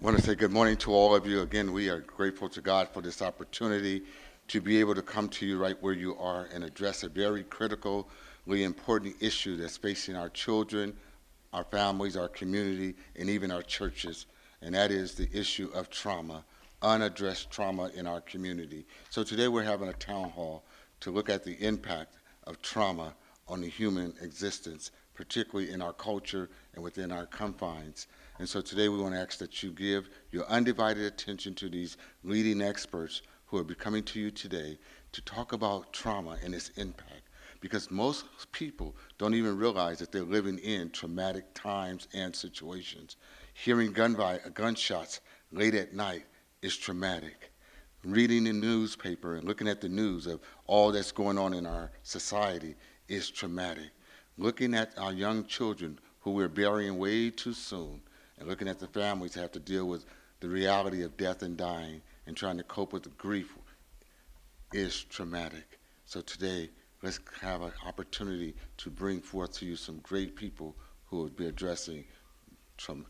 want to say good morning to all of you. Again, we are grateful to God for this opportunity to be able to come to you right where you are and address a very critically important issue that's facing our children, our families, our community, and even our churches, and that is the issue of trauma, unaddressed trauma in our community. So today we're having a town hall to look at the impact of trauma on the human existence, particularly in our culture and within our confines. And so today we want to ask that you give your undivided attention to these leading experts who will be coming to you today to talk about trauma and its impact. Because most people don't even realize that they're living in traumatic times and situations. Hearing gunshots late at night is traumatic. Reading the newspaper and looking at the news of all that's going on in our society is traumatic. Looking at our young children who we're burying way too soon, and looking at the families that have to deal with the reality of death and dying and trying to cope with the grief is traumatic. So today, let's have an opportunity to bring forth to you some great people who will be addressing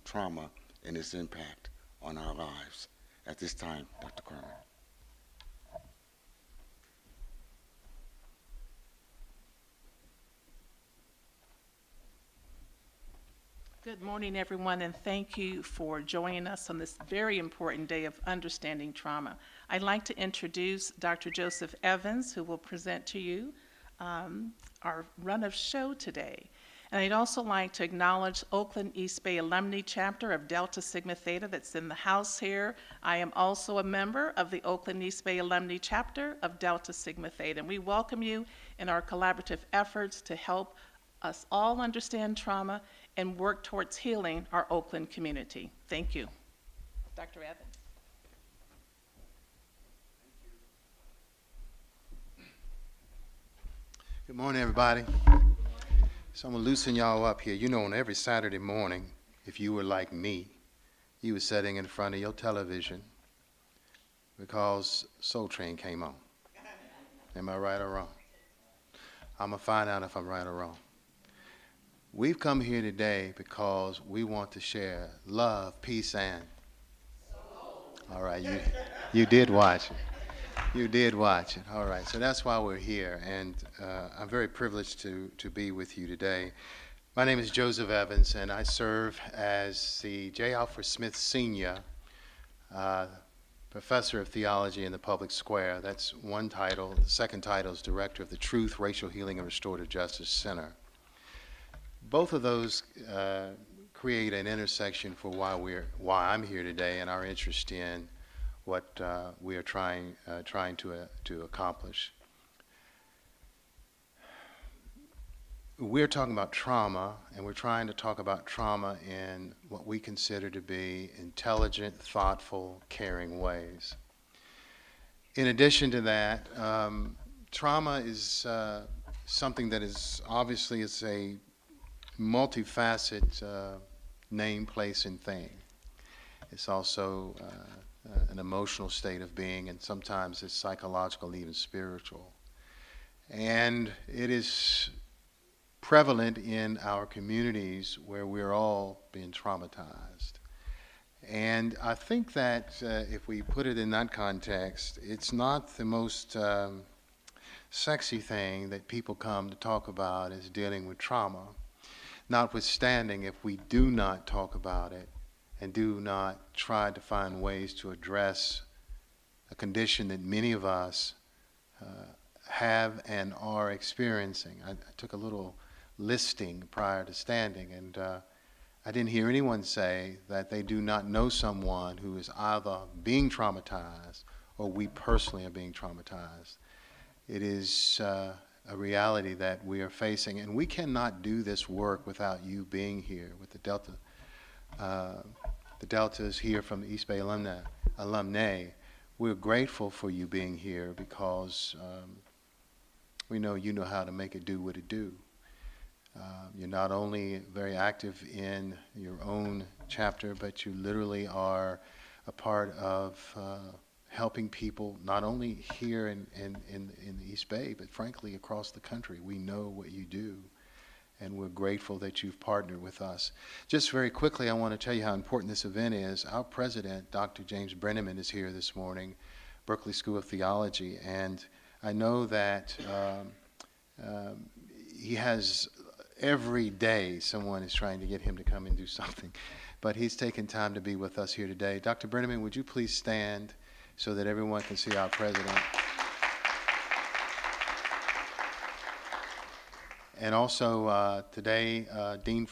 trauma and its impact on our lives. At this time, Dr. Carter. Good morning, everyone, and thank you for joining us on this very important day of understanding trauma. I'd like to introduce Dr. Joseph Evans, who will present to you our run of show today. And I'd also like to acknowledge Oakland East Bay Alumni Chapter of Delta Sigma Theta that's in the house here. I am also a member of the Oakland East Bay Alumni Chapter of Delta Sigma Theta, and we welcome you in our collaborative efforts to help us all understand trauma and work towards healing our Oakland community. Thank you. Dr. Evans. Good morning, everybody. So I'm going to loosen y'all up here. You know, on every Saturday morning, if you were like me, you were sitting in front of your television because Soul Train came on. Am I right or wrong? I'm going to find out if I'm right or wrong. We've come here today because we want to share love, peace, and all right, you did watch it. You did watch it. All right, so that's why we're here, and I'm very privileged to be with you today. My name is Joseph Evans, and I serve as the J. Alfred Smith Senior Professor of Theology in the Public Square. That's one title. The second title is Director of the Truth, Racial Healing, and Restorative Justice Center. Both of those create an intersection for why I'm here today and our interest in what we are trying to accomplish. We're talking about trauma, and we're trying to talk about trauma in what we consider to be intelligent, thoughtful, caring ways. In addition to that, trauma is something that is obviously it's a multifaceted name, place, and thing. It's also an emotional state of being, and sometimes it's psychological, even spiritual. And it is prevalent in our communities where we're all being traumatized. And I think that if we put it in that context, it's not the most sexy thing that people come to talk about is dealing with trauma. Notwithstanding, if we do not talk about it and do not try to find ways to address a condition that many of us have and are experiencing. I took a little listing prior to standing, and I didn't hear anyone say that they do not know someone who is either being traumatized or we personally are being traumatized. It is a reality that we are facing, and we cannot do this work without you being here with the Delta. The Deltas here from the East Bay alumni. We're grateful for you being here because we know you know how to make it do what it do. You're not only very active in your own chapter, but you literally are a part of helping people not only here in the East Bay, but frankly across the country. We know what you do, and we're grateful that you've partnered with us. Just very quickly, I want to tell you how important this event is. Our president, Dr. James Brenneman, is here this morning, Berkeley School of Theology, and I know that he has every day someone is trying to get him to come and do something, but he's taken time to be with us here today. Dr. Brenneman, would you please stand so that everyone can see our president? And also today, Dean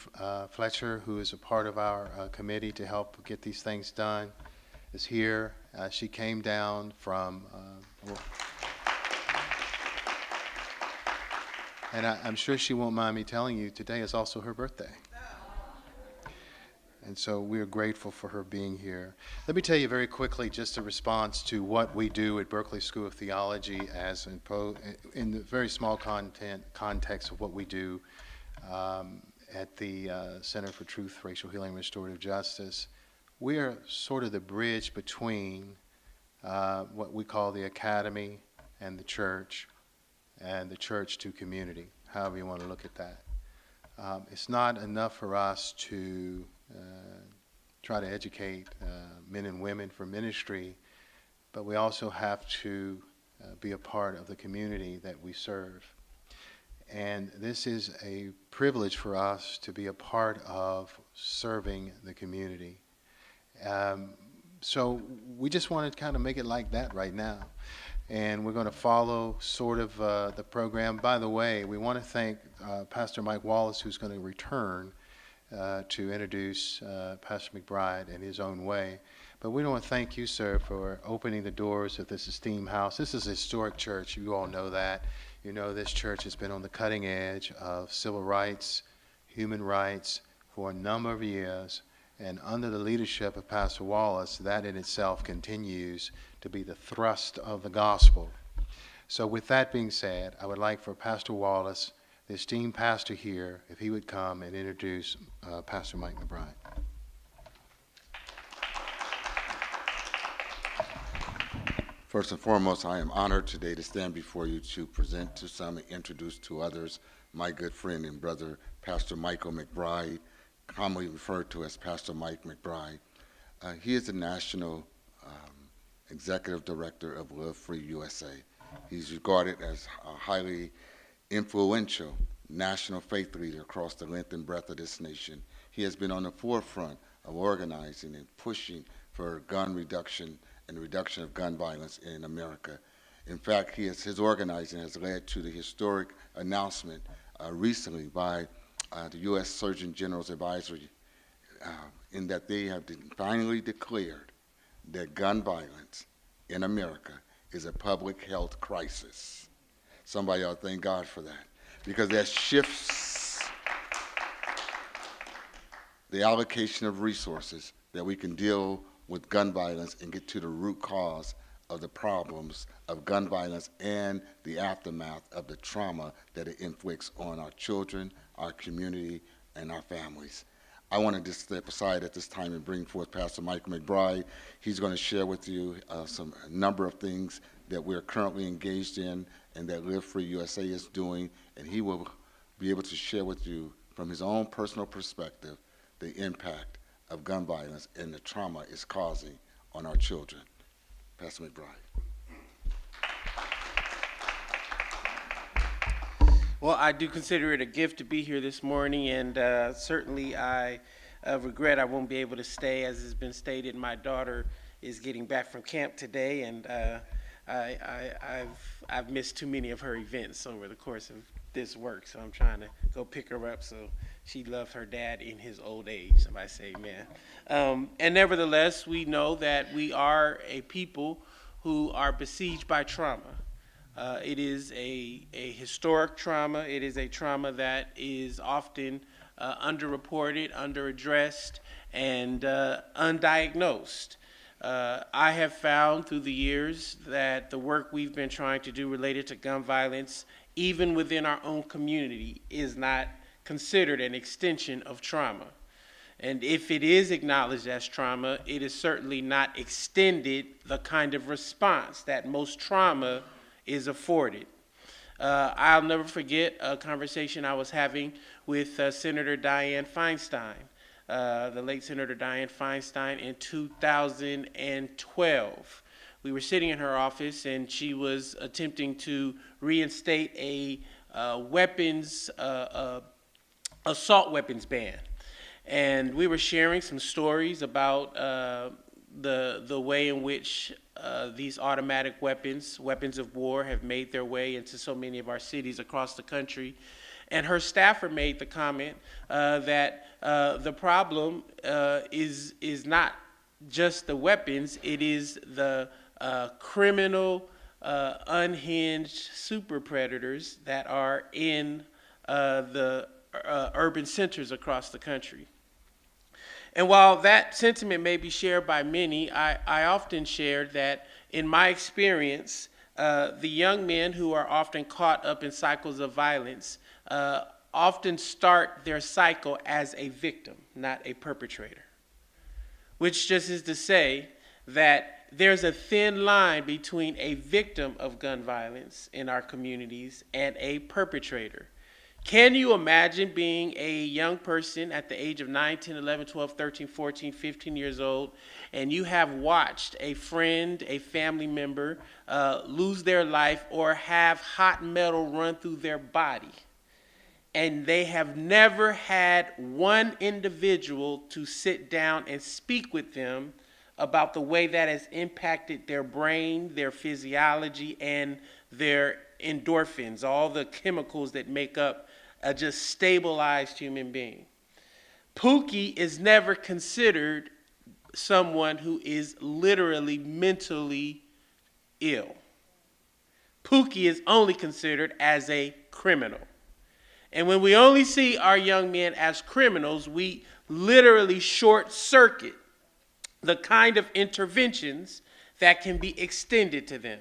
Fletcher, who is a part of our committee to help get these things done, is here. She came down from, and I'm sure she won't mind me telling you, today is also her birthday. And so we are grateful for her being here. Let me tell you very quickly just a response to what we do at Berkeley School of Theology as in the very small context of what we do at the Center for Truth, Racial Healing, and Restorative Justice. We are sort of the bridge between what we call the academy and the church to community, however you want to look at that. It's not enough for us to try to educate men and women for ministry, but we also have to be a part of the community that we serve. And this is a privilege for us to be a part of serving the community. So we just want to kind of make it like that right now. And we're going to follow sort of the program. By the way, we want to thank Pastor Mike Wallace, who's going to return to introduce Pastor McBride in his own way. But we want to thank you, sir, for opening the doors of this esteemed house. This is a historic church. You all know that. You know this church has been on the cutting edge of civil rights, human rights for a number of years. And under the leadership of Pastor Wallace, that in itself continues to be the thrust of the gospel. So with that being said, I would like for Pastor Wallace, the esteemed pastor here, if he would come and introduce Pastor Mike McBride. First and foremost, I am honored today to stand before you to present to some and introduce to others my good friend and brother, Pastor Michael McBride, commonly referred to as Pastor Mike McBride. He is the National Executive Director of Live Free USA. He's regarded as a highly influential national faith leader across the length and breadth of this nation. He has been on the forefront of organizing and pushing for gun reduction and reduction of gun violence in America. In fact, his organizing has led to the historic announcement recently by the U.S. Surgeon General's advisory in that they have finally declared that gun violence in America is a public health crisis. Somebody ought to thank God for that, because that shifts the allocation of resources that we can deal with gun violence and get to the root cause of the problems of gun violence and the aftermath of the trauma that it inflicts on our children, our community, and our families. I want to just step aside at this time and bring forth Pastor Mike McBride. He's going to share with you a number of things that we're currently engaged in and that Live Free USA is doing, and he will be able to share with you from his own personal perspective the impact of gun violence and the trauma it's causing on our children. Pastor McBride. Well, I do consider it a gift to be here this morning, and certainly I regret I won't be able to stay. As has been stated, my daughter is getting back from camp today, and I've missed too many of her events over the course of this work, so I'm trying to go pick her up so she loves her dad in his old age. Somebody say amen. And nevertheless, we know that we are a people who are besieged by trauma. It is a historic trauma. It is a trauma that is often underreported, underaddressed, and undiagnosed. I have found through the years that the work we've been trying to do related to gun violence, even within our own community, is not considered an extension of trauma. And if it is acknowledged as trauma, it is certainly not extended the kind of response that most trauma is afforded. I'll never forget a conversation I was having with Senator Dianne Feinstein, the late Senator Dianne Feinstein, in 2012. We were sitting in her office, and she was attempting to reinstate a assault weapons ban. And we were sharing some stories about the way in which these automatic weapons of war, have made their way into so many of our cities across the country. And her staffer made the comment that the problem is not just the weapons, it is the criminal, unhinged super predators that are in the urban centers across the country. And while that sentiment may be shared by many, I often shared that in my experience, the young men who are often caught up in cycles of violence often start their cycle as a victim, not a perpetrator. Which just is to say that there's a thin line between a victim of gun violence in our communities and a perpetrator. Can you imagine being a young person at the age of 9, 10, 11, 12, 13, 14, 15 years old, and you have watched a friend, a family member lose their life or have hot metal run through their body, and they have never had one individual to sit down and speak with them about the way that has impacted their brain, their physiology, and their endorphins, all the chemicals that make up a just stabilized human being. Pookie is never considered someone who is literally mentally ill. Pookie is only considered as a criminal. And when we only see our young men as criminals, we literally short circuit the kind of interventions that can be extended to them.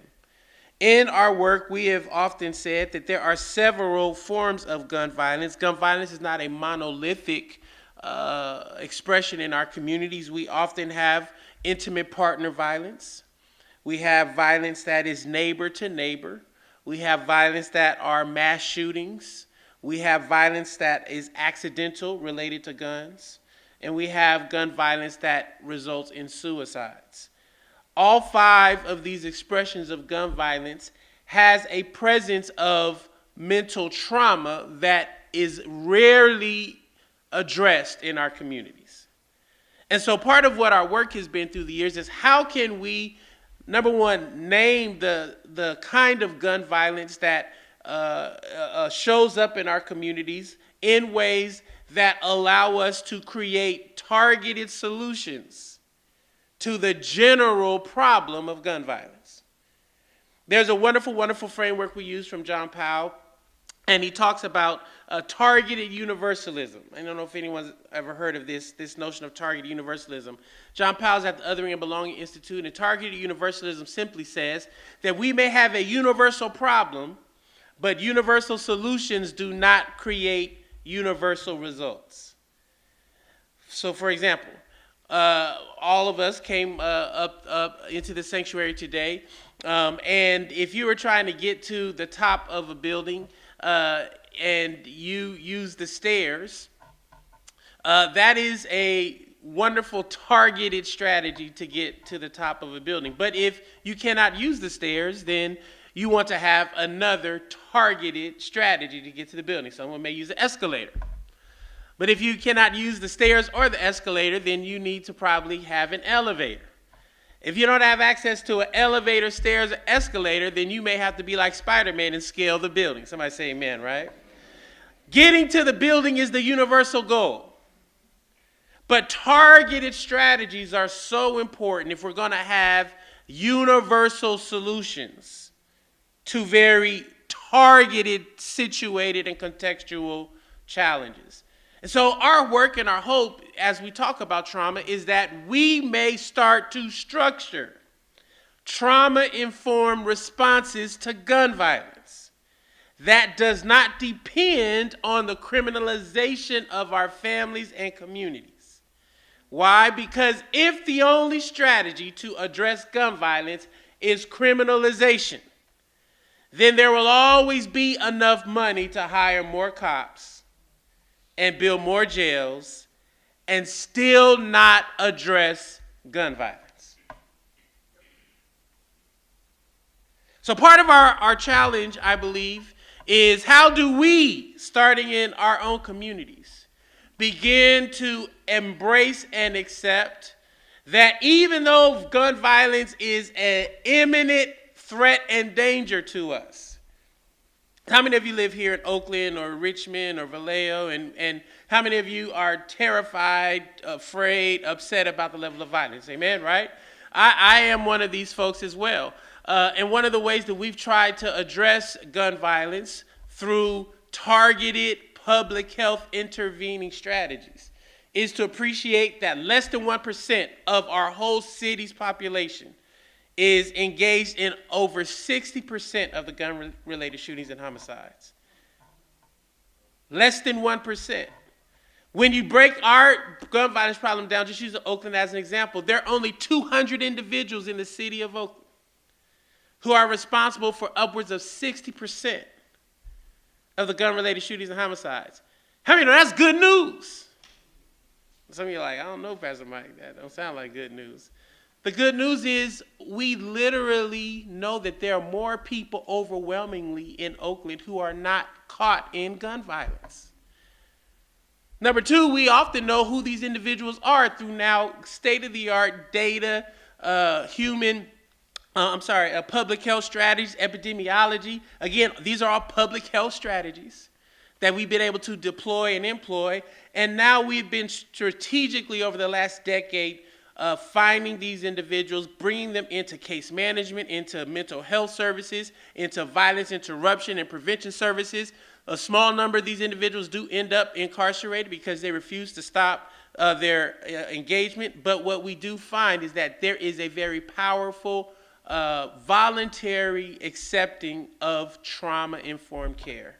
In our work, we have often said that there are several forms of gun violence. Gun violence is not a monolithic expression in our communities. We often have intimate partner violence. We have violence that is neighbor to neighbor. We have violence that are mass shootings. We have violence that is accidental related to guns. And we have gun violence that results in suicides. All 5 of these expressions of gun violence has a presence of mental trauma that is rarely addressed in our communities. And so part of what our work has been through the years is how can we, number one, name the kind of gun violence that shows up in our communities in ways that allow us to create targeted solutions to the general problem of gun violence. There's a wonderful, wonderful framework we use from John Powell, and he talks about targeted universalism. I don't know if anyone's ever heard of this notion of targeted universalism. John Powell's at the Othering and Belonging Institute, and targeted universalism simply says that we may have a universal problem, but universal solutions do not create universal results. So, for example, all of us came up into the sanctuary today, and if you were trying to get to the top of a building and you use the stairs, that is a wonderful targeted strategy to get to the top of a building. But if you cannot use the stairs, then you want to have another targeted strategy to get to the building. Someone may use an escalator. But if you cannot use the stairs or the escalator, then you need to probably have an elevator. If you don't have access to an elevator, stairs, or escalator, then you may have to be like Spider-Man and scale the building. Somebody say amen, right? Getting to the building is the universal goal. But targeted strategies are so important if we're going to have universal solutions to very targeted, situated, and contextual challenges. And so our work and our hope as we talk about trauma is that we may start to structure trauma-informed responses to gun violence that does not depend on the criminalization of our families and communities. Why? Because if the only strategy to address gun violence is criminalization, then there will always be enough money to hire more cops and build more jails and still not address gun violence. So part of our challenge, I believe, is how do we, starting in our own communities, begin to embrace and accept that even though gun violence is an imminent threat and danger to us. How many of you live here in Oakland or Richmond or Vallejo, and how many of you are terrified, afraid, upset about the level of violence? Amen, right? I am one of these folks as well. And one of the ways that we've tried to address gun violence through targeted public health intervening strategies is to appreciate that less than 1% of our whole city's population is engaged in over 60% of the gun-related shootings and homicides. Less than 1%. When you break our gun violence problem down, just use Oakland as an example, there are only 200 individuals in the city of Oakland who are responsible for upwards of 60% of the gun-related shootings and homicides. How many know that's good news? Some of you are like, I don't know, Pastor Mike, that don't sound like good news. The good news is we literally know that there are more people overwhelmingly in Oakland who are not caught in gun violence. Number two, we often know who these individuals are through now state-of-the-art data, public health strategies, epidemiology. Again, these are all public health strategies that we've been able to deploy and employ. And now we've been strategically over the last decade finding these individuals, bringing them into case management, into mental health services, into violence interruption and prevention services. A small number of these individuals do end up incarcerated because they refuse to stop their engagement. But what we do find is that there is a very powerful voluntary accepting of trauma-informed care.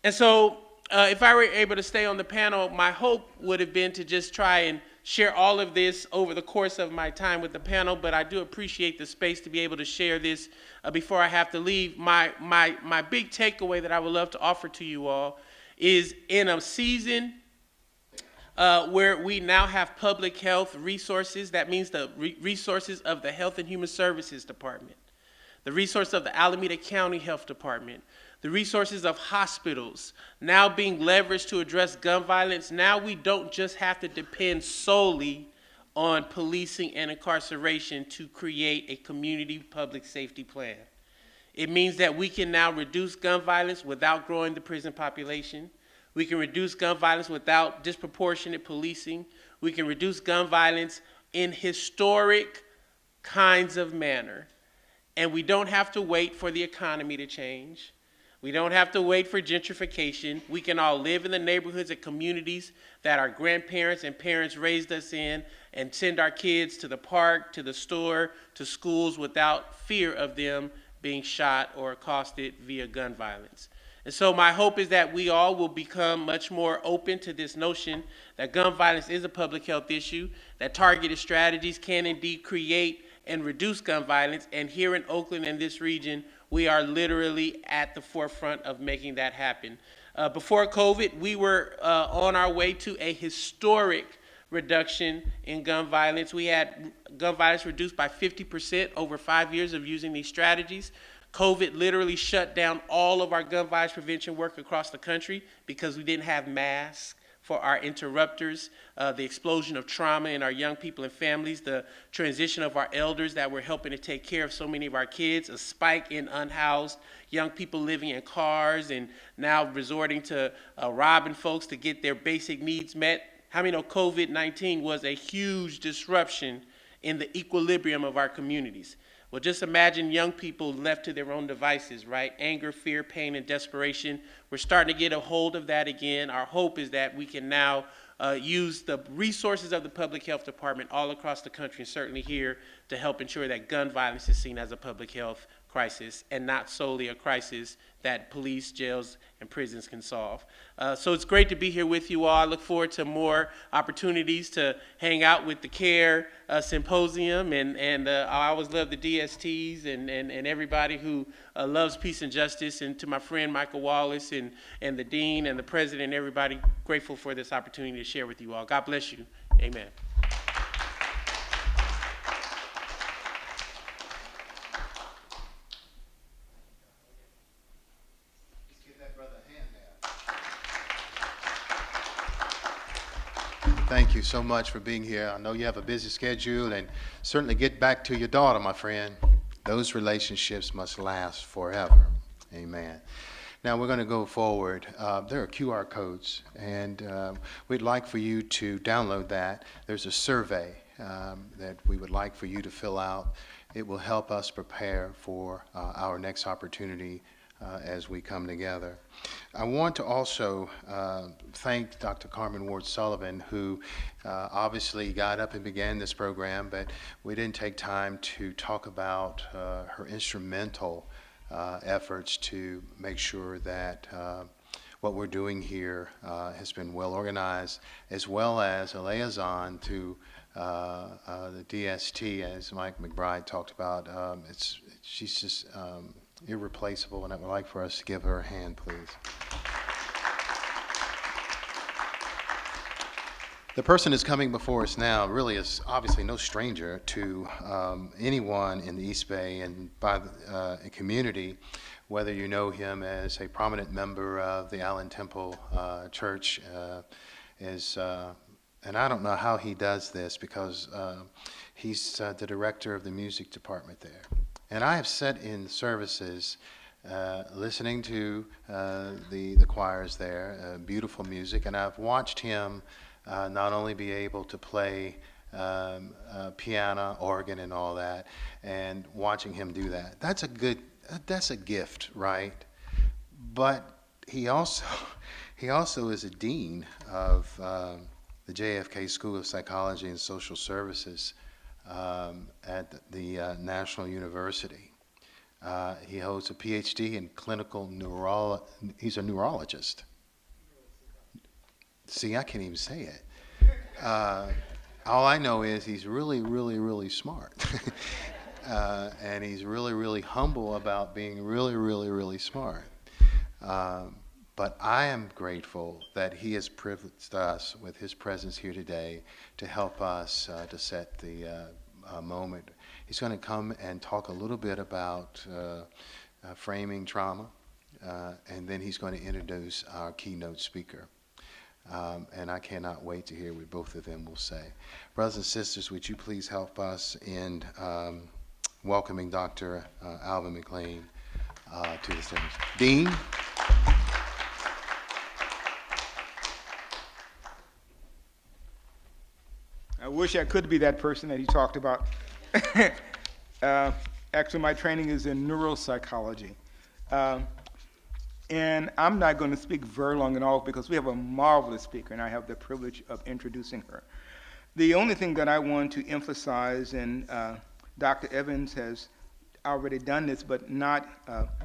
And so if I were able to stay on the panel, my hope would have been to just try and share all of this over the course of my time with the panel, but I do appreciate the space to be able to share this before I have to leave. My big takeaway that I would love to offer to you all is in a season where we now have public health resources, that means the resources of the Health and Human Services Department, the resources of the Alameda County Health Department, the resources of hospitals now being leveraged to address gun violence. Now we don't just have to depend solely on policing and incarceration to create a community public safety plan. It means that we can now reduce gun violence without growing the prison population. We can reduce gun violence without disproportionate policing. We can reduce gun violence in historic kinds of manner. And we don't have to wait for the economy to change. We don't have to wait for gentrification. We can all live in the neighborhoods and communities that our grandparents and parents raised us in and send our kids to the park, to the store, to schools without fear of them being shot or accosted via gun violence. And so my hope is that we all will become much more open to this notion that gun violence is a public health issue, that targeted strategies can indeed create and reduce gun violence. And here in Oakland and this region, we are literally at the forefront of making that happen. Before COVID, we were on our way to a historic reduction in gun violence. We had gun violence reduced by 50% over 5 years of using these strategies. COVID literally shut down all of our gun violence prevention work across the country because we didn't have masks for our interrupters, the explosion of trauma in our young people and families, the transition of our elders that were helping to take care of so many of our kids, a spike in unhoused young people living in cars and now resorting to robbing folks to get their basic needs met. How many know COVID-19 was a huge disruption in the equilibrium of our communities? Well, just imagine young people left to their own devices, right? Anger, fear, pain, and desperation. We're starting to get a hold of that again. Our hope is that we can now use the resources of the Public Health Department all across the country, and certainly here, to help ensure that gun violence is seen as a public health crisis and not solely a crisis that police, jails, and prisons can solve. So it's great to be here with you all. I look forward to more opportunities to hang out with the CARE Symposium, and I always love the DSTs and everybody who loves peace and justice, and to my friend Michael Wallace and the Dean and the President and everybody, grateful for this opportunity to share with you all. God bless you. Amen. Thank you so much for being here. I know you have a busy schedule, and certainly get back to your daughter, my friend. Those relationships must last forever. Amen. Now we're going to go forward. There are QR codes, and we'd like for you to download that. There's a survey that we would like for you to fill out. It will help us prepare for our next opportunity as we come together. I want to also thank Dr. Carmen Ward Sullivan, who obviously got up and began this program, but we didn't take time to talk about her instrumental efforts to make sure that what we're doing here has been well organized, as well as a liaison to the DST, as Mike McBride talked about. She's just irreplaceable, and I would like for us to give her a hand, please. The person that's coming before us now really is obviously no stranger to anyone in the East Bay and by the community, whether you know him as a prominent member of the Allen Temple Church, and I don't know how he does this because he's the director of the music department there. And I have sat in services listening to the choirs there, beautiful music, and I've watched him not only be able to play piano, organ, and all that, and watching him do that. That's a gift, right? But he also is a dean of the JFK School of Psychology and Social Services at the National University. He holds a PhD in clinical neurology. He's a neurologist. See, I can't even say it. All I know is he's really, really, really smart. And he's really, really humble about being really, really, really smart. But I am grateful that he has privileged us with his presence here today to help us to set the moment. He's going to come and talk a little bit about framing trauma, and then he's going to introduce our keynote speaker. And I cannot wait to hear what both of them will say. Brothers and sisters, would you please help us in welcoming Dr. Alvin McLean to the stage. Dean. I wish I could be that person that he talked about. Actually, my training is in neuropsychology. And I'm not going to speak very long at all because we have a marvelous speaker, and I have the privilege of introducing her. The only thing that I want to emphasize, and Dr. Evans has already done this, but not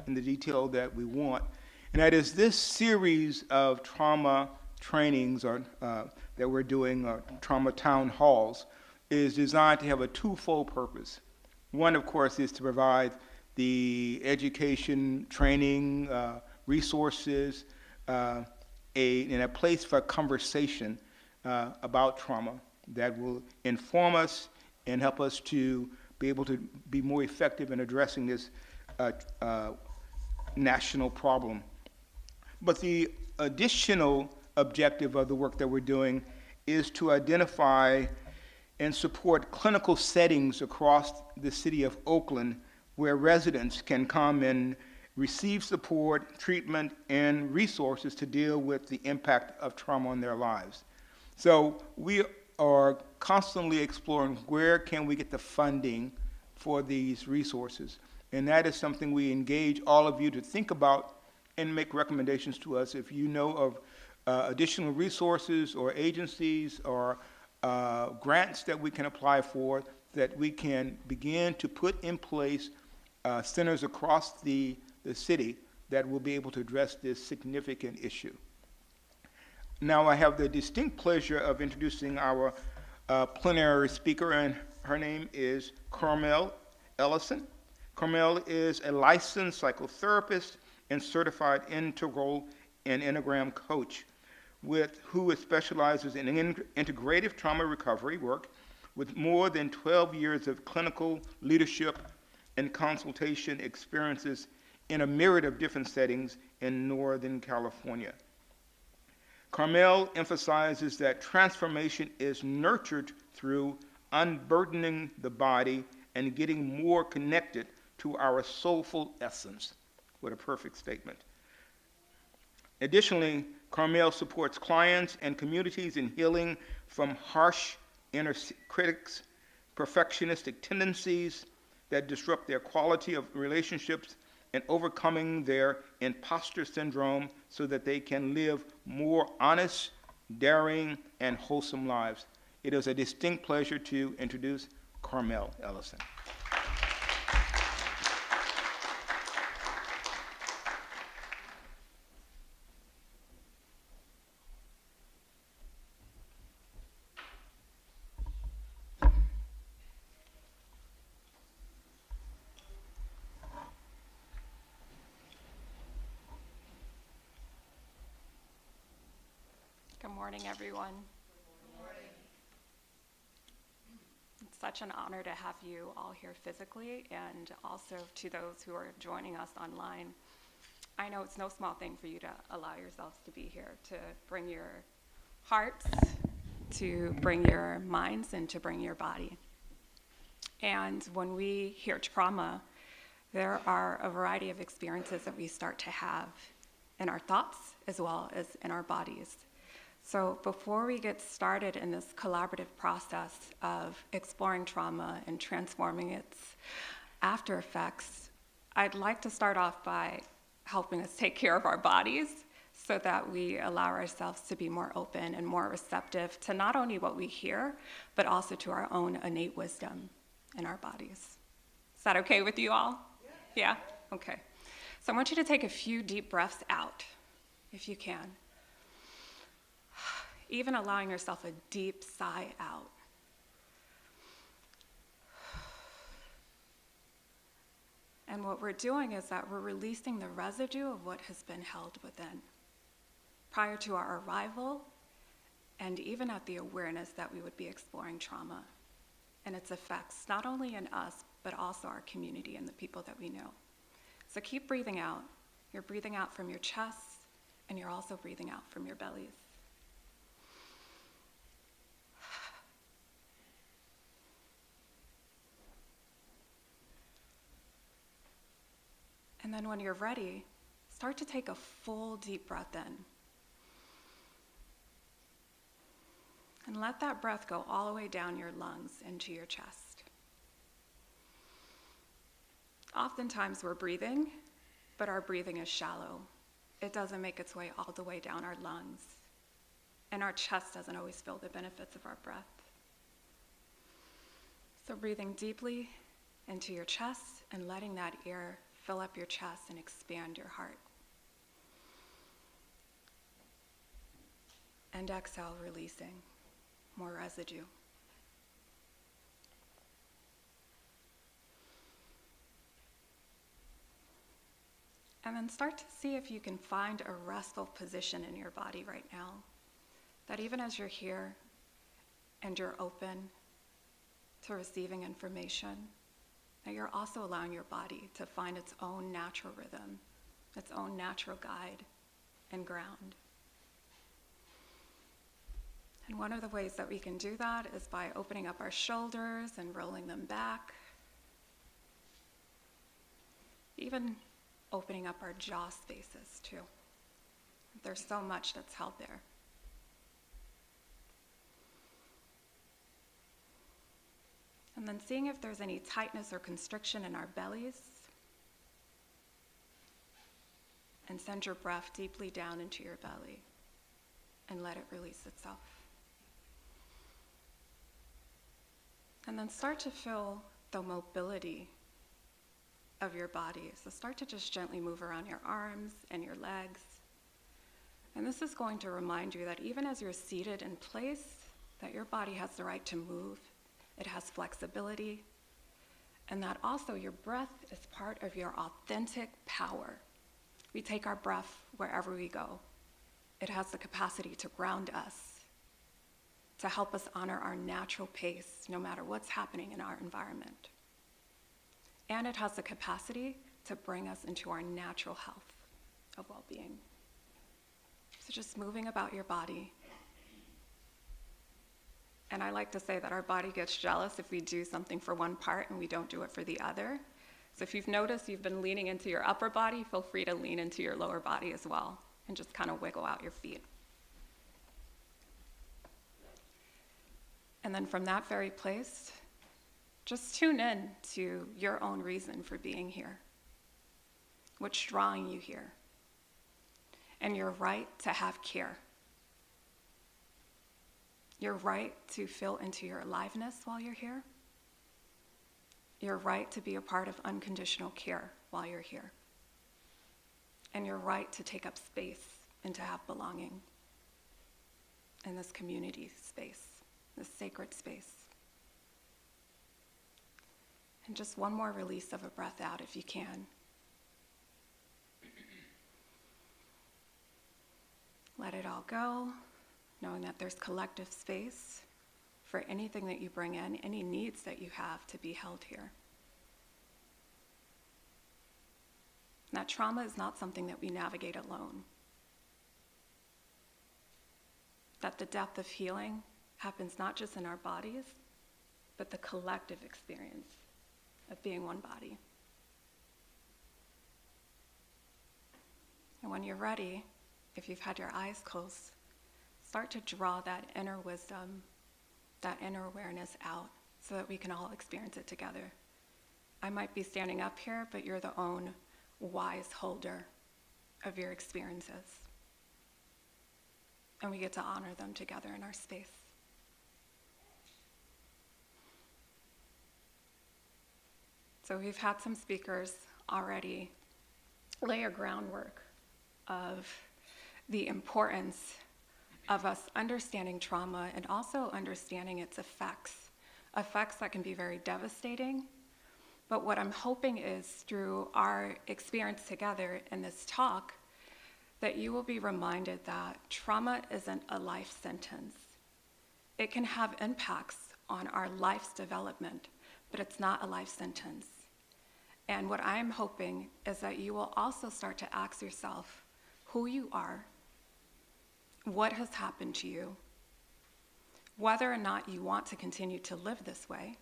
in the detail that we want, and that is this series of trauma trainings that we're doing, trauma town halls, is designed to have a twofold purpose. One, of course, is to provide the education, training, resources, and a place for conversation about trauma that will inform us and help us to be able to be more effective in addressing this national problem. But the additional objective of the work that we're doing is to identify and support clinical settings across the city of Oakland where residents can come and receive support, treatment, and resources to deal with the impact of trauma on their lives. So we are constantly exploring where can we get the funding for these resources. And that is something we engage all of you to think about and make recommendations to us if you know of additional resources or agencies or grants that we can apply for, that we can begin to put in place centers across the city that will be able to address this significant issue. Now I have the distinct pleasure of introducing our plenary speaker, and her name is Carmel Ellison. Carmel is a licensed psychotherapist and certified integral and enneagram coach who specializes in integrative trauma recovery work with more than 12 years of clinical leadership and consultation experiences in a myriad of different settings in Northern California. Carmel emphasizes that transformation is nurtured through unburdening the body and getting more connected to our soulful essence. What a perfect statement. Additionally, Carmel supports clients and communities in healing from harsh inner critics, perfectionistic tendencies that disrupt their quality of relationships, and overcoming their imposter syndrome so that they can live more honest, daring, and wholesome lives. It is a distinct pleasure to introduce Carmel Ellison. Good morning, everyone. It's such an honor to have you all here physically, and also to those who are joining us online. I know it's no small thing for you to allow yourselves to be here, to bring your hearts, to bring your minds, and to bring your body. And when we hear trauma, there are a variety of experiences that we start to have in our thoughts as well as in our bodies. So before we get started in this collaborative process of exploring trauma and transforming its after effects, I'd like to start off by helping us take care of our bodies so that we allow ourselves to be more open and more receptive to not only what we hear, but also to our own innate wisdom in our bodies. Is that okay with you all? Yeah? Okay. So I want you to take a few deep breaths out, if you can. Even allowing yourself a deep sigh out. And what we're doing is that we're releasing the residue of what has been held within prior to our arrival, and even at the awareness that we would be exploring trauma and its effects, not only in us, but also our community and the people that we know. So keep breathing out. You're breathing out from your chest, and you're also breathing out from your bellies. And then when you're ready, start to take a full deep breath in. And let that breath go all the way down your lungs into your chest. Oftentimes we're breathing, but our breathing is shallow. It doesn't make its way all the way down our lungs. And our chest doesn't always feel the benefits of our breath. So breathing deeply into your chest and letting that air fill up your chest and expand your heart. And exhale, releasing more residue. And then start to see if you can find a restful position in your body right now. That even as you're here and you're open to receiving information, that you're also allowing your body to find its own natural rhythm, its own natural guide and ground. And one of the ways that we can do that is by opening up our shoulders and rolling them back. Even opening up our jaw spaces too. There's so much that's held there. And then seeing if there's any tightness or constriction in our bellies. And send your breath deeply down into your belly and let it release itself. And then start to feel the mobility of your body. So start to just gently move around your arms and your legs. And this is going to remind you that even as you're seated in place, that your body has the right to move, it has flexibility, and that also your breath is part of your authentic power. We take our breath wherever we go. It has the capacity to ground us, to help us honor our natural pace no matter what's happening in our environment. And it has the capacity to bring us into our natural health of well-being. So just moving about your body. And I like to say that our body gets jealous if we do something for one part and we don't do it for the other. So if you've noticed you've been leaning into your upper body, feel free to lean into your lower body as well and just kind of wiggle out your feet. And then from that very place, just tune in to your own reason for being here. What's drawing you here? And your right to have care. Your right to feel into your aliveness while you're here. Your right to be a part of unconditional care while you're here. And your right to take up space and to have belonging in this community space, this sacred space. And just one more release of a breath out if you can. Let it all go, knowing that there's collective space for anything that you bring in, any needs that you have to be held here. That trauma is not something that we navigate alone. That the depth of healing happens not just in our bodies, but the collective experience of being one body. And when you're ready, if you've had your eyes closed, start to draw that inner wisdom, that inner awareness out so that we can all experience it together. I might be standing up here, but you're the own wise holder of your experiences. And we get to honor them together in our space. So we've had some speakers already lay a groundwork of the importance of us understanding trauma and also understanding its effects that can be very devastating. But what I'm hoping is through our experience together in this talk, that you will be reminded that trauma isn't a life sentence. It can have impacts on our life's development, but it's not a life sentence. And what I'm hoping is that you will also start to ask yourself who you are, what has happened to you, whether or not you want to continue to live this way,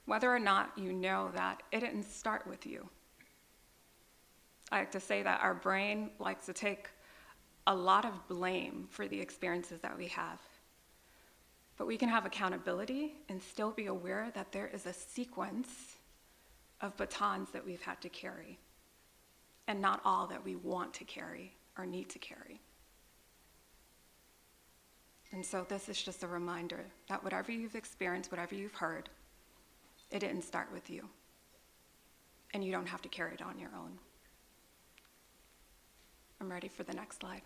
whether or not you know that it didn't start with you. I like to say that our brain likes to take a lot of blame for the experiences that we have. But we can have accountability and still be aware that there is a sequence of batons that we've had to carry, and not all that we want to carry or need to carry. And so this is just a reminder that whatever you've experienced, whatever you've heard, it didn't start with you. And you don't have to carry it on your own. I'm ready for the next slide.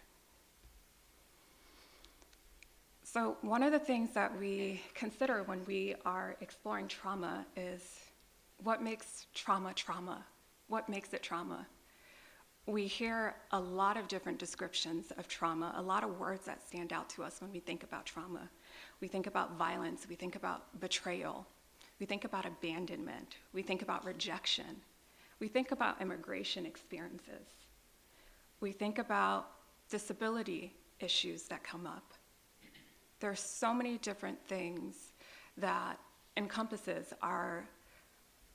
So one of the things that we consider when we are exploring trauma is what makes trauma trauma? What makes it trauma? We hear a lot of different descriptions of trauma, a lot of words that stand out to us when we think about trauma. We think about violence, we think about betrayal, we think about abandonment, we think about rejection, we think about immigration experiences, we think about disability issues that come up. There are so many different things that encompasses our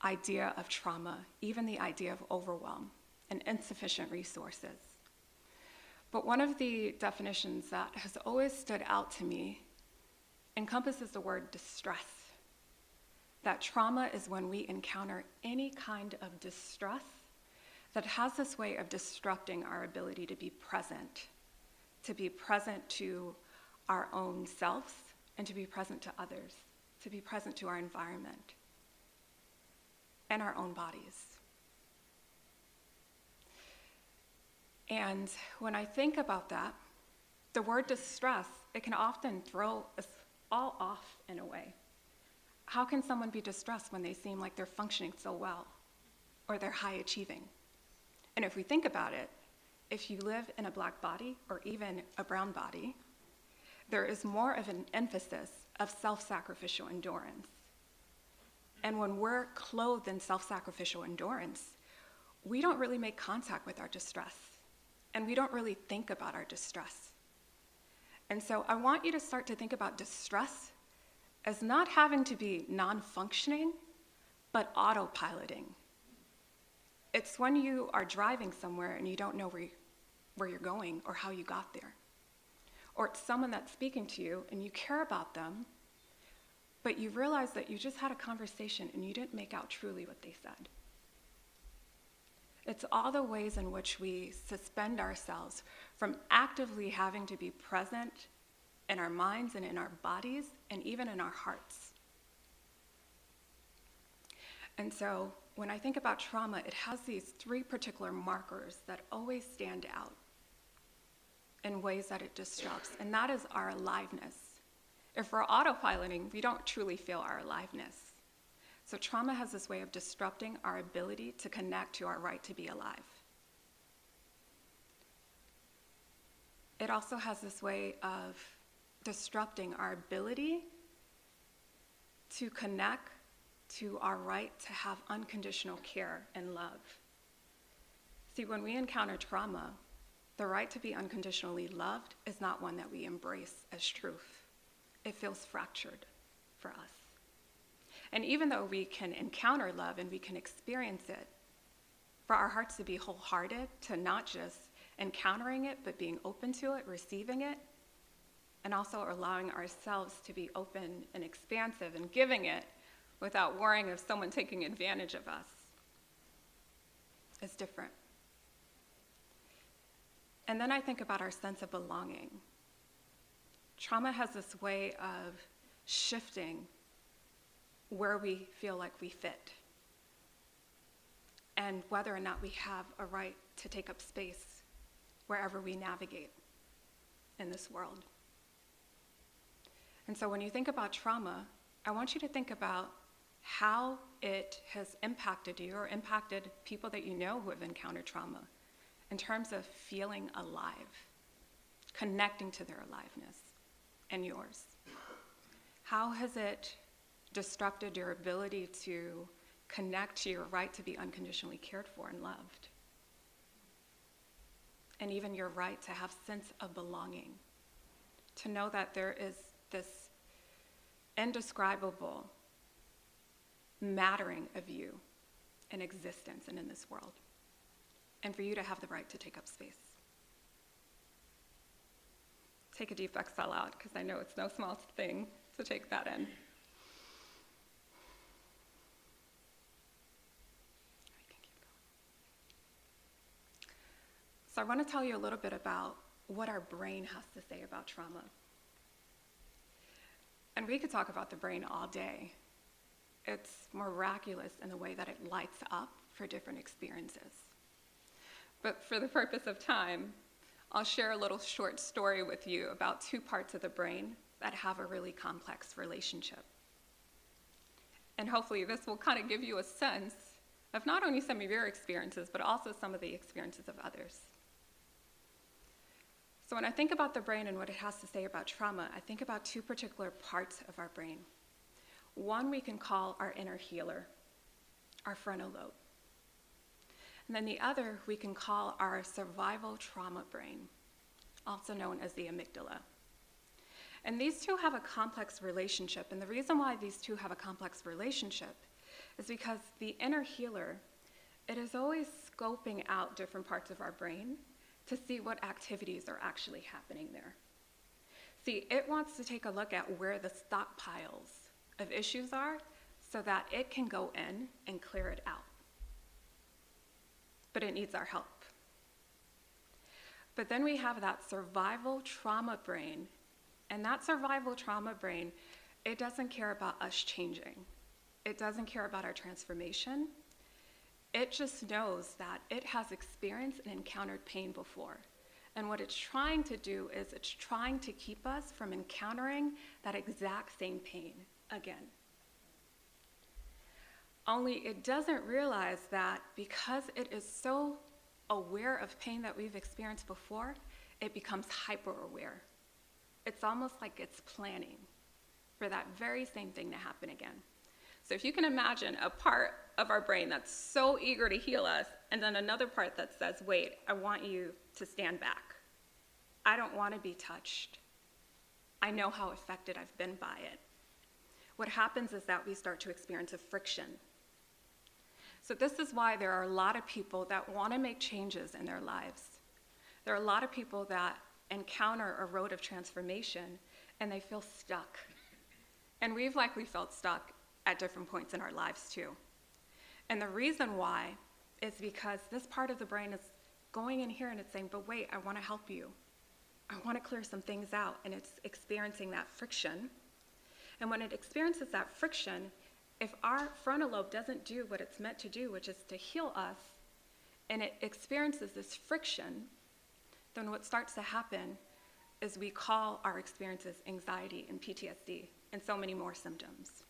idea of trauma, even the idea of overwhelm and insufficient resources. But one of the definitions that has always stood out to me encompasses the word distress. That trauma is when we encounter any kind of distress that has this way of disrupting our ability to be present to our own selves, and to be present to others, to be present to our environment. and our own bodies. And when I think about that, the word distress, it can often throw us all off in a way. How can someone be distressed when they seem like they're functioning so well or they're high achieving? And if we think about it, if you live in a black body or even a brown body, there is more of an emphasis of self-sacrificial endurance. And when we're clothed in self-sacrificial endurance, we don't really make contact with our distress, and we don't really think about our distress. And so I want you to start to think about distress as not having to be non-functioning, but autopiloting. It's when you are driving somewhere and you don't know where you're going or how you got there. Or it's someone that's speaking to you and you care about them, but you realize that you just had a conversation and you didn't make out truly what they said. It's all the ways in which we suspend ourselves from actively having to be present in our minds and in our bodies and even in our hearts. And so when I think about trauma, it has these 3 particular markers that always stand out in ways that it disrupts, and that is our aliveness. If we're autopiloting, we don't truly feel our aliveness. So trauma has this way of disrupting our ability to connect to our right to be alive. It also has this way of disrupting our ability to connect to our right to have unconditional care and love. See, when we encounter trauma, the right to be unconditionally loved is not one that we embrace as truth. It feels fractured for us. And even though we can encounter love and we can experience it, for our hearts to be wholehearted, to not just encountering it, but being open to it, receiving it, and also allowing ourselves to be open and expansive and giving it without worrying of someone taking advantage of us, is different. And then I think about our sense of belonging. Trauma has this way of shifting where we feel like we fit and whether or not we have a right to take up space wherever we navigate in this world. And so when you think about trauma, I want you to think about how it has impacted you or impacted people that you know who have encountered trauma in terms of feeling alive, connecting to their aliveness and yours. How has it disrupted your ability to connect to your right to be unconditionally cared for and loved? And even your right to have sense of belonging, to know that there is this indescribable mattering of you in existence and in this world, and for you to have the right to take up space. Take a deep exhale out, because I know it's no small thing to take that in. So I want to tell you a little bit about what our brain has to say about trauma. And we could talk about the brain all day. It's miraculous in the way that it lights up for different experiences. But for the purpose of time, I'll share a little short story with you about 2 parts of the brain that have a really complex relationship. And hopefully this will kind of give you a sense of not only some of your experiences, but also some of the experiences of others. So when I think about the brain and what it has to say about trauma, I think about 2 particular parts of our brain. One we can call our inner healer, our frontal lobe. And then the other we can call our survival trauma brain, also known as the amygdala. And these 2 have a complex relationship. And the reason why these 2 have a complex relationship is because the inner healer, it is always scoping out different parts of our brain to see what activities are actually happening there. See, it wants to take a look at where the stockpiles of issues are so that it can go in and clear it out. But it needs our help. But then we have that survival trauma brain, and that survival trauma brain, it doesn't care about us changing. It doesn't care about our transformation. It just knows that it has experienced and encountered pain before. And what it's trying to do is it's trying to keep us from encountering that exact same pain again. Only it doesn't realize that because it is so aware of pain that we've experienced before, it becomes hyper-aware. It's almost like it's planning for that very same thing to happen again. So if you can imagine a part of our brain that's so eager to heal us, and then another part that says, wait, I want you to stand back. I don't want to be touched. I know how affected I've been by it. What happens is that we start to experience a friction. So this is why there are a lot of people that want to make changes in their lives. There are a lot of people that encounter a road of transformation and they feel stuck. And we've likely felt stuck at different points in our lives too. And the reason why is because this part of the brain is going in here and it's saying, but wait, I want to help you. I want to clear some things out, and it's experiencing that friction. And when it experiences that friction, if our frontal lobe doesn't do what it's meant to do, which is to heal us, and it experiences this friction, then what starts to happen is we call our experiences anxiety and PTSD and so many more symptoms.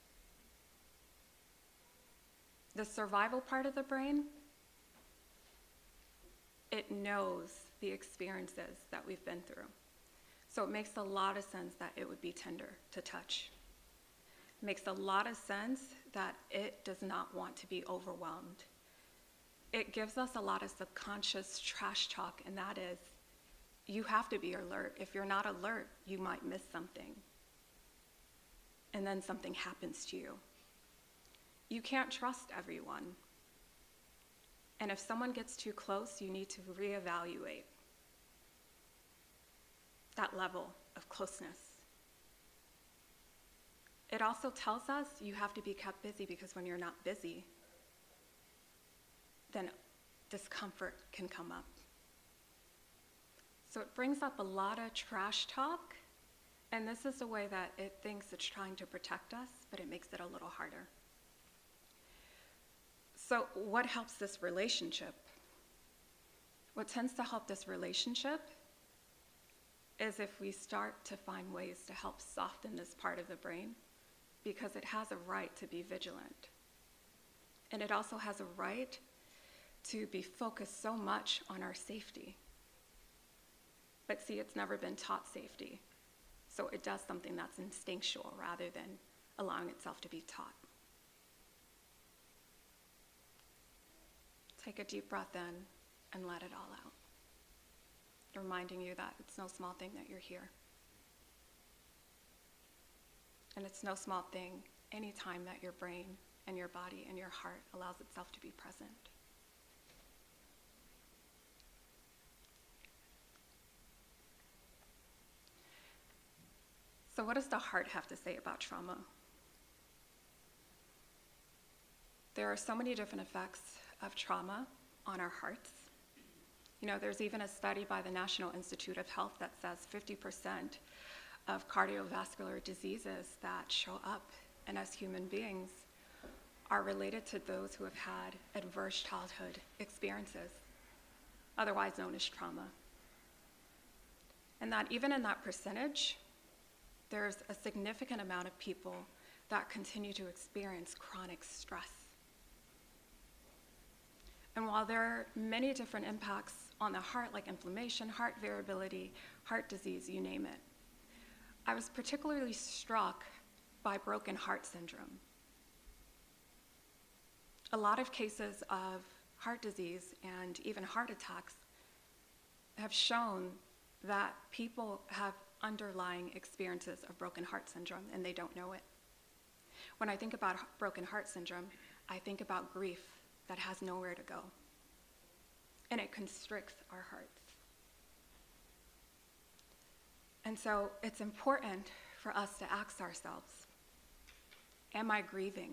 The survival part of the brain, it knows the experiences that we've been through. So it makes a lot of sense that it would be tender to touch. It makes a lot of sense that it does not want to be overwhelmed. It gives us a lot of subconscious trash talk, and that is, you have to be alert. If you're not alert, you might miss something. And then something happens to you. You can't trust everyone. And if someone gets too close, you need to reevaluate that level of closeness. It also tells us you have to be kept busy, because when you're not busy, then discomfort can come up. So it brings up a lot of trash talk, and this is the way that it thinks it's trying to protect us, but it makes it a little harder. So what helps this relationship? What tends to help this relationship is if we start to find ways to help soften this part of the brain, because it has a right to be vigilant. And it also has a right to be focused so much on our safety. But see, it's never been taught safety. So it does something that's instinctual rather than allowing itself to be taught. Take a deep breath in and let it all out. Reminding you that it's no small thing that you're here. And it's no small thing anytime that your brain and your body and your heart allows itself to be present. So what does the heart have to say about trauma? There are so many different effects of trauma on our hearts. You know, there's even a study by the National Institute of Health that says 50% of cardiovascular diseases that show up in us human beings are related to those who have had adverse childhood experiences, otherwise known as trauma. And that even in that percentage, there's a significant amount of people that continue to experience chronic stress. And while there are many different impacts on the heart, like inflammation, heart variability, heart disease, you name it, I was particularly struck by broken heart syndrome. A lot of cases of heart disease and even heart attacks have shown that people have underlying experiences of broken heart syndrome and they don't know it. When I think about broken heart syndrome, I think about grief that has nowhere to go, and it constricts our hearts. And so it's important for us to ask ourselves, am I grieving?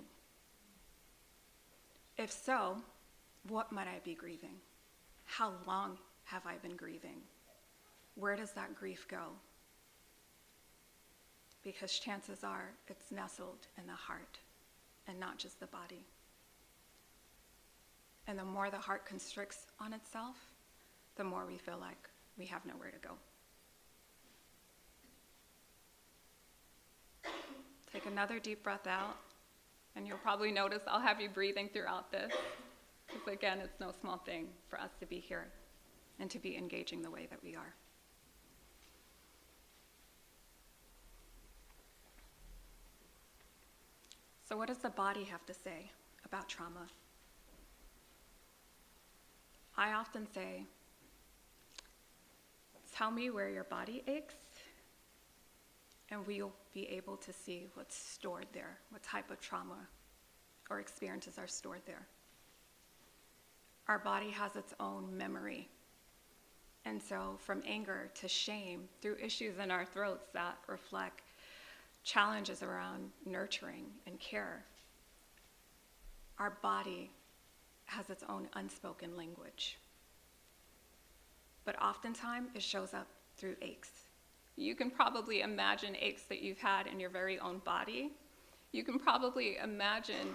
If so, what might I be grieving? How long have I been grieving? Where does that grief go? Because chances are it's nestled in the heart. and not just the body. And the more the heart constricts on itself, the more we feel like we have nowhere to go. Take another deep breath out, and you'll probably notice I'll have you breathing throughout this, because again, it's no small thing for us to be here and to be engaging the way that we are. So what does the body have to say about trauma? I often say, tell me where your body aches, and we'll be able to see what's stored there, what type of trauma or experiences are stored there. Our body has its own memory. And so from anger to shame, through issues in our throats that reflect challenges around nurturing and care, our body has its own unspoken language. But oftentimes it shows up through aches. You can probably imagine aches that you've had in your very own body. You can probably imagine,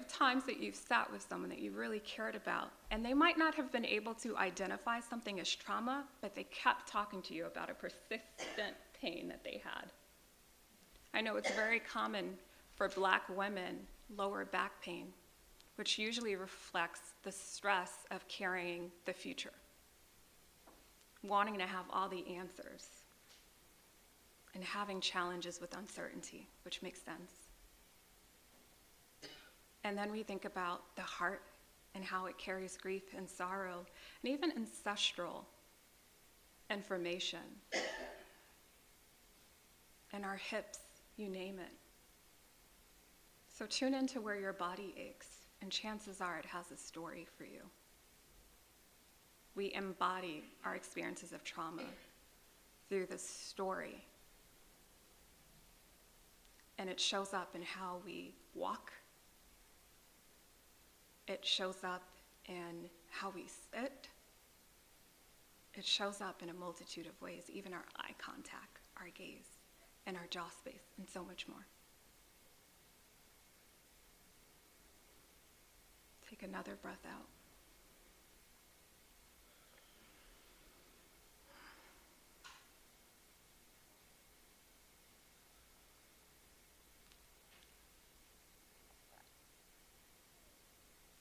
times that you've sat with someone that you really cared about, and they might not have been able to identify something as trauma, but they kept talking to you about a persistent pain that they had. I know it's very common for Black women, lower back pain, which usually reflects the stress of carrying the future, wanting to have all the answers, and having challenges with uncertainty, which makes sense. And then we think about the heart and how it carries grief and sorrow, and even ancestral information. And our hips, you name it. So tune into where your body aches, and chances are it has a story for you. We embody our experiences of trauma through this story. And it shows up in how we walk. It shows up in how we sit. It shows up in a multitude of ways, even our eye contact, our gaze, and our jaw space, and so much more. Take another breath out.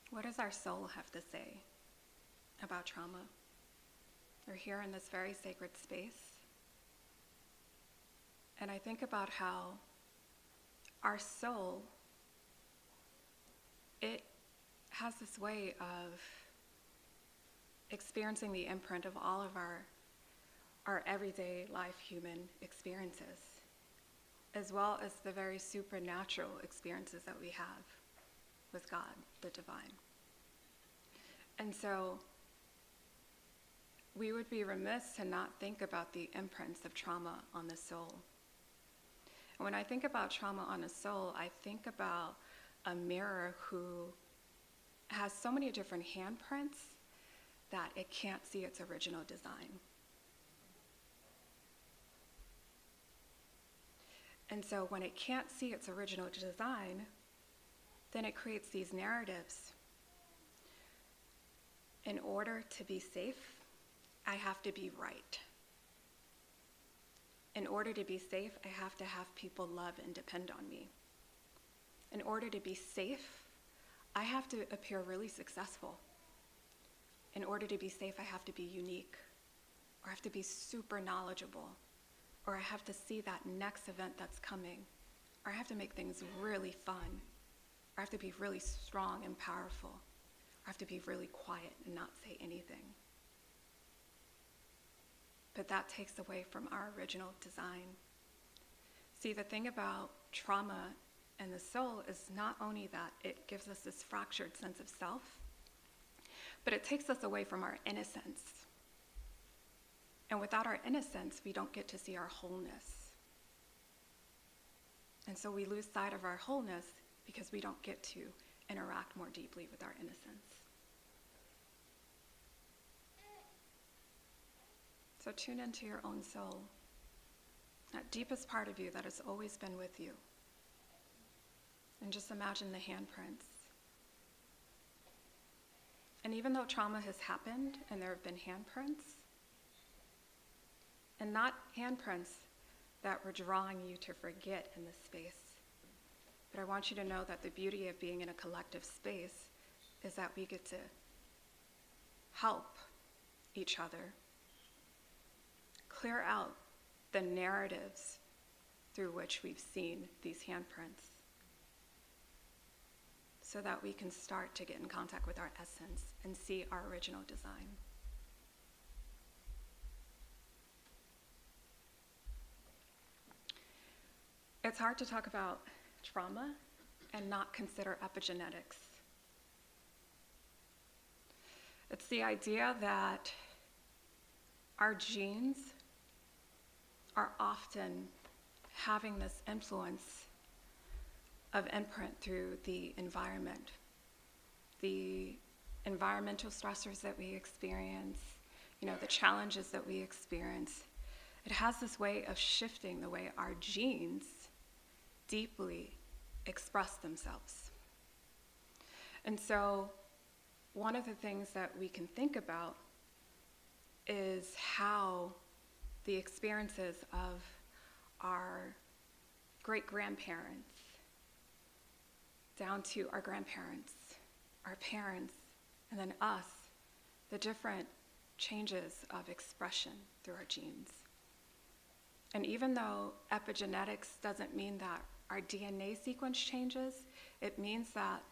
What does our soul have to say about trauma? We're here in this very sacred space. And I think about how our soul, it has this way of experiencing the imprint of all of our everyday life human experiences, as well as the very supernatural experiences that we have with God, the divine. And so we would be remiss to not think about the imprints of trauma on the soul. And when I think about trauma on a soul, I think about a mirror who has so many different handprints that it can't see its original design. And so when it can't see its original design, then it creates these narratives. In order to be safe, I have to be right. In order to be safe, I have to have people love and depend on me. In order to be safe, I have to appear really successful. In order to be safe, I have to be unique, or I have to be super knowledgeable, or I have to see that next event that's coming, or I have to make things really fun, or I have to be really strong and powerful, or I have to be really quiet and not say anything. But that takes away from our original design. See, the thing about trauma and the soul is not only that it gives us this fractured sense of self, but it takes us away from our innocence. And without our innocence, we don't get to see our wholeness. And so we lose sight of our wholeness because we don't get to interact more deeply with our innocence. So tune into your own soul, that deepest part of you that has always been with you. And just imagine the handprints. And even though trauma has happened and there have been handprints, and not handprints that were drawing you to forget in this space, but I want you to know that the beauty of being in a collective space is that we get to help each other clear out the narratives through which we've seen these handprints, so that we can start to get in contact with our essence and see our original design. It's hard to talk about trauma and not consider epigenetics. It's the idea that our genes are often having this influence of imprint through the environment, the environmental stressors that we experience, the challenges that we experience. It has this way of shifting the way our genes deeply express themselves. And so one of the things that we can think about is how the experiences of our great-grandparents down to our grandparents, our parents, and then us, the different changes of expression through our genes. And even though epigenetics doesn't mean that our DNA sequence changes, it means that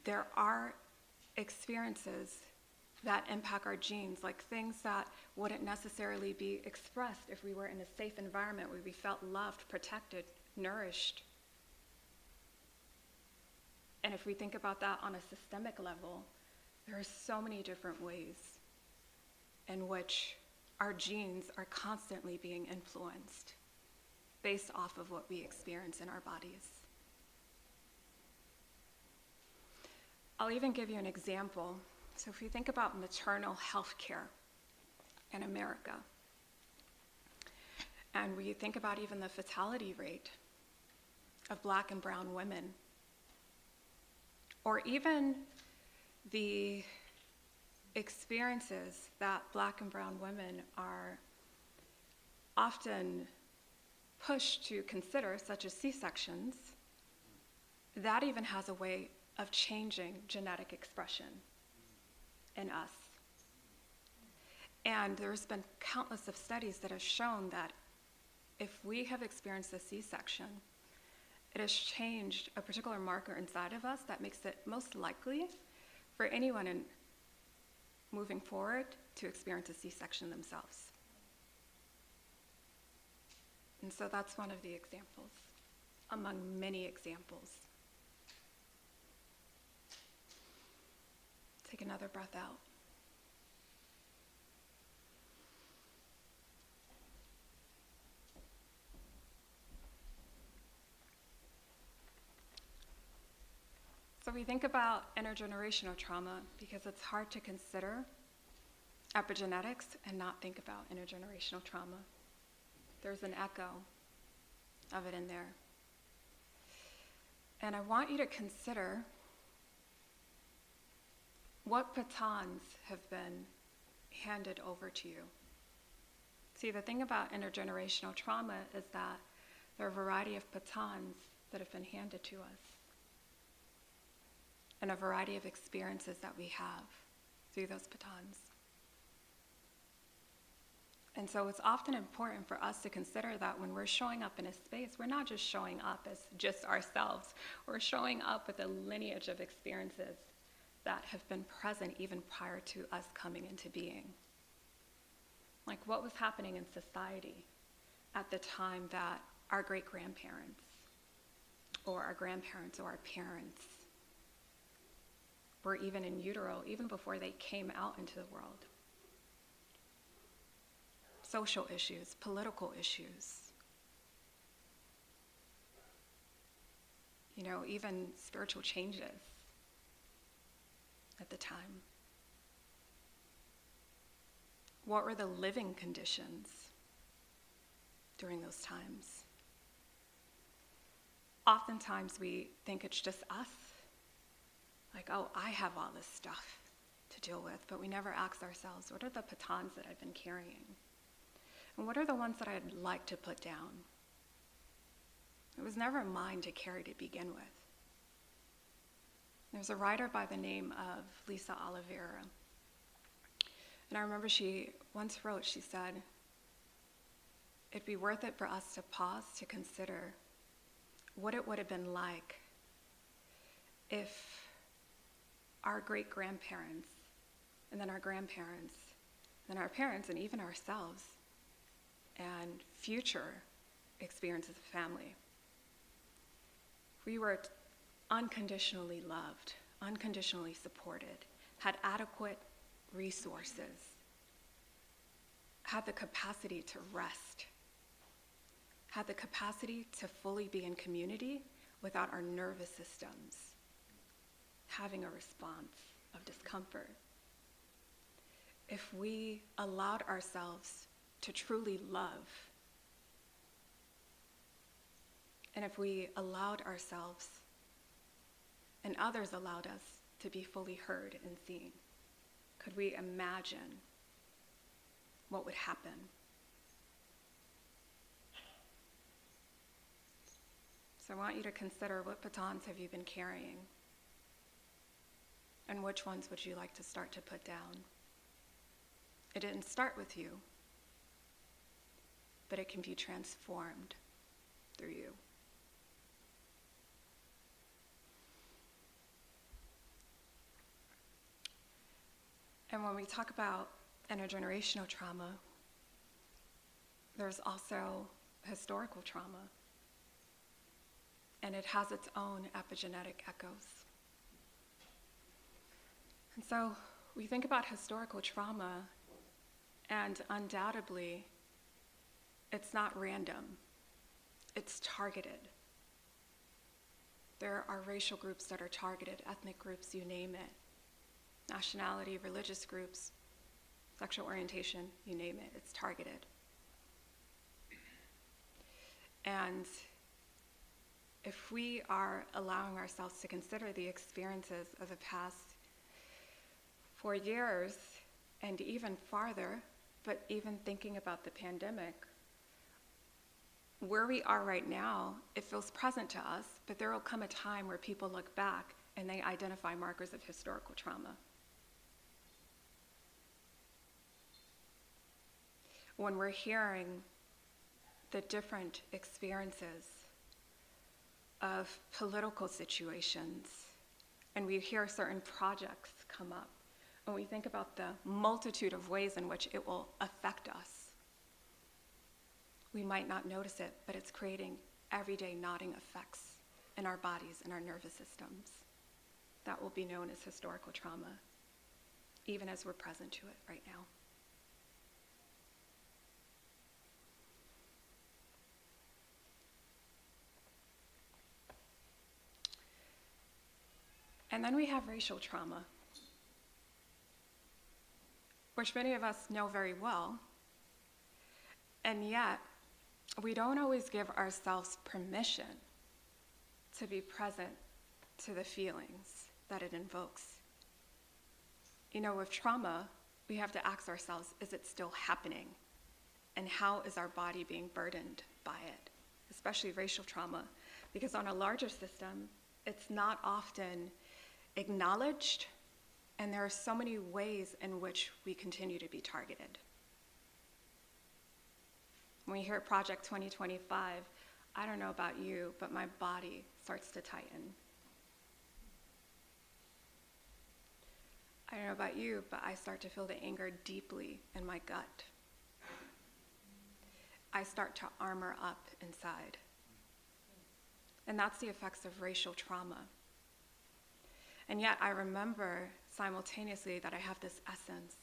there are experiences that impact our genes, like things that wouldn't necessarily be expressed if we were in a safe environment where we felt loved, protected, nourished. And if we think about that on a systemic level, there are so many different ways in which our genes are constantly being influenced based off of what we experience in our bodies. I'll even give you an example. So if you think about maternal health care in America, and we think about even the fatality rate of Black and brown women, or even the experiences that Black and brown women are often pushed to consider, such as C-sections, that even has a way of changing genetic expression in us. And there's been countless of studies that have shown that if we have experienced a C-section, it has changed a particular marker inside of us that makes it most likely for anyone in moving forward to experience a C-section themselves. And so that's one of the examples, among many examples. Take another breath out. So we think about intergenerational trauma because it's hard to consider epigenetics and not think about intergenerational trauma. There's an echo of it in there. And I want you to consider what batons have been handed over to you. See, the thing about intergenerational trauma is that there are a variety of batons that have been handed to us, and a variety of experiences that we have through those batons. And so it's often important for us to consider that when we're showing up in a space, we're not just showing up as just ourselves. We're showing up with a lineage of experiences that have been present even prior to us coming into being. Like what was happening in society at the time that our great-grandparents or our grandparents or our parents were even in utero, even before they came out into the world. Social issues, political issues, even spiritual changes at the time. What were the living conditions during those times? Oftentimes we think it's just us. Like, oh, I have all this stuff to deal with, but we never ask ourselves, what are the batons that I've been carrying? And what are the ones that I'd like to put down? It was never mine to carry to begin with. There's a writer by the name of Lisa Oliveira. And I remember she once wrote, she said, it'd be worth it for us to pause to consider what it would have been like if our great-grandparents, and then our grandparents, and then our parents, and even ourselves, and future experiences of family, we were unconditionally loved, unconditionally supported, had adequate resources, had the capacity to rest, had the capacity to fully be in community without our nervous systems having a response of discomfort. If we allowed ourselves to truly love, and if we allowed ourselves and others allowed us to be fully heard and seen, could we imagine what would happen? So I want you to consider, what batons have you been carrying? And which ones would you like to start to put down? It didn't start with you, but it can be transformed through you. And when we talk about intergenerational trauma, there's also historical trauma, and it has its own epigenetic echoes. And so we think about historical trauma, and undoubtedly, it's not random. It's targeted. There are racial groups that are targeted, ethnic groups, you name it. Nationality, religious groups, sexual orientation, you name it, it's targeted. And if we are allowing ourselves to consider the experiences of the past 4 years and even farther, but even thinking about the pandemic, where we are right now, it feels present to us, but there will come a time where people look back and they identify markers of historical trauma. When we're hearing the different experiences of political situations, and we hear certain projects come up, and we think about the multitude of ways in which it will affect us, we might not notice it, but it's creating everyday nodding effects in our bodies and our nervous systems. That will be known as historical trauma, even as we're present to it right now. And then we have racial trauma, which many of us know very well, and yet we don't always give ourselves permission to be present to the feelings that it invokes. You know, with trauma, we have to ask ourselves, is it still happening? And how is our body being burdened by it, especially racial trauma? Because on a larger system, it's not often acknowledged, and there are so many ways in which we continue to be targeted. When we hear Project 2025, I don't know about you, but my body starts to tighten. I don't know about you, but I start to feel the anger deeply in my gut. I start to armor up inside. And that's the effects of racial trauma. And yet I remember simultaneously that I have this essence.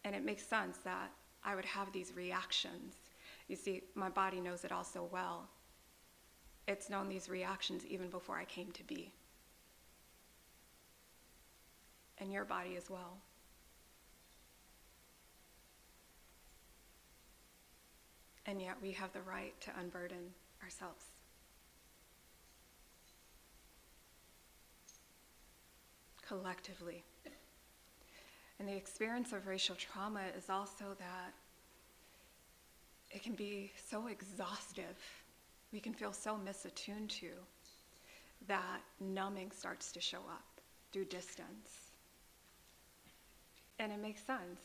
And it makes sense that I would have these reactions. You see, my body knows it all so well. It's known these reactions even before I came to be. And your body as well. And yet we have the right to unburden ourselves. Collectively. And the experience of racial trauma is also that it can be so exhaustive. We can feel so misattuned to that numbing starts to show up through distance. And it makes sense.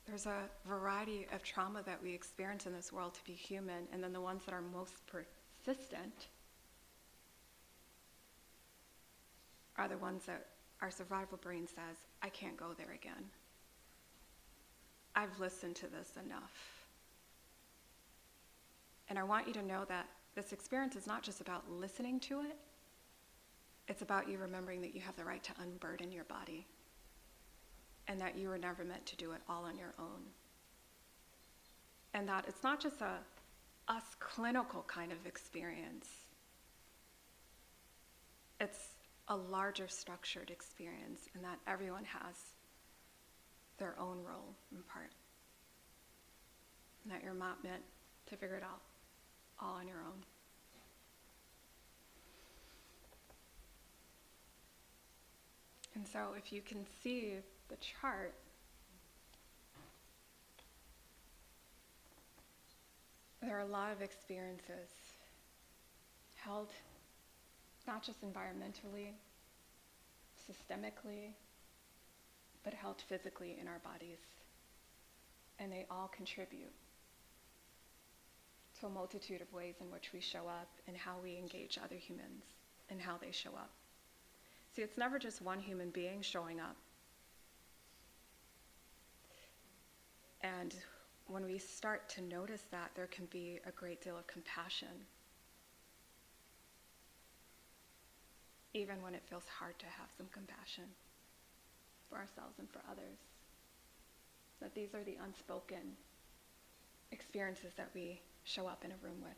There's a variety of trauma that we experience in this world to be human, and then the ones that are most persistent are the ones that our survival brain says, I can't go there again. I've listened to this enough. And I want you to know that this experience is not just about listening to it, it's about you remembering that you have the right to unburden your body, and that you were never meant to do it all on your own. And that it's not just us clinical kind of experience, it's a larger structured experience, and that everyone has their own role and part. And that you're not meant to figure it out all on your own. And so if you can see the chart, there are a lot of experiences held not just environmentally, systemically, but held physically in our bodies. And they all contribute to a multitude of ways in which we show up and how we engage other humans and how they show up. See, it's never just one human being showing up. And when we start to notice that, there can be a great deal of compassion, even when it feels hard to have some compassion for ourselves and for others. That these are the unspoken experiences that we show up in a room with.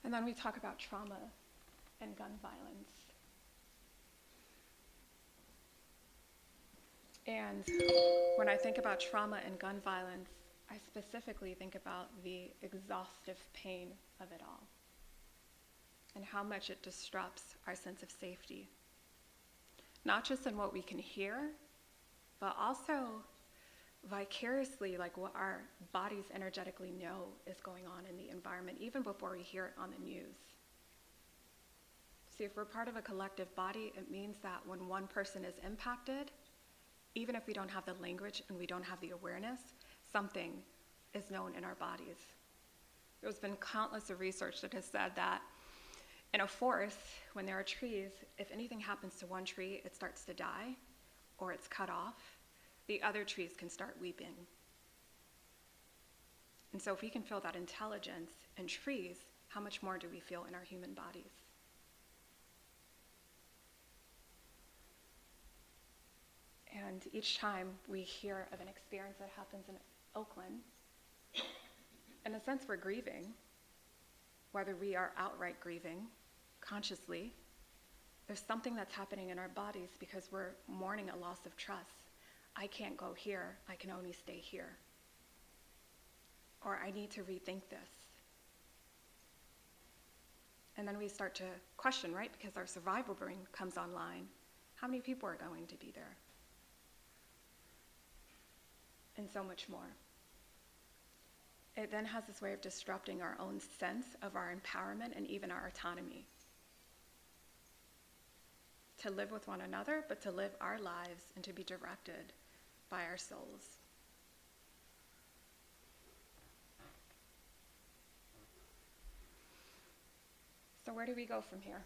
And then we talk about trauma and gun violence. And when I think about trauma and gun violence, I specifically think about the exhaustive pain of it all and how much it disrupts our sense of safety. Not just in what we can hear, but also vicariously, like what our bodies energetically know is going on in the environment, even before we hear it on the news. See, if we're part of a collective body, it means that when one person is impacted, even if we don't have the language and we don't have the awareness, something is known in our bodies. There's been countless of research that has said that in a forest, when there are trees, if anything happens to one tree, it starts to die or it's cut off. The other trees can start weeping. And so if we can feel that intelligence in trees, how much more do we feel in our human bodies? And each time we hear of an experience that happens in Oakland, in a sense we're grieving, whether we are outright grieving, consciously, there's something that's happening in our bodies because we're mourning a loss of trust. I can't go here, I can only stay here. Or I need to rethink this. And then we start to question, right? Because our survival brain comes online. How many people are going to be there? And so much more. It then has this way of disrupting our own sense of our empowerment and even our autonomy. To live with one another, but to live our lives and to be directed by our souls. So where do we go from here?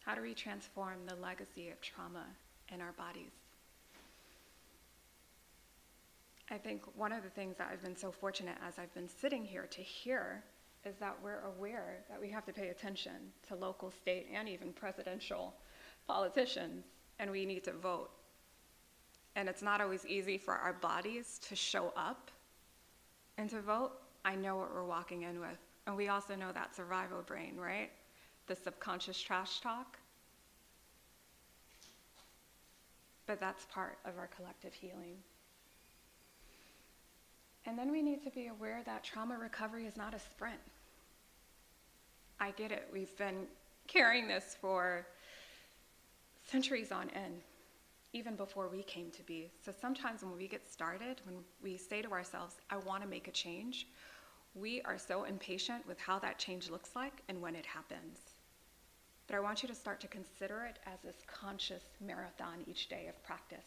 How do we transform the legacy of trauma in our bodies? I think one of the things that I've been so fortunate as I've been sitting here to hear is that we're aware that we have to pay attention to local, state, and even presidential politicians, and we need to vote. And it's not always easy for our bodies to show up and to vote. I know what we're walking in with. And we also know that survival brain, right? The subconscious trash talk. but that's part of our collective healing. And then we need to be aware that trauma recovery is not a sprint. I get it. We've been carrying this for centuries on end, even before we came to be. So sometimes when we get started, when we say to ourselves, I want to make a change, we are so impatient with how that change looks like and when it happens. But I want you to start to consider it as this conscious marathon each day of practice.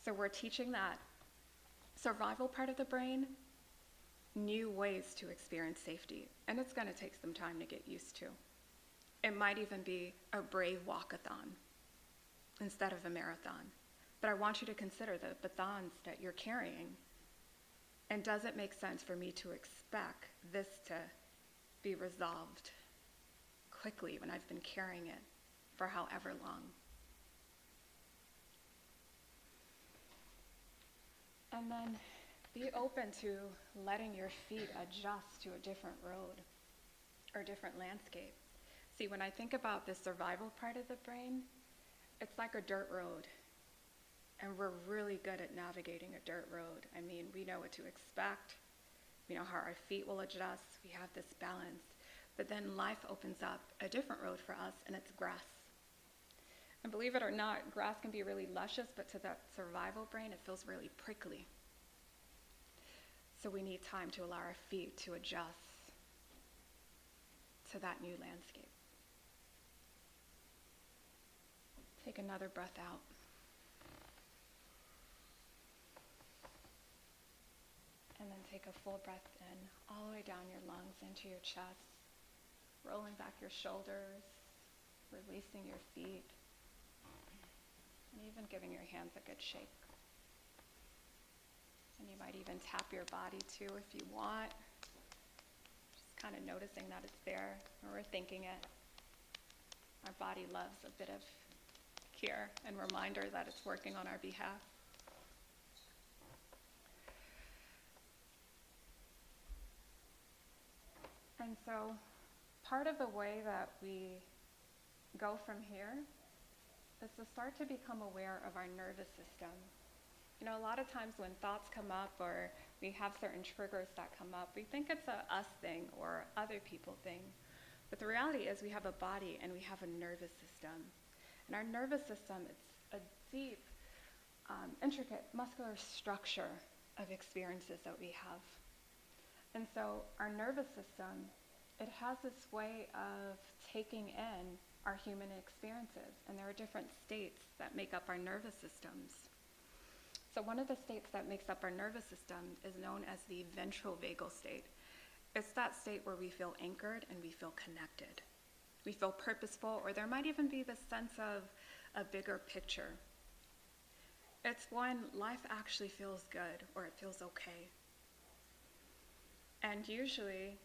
So we're teaching that survival part of the brain new ways to experience safety, and it's going to take some time to get used to. It might even be a brave walkathon instead of a marathon. But I want you to consider the batons that you're carrying, and does it make sense for me to expect this to be resolved quickly when I've been carrying it for however long? And then be open to letting your feet adjust to a different road or different landscape. See, when I think about the survival part of the brain, it's like a dirt road. And we're really good at navigating a dirt road. I mean, we know what to expect. We know how our feet will adjust. We have this balance. But then life opens up a different road for us, and it's grass. And believe it or not, grass can be really luscious, but to that survival brain, it feels really prickly. So we need time to allow our feet to adjust to that new landscape. Take another breath out. And then take a full breath in, all the way down your lungs into your chest, rolling back your shoulders, releasing your feet, and even giving your hands a good shake. And you might even tap your body too if you want. Just kind of noticing that it's there, and we're thinking it. Our body loves a bit of care and reminder that it's working on our behalf. And so part of the way that we go from here is to start to become aware of our nervous system. You know, a lot of times when thoughts come up or we have certain triggers that come up, we think it's a us thing or other people thing. But the reality is we have a body and we have a nervous system. And our nervous system, it's a deep, intricate muscular structure of experiences that we have. And so our nervous system, it has this way of taking in our human experiences. And there are different states that make up our nervous systems. So one of the states that makes up our nervous system is known as the ventral vagal state. It's that state where we feel anchored and we feel connected. We feel purposeful, or there might even be this sense of a bigger picture. It's when life actually feels good or it feels okay. And usually,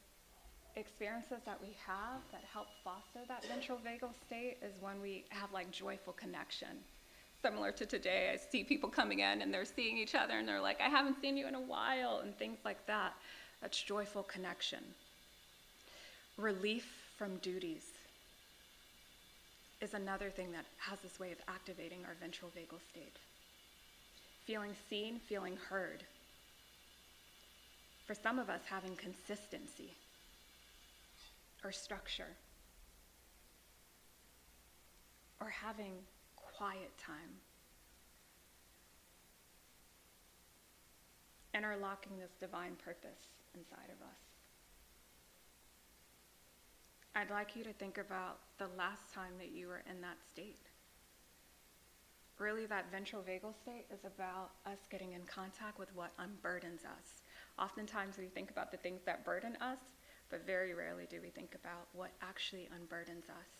experiences that we have that help foster that ventral vagal state is when we have like joyful connection. Similar to today, I see people coming in and they're seeing each other and they're like, I haven't seen you in a while, and things like that. That's joyful connection. Relief from duties is another thing that has this way of activating our ventral vagal state. Feeling seen, feeling heard. For some of us, having consistency or structure, or having quiet time, interlocking this divine purpose inside of us. I'd like you to think about the last time that you were in that state. Really, that ventral vagal state is about us getting in contact with what unburdens us. Oftentimes we think about the things that burden us, but very rarely do we think about what actually unburdens us.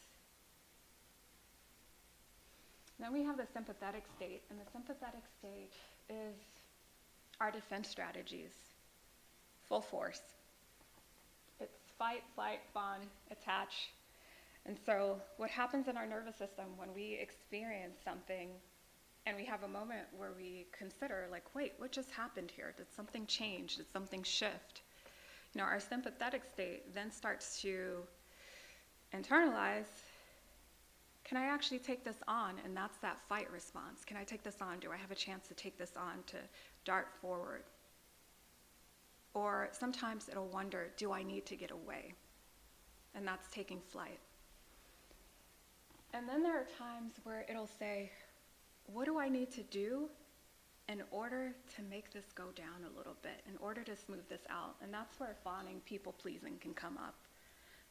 Then we have the sympathetic state, and the sympathetic state is our defense strategies, full force. It's fight, flight, fawn, attach. And so what happens in our nervous system when we experience something and we have a moment where we consider, like, wait, what just happened here? Did something change? Did something shift? You know, our sympathetic state then starts to internalize, can I actually take this on? And that's that fight response. Can I take this on? Do I have a chance to take this on, to dart forward? Or sometimes it'll wonder, do I need to get away? And that's taking flight. And then there are times where it'll say, what do I need to do in order to make this go down a little bit, in order to smooth this out? And that's where fawning, people-pleasing can come up,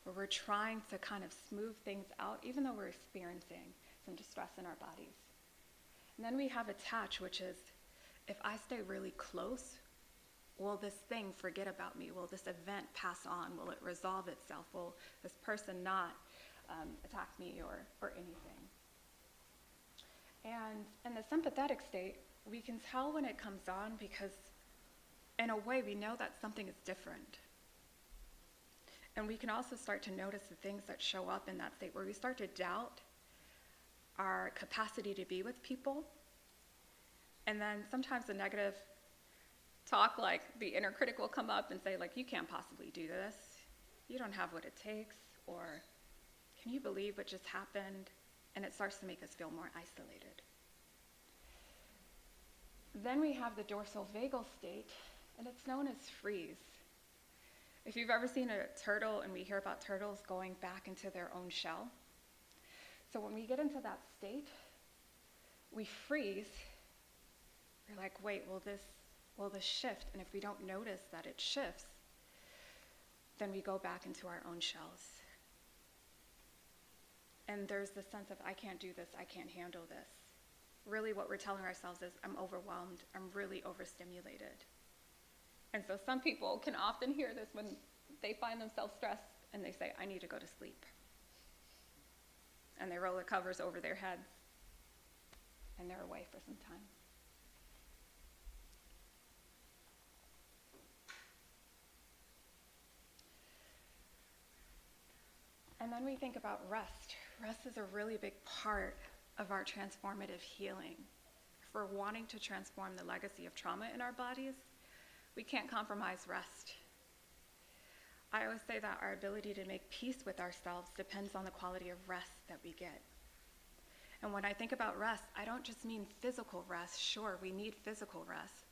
where we're trying to kind of smooth things out, even though we're experiencing some distress in our bodies. And then we have attach, which is, if I stay really close, will this thing forget about me? Will this event pass on? Will it resolve itself? Will this person not attack me or anything? And in the sympathetic state, we can tell when it comes on because in a way we know that something is different. And we can also start to notice the things that show up in that state where we start to doubt our capacity to be with people. And then sometimes the negative talk, like the inner critic, will come up and say, like, you can't possibly do this. You don't have what it takes. Or, can you believe what just happened? And it starts to make us feel more isolated. Then we have the dorsal vagal state, and it's known as freeze. If you've ever seen a turtle, and we hear about turtles going back into their own shell. So when we get into that state, we freeze. We're like, wait, will this shift? And if we don't notice that it shifts, then we go back into our own shells. And there's this sense of, I can't do this, I can't handle this. Really what we're telling ourselves is, I'm overwhelmed, I'm really overstimulated. And so some people can often hear this when they find themselves stressed and they say, I need to go to sleep. And they roll the covers over their heads and they're away for some time. And then we think about rest. Rest is a really big part of our transformative healing. If we're wanting to transform the legacy of trauma in our bodies, we can't compromise rest. I always say that our ability to make peace with ourselves depends on the quality of rest that we get. And when I think about rest, I don't just mean physical rest. Sure, we need physical rest.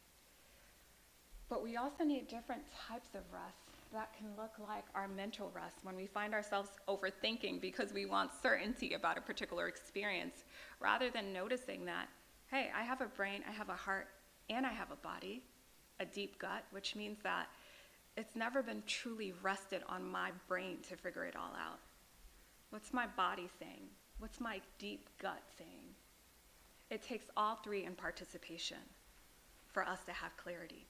But we also need different types of rest that can look like our mental rest when we find ourselves overthinking because we want certainty about a particular experience, rather than noticing that, hey, I have a brain, I have a heart, and I have a body, a deep gut, which means that it's never been truly rested on my brain to figure it all out. What's my body saying? What's my deep gut saying? It takes all three in participation for us to have clarity.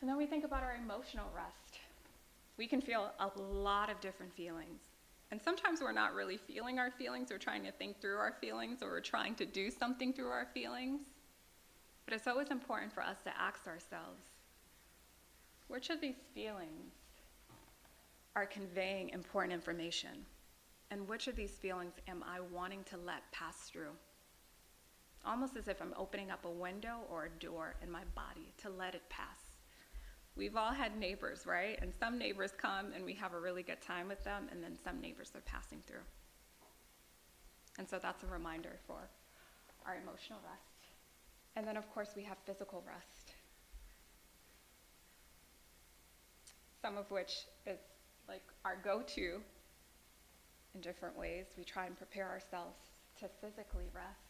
And then we think about our emotional rest. We can feel a lot of different feelings. And sometimes we're not really feeling our feelings, we're trying to think through our feelings, or we're trying to do something through our feelings. But it's always important for us to ask ourselves, which of these feelings are conveying important information? And which of these feelings am I wanting to let pass through? Almost as if I'm opening up a window or a door in my body to let it pass. We've all had neighbors, right? And some neighbors come and we have a really good time with them, and then some neighbors are passing through. And so that's a reminder for our emotional rest. And then of course we have physical rest. Some of which is like our go-to in different ways. We try and prepare ourselves to physically rest.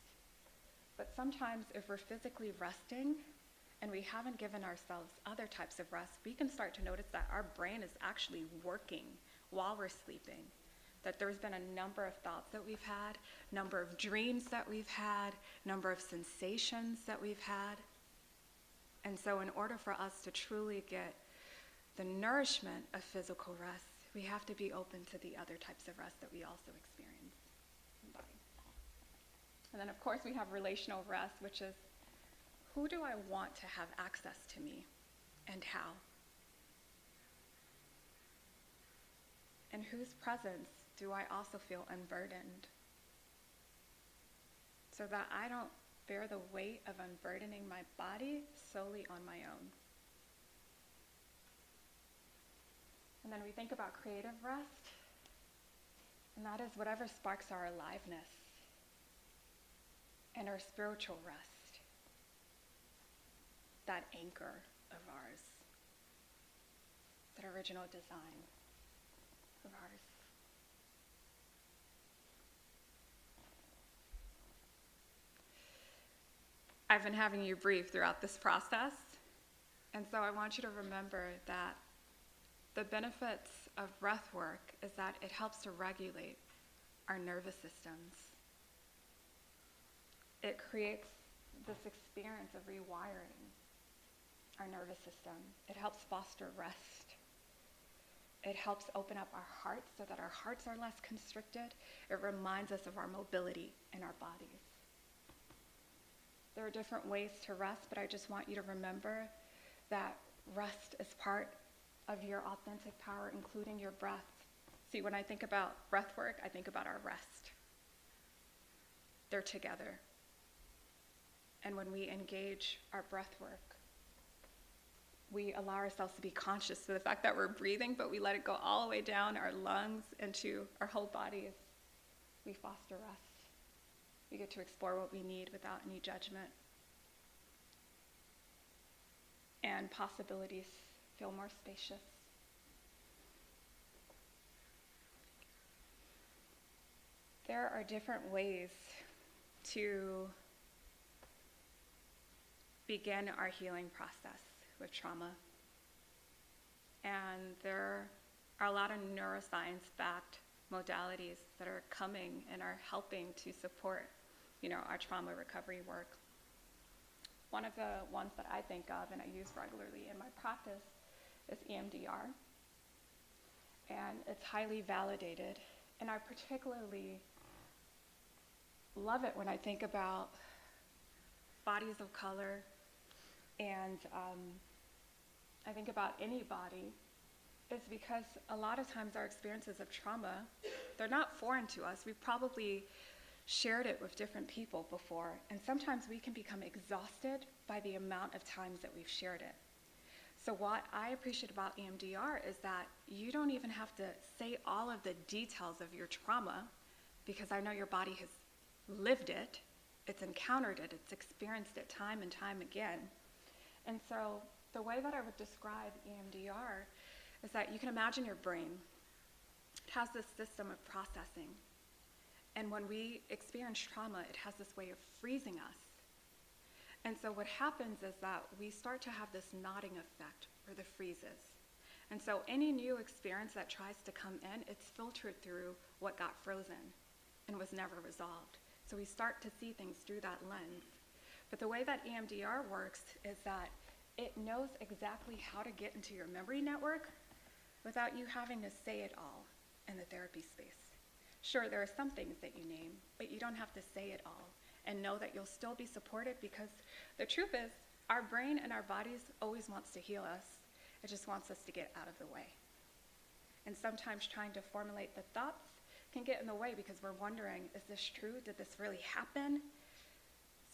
But sometimes if we're physically resting, and we haven't given ourselves other types of rest, we can start to notice that our brain is actually working while we're sleeping. That there's been a number of thoughts that we've had, number of dreams that we've had, number of sensations that we've had. And so in order for us to truly get the nourishment of physical rest, we have to be open to the other types of rest that we also experience in the body. And then of course we have relational rest, which is, who do I want to have access to me, and how? In whose presence do I also feel unburdened, so that I don't bear the weight of unburdening my body solely on my own? And then we think about creative rest, and that is whatever sparks our aliveness and our spiritual rest, that anchor of ours, that original design of ours. I've been having you breathe throughout this process, and so I want you to remember that the benefits of breath work is that it helps to regulate our nervous systems. It creates this experience of rewiring our nervous system. It helps foster rest. It helps open up our hearts so that our hearts are less constricted. It reminds us of our mobility in our bodies. There are different ways to rest, but I just want you to remember that rest is part of your authentic power, including your breath. See, when I think about breath work, I think about our rest. They're together. And when we engage our breath work, we allow ourselves to be conscious of the fact that we're breathing, but we let it go all the way down our lungs into our whole bodies. We foster rest. We get to explore what we need without any judgment. And possibilities feel more spacious. There are different ways to begin our healing process with trauma. And there are a lot of neuroscience-backed modalities that are coming and are helping to support, our trauma recovery work. One of the ones that I think of and I use regularly in my practice is EMDR. And it's highly validated. And I particularly love it when I think about bodies of color, and I think about any body, is because a lot of times our experiences of trauma, they're not foreign to us. We've probably shared it with different people before, and sometimes we can become exhausted by the amount of times that we've shared it. So what I appreciate about EMDR is that you don't even have to say all of the details of your trauma, because I know your body has lived it, it's encountered it, it's experienced it time and time again. And so the way that I would describe EMDR is that you can imagine your brain. It has this system of processing. And when we experience trauma, it has this way of freezing us. And so what happens is that we start to have this nodding effect, or the freezes. And so any new experience that tries to come in, it's filtered through what got frozen and was never resolved. So we start to see things through that lens. But the way that EMDR works is that it knows exactly how to get into your memory network without you having to say it all in the therapy space. Sure, there are some things that you name, but you don't have to say it all, and know that you'll still be supported, because the truth is, our brain and our bodies always wants to heal us. It just wants us to get out of the way. And sometimes trying to formulate the thoughts can get in the way because we're wondering, is this true? Did this really happen?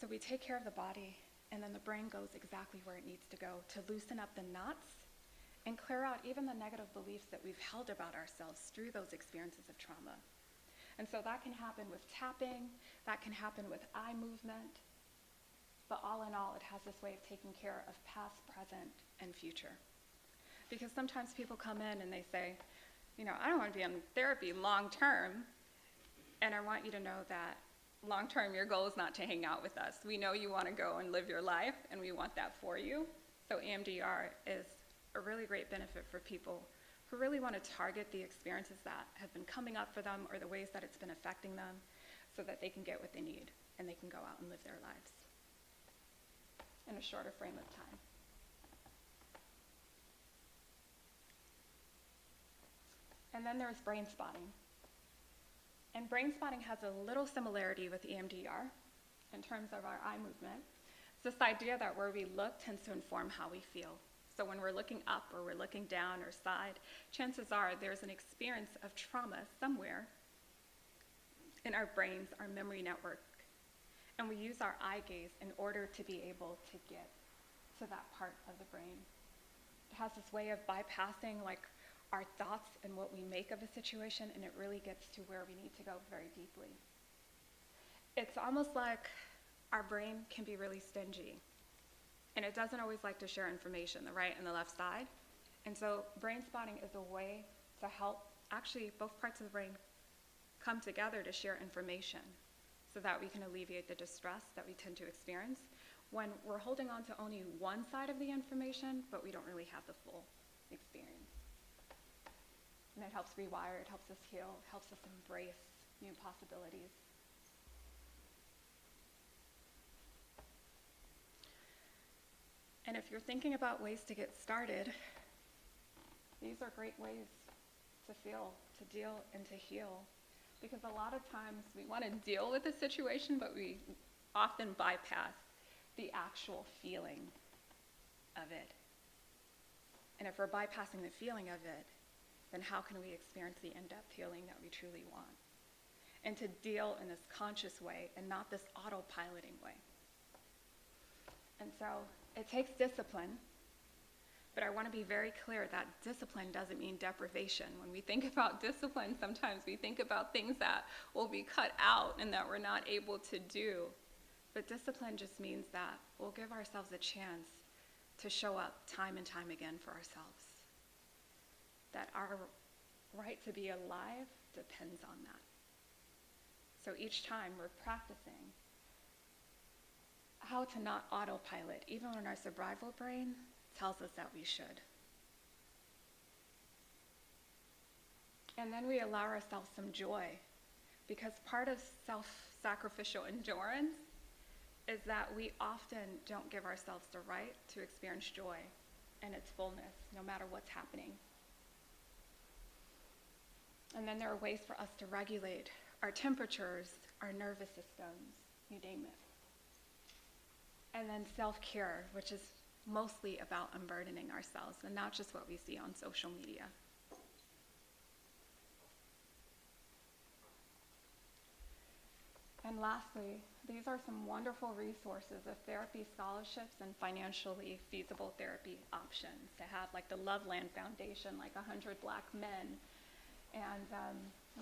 So we take care of the body, and then the brain goes exactly where it needs to go to loosen up the knots and clear out even the negative beliefs that we've held about ourselves through those experiences of trauma. And so that can happen with tapping, that can happen with eye movement, but all in all, it has this way of taking care of past, present, and future. Because sometimes people come in and they say, I don't want to be in therapy long term, and I want you to know that long term, your goal is not to hang out with us. We know you want to go and live your life, and we want that for you. So EMDR is a really great benefit for people who really want to target the experiences that have been coming up for them, or the ways that it's been affecting them, so that they can get what they need and they can go out and live their lives in a shorter frame of time. And then there's brain spotting. And brain spotting has a little similarity with EMDR in terms of our eye movement. It's this idea that where we look tends to inform how we feel. So when we're looking up or we're looking down or side, chances are there's an experience of trauma somewhere in our brains, our memory network. And we use our eye gaze in order to be able to get to that part of the brain. It has this way of bypassing our thoughts and what we make of a situation, and it really gets to where we need to go very deeply. It's almost like our brain can be really stingy, and it doesn't always like to share information, the right and the left side. And so brain spotting is a way to help actually both parts of the brain come together to share information so that we can alleviate the distress that we tend to experience when we're holding on to only one side of the information, but we don't really have the full experience. And it helps rewire, it helps us heal, it helps us embrace new possibilities. And if you're thinking about ways to get started, these are great ways to feel, to deal, and to heal. Because a lot of times we want to deal with a situation, but we often bypass the actual feeling of it. And if we're bypassing the feeling of it, then how can we experience the in-depth healing that we truly want? And to deal in this conscious way and not this autopiloting way. And so it takes discipline, but I want to be very clear that discipline doesn't mean deprivation. When we think about discipline, sometimes we think about things that will be cut out and that we're not able to do. But discipline just means that we'll give ourselves a chance to show up time and time again for ourselves. That our right to be alive depends on that. So each time we're practicing how to not autopilot, even when our survival brain tells us that we should. And then we allow ourselves some joy, because part of self-sacrificial endurance is that we often don't give ourselves the right to experience joy in its fullness, no matter what's happening. And then there are ways for us to regulate our temperatures, our nervous systems, you name it. And then self-care, which is mostly about unburdening ourselves and not just what we see on social media. And lastly, these are some wonderful resources of therapy scholarships and financially feasible therapy options to have, like the Loveland Foundation, like 100 Black Men, and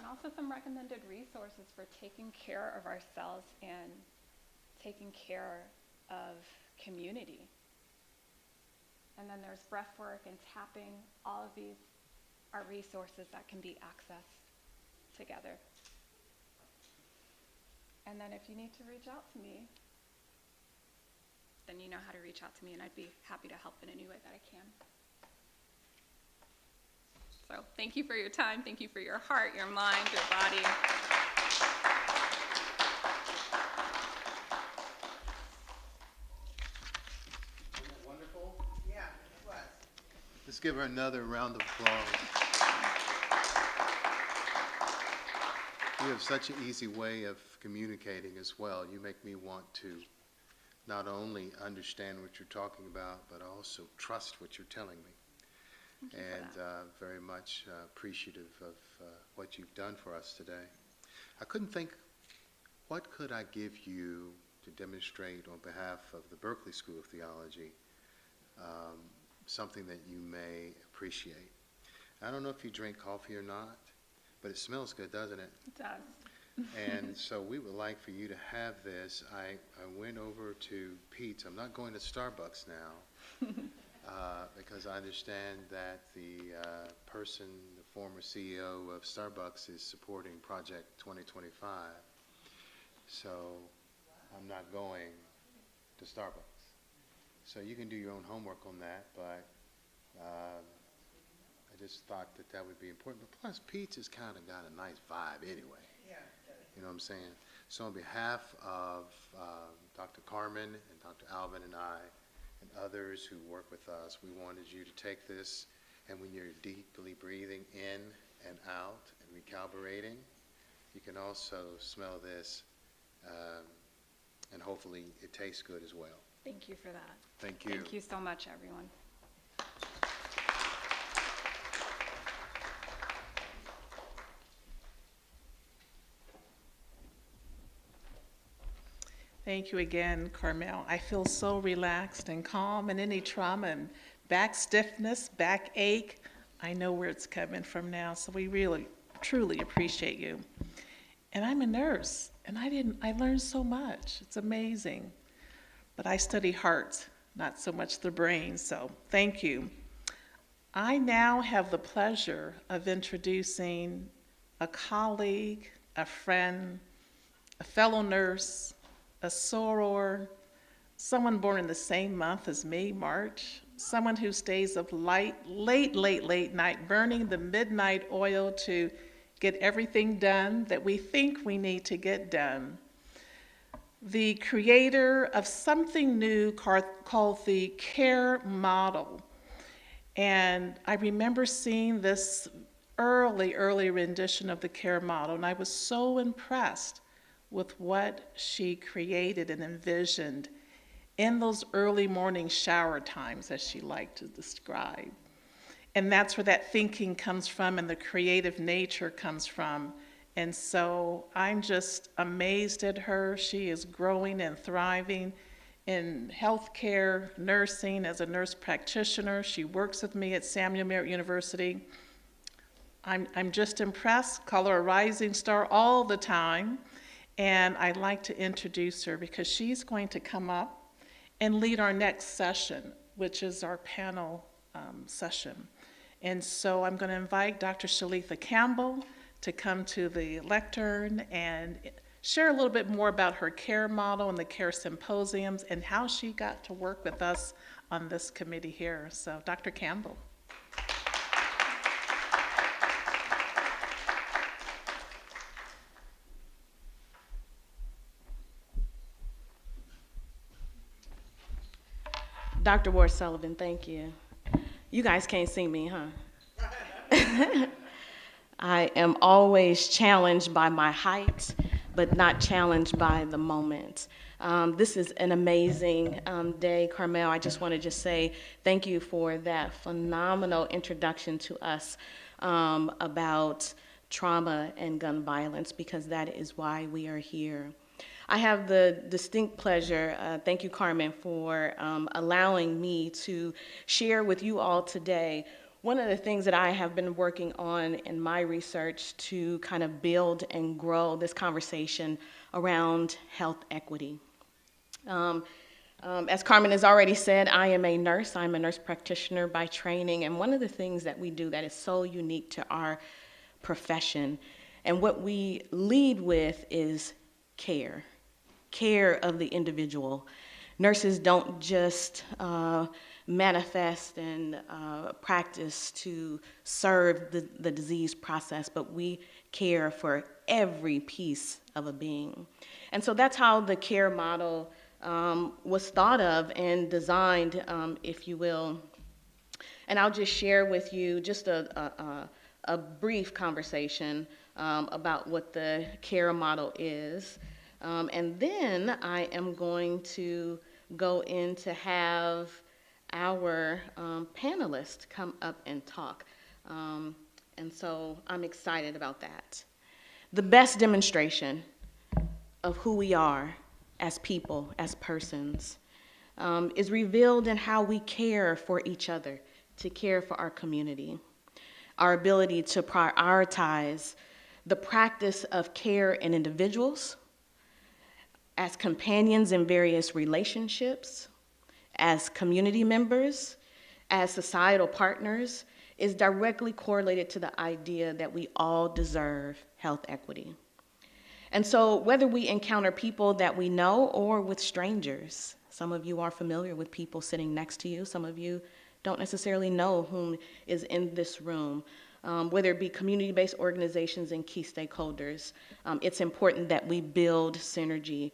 also some recommended resources for taking care of ourselves and taking care of community. And then there's breath work and tapping. All of these are resources that can be accessed together. And then if you need to reach out to me, then you know how to reach out to me, and I'd be happy to help in any way that I can. So thank you for your time. Thank you for your heart, your mind, your body. Let's give her another round of applause. You have such an easy way of communicating as well. You make me want to not only understand what you're talking about, but also trust what you're telling me. And very much appreciative of what you've done for us today. I couldn't think, what could I give you to demonstrate on behalf of the Berkeley School of Theology something that you may appreciate. I don't know if you drink coffee or not, but it smells good, doesn't it? It does. And so we would like for you to have this. I went over to Pete's. I'm not going to Starbucks now because I understand that the person, the former CEO of Starbucks, is supporting Project 2025. So I'm not going to Starbucks. So you can do your own homework on that, but I just thought that that would be important. But plus, Pete's has kind of got a nice vibe anyway. Yeah. You know what I'm saying? So on behalf of Dr. Carmen and Dr. Alvin and I and others who work with us, we wanted you to take this, and when you're deeply breathing in and out and recalibrating, you can also smell this, and hopefully it tastes good as well. Thank you for that. Thank you. Thank you so much, everyone. Thank you again, Carmel. I feel so relaxed and calm, and any trauma and back stiffness, back ache, I know where it's coming from now, so we really, truly appreciate you. And I'm a nurse, and I learned so much. It's amazing. But I study heart, not so much the brain, so thank you. I now have the pleasure of introducing a colleague, a friend, a fellow nurse, a soror, someone born in the same month as me, March, someone who stays up late night, burning the midnight oil to get everything done that we think we need to get done. The creator of something new called the CARE model. And I remember seeing this early rendition of the CARE model, and I was so impressed with what she created and envisioned in those early morning shower times, as she liked to describe. And that's where that thinking comes from and the creative nature comes from. And so I'm just amazed at her. She is growing and thriving in healthcare, nursing, as a nurse practitioner. She works with me at Samuel Merritt University. I'm just impressed, call her a rising star all the time. And I'd like to introduce her because she's going to come up and lead our next session, which is our panel session. And so I'm going to invite Dr. Shalitha Campbell to come to the lectern and share a little bit more about her CARE model and the CARE symposiums and how she got to work with us on this committee here. So Dr. Campbell. Dr. Ward Sullivan, thank you. You guys can't see me, huh? I am always challenged by my height, but not challenged by the moment. This is an amazing day. Carmel, I just want to say thank you for that phenomenal introduction to us about trauma and gun violence, because that is why we are here. I have the distinct pleasure, thank you, Carmen, for allowing me to share with you all today one of the things that I have been working on in my research to kind of build and grow this conversation around health equity. As Carmen has already said, I am a nurse. I'm a nurse practitioner by training, and one of the things that we do that is so unique to our profession and what we lead with is care of the individual. Nurses don't just manifest and practice to serve the disease process, but we care for every piece of a being. And so that's how the CARE model was thought of and designed, if you will. And I'll just share with you just a brief conversation about what the CARE model is. And then I am going to go in to have our panelists come up and talk. And so I'm excited about that. The best demonstration of who we are as people, as persons, is revealed in how we care for each other, to care for our community, our ability to prioritize the practice of care in individuals, as companions in various relationships, as community members, as societal partners, is directly correlated to the idea that we all deserve health equity. And so whether we encounter people that we know or with strangers, some of you are familiar with people sitting next to you, some of you don't necessarily know whom is in this room, whether it be community-based organizations and key stakeholders, it's important that we build synergy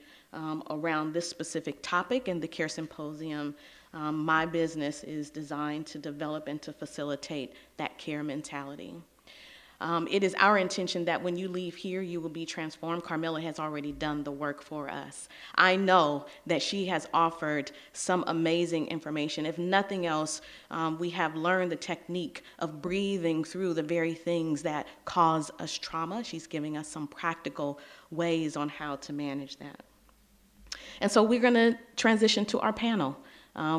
around this specific topic. And the CARE Symposium, my business is designed to develop and to facilitate that care mentality. It is our intention that when you leave here, you will be transformed. Carmela has already done the work for us. I know that she has offered some amazing information. If nothing else, we have learned the technique of breathing through the very things that cause us trauma. She's giving us some practical ways on how to manage that. And so we're going to transition to our panel.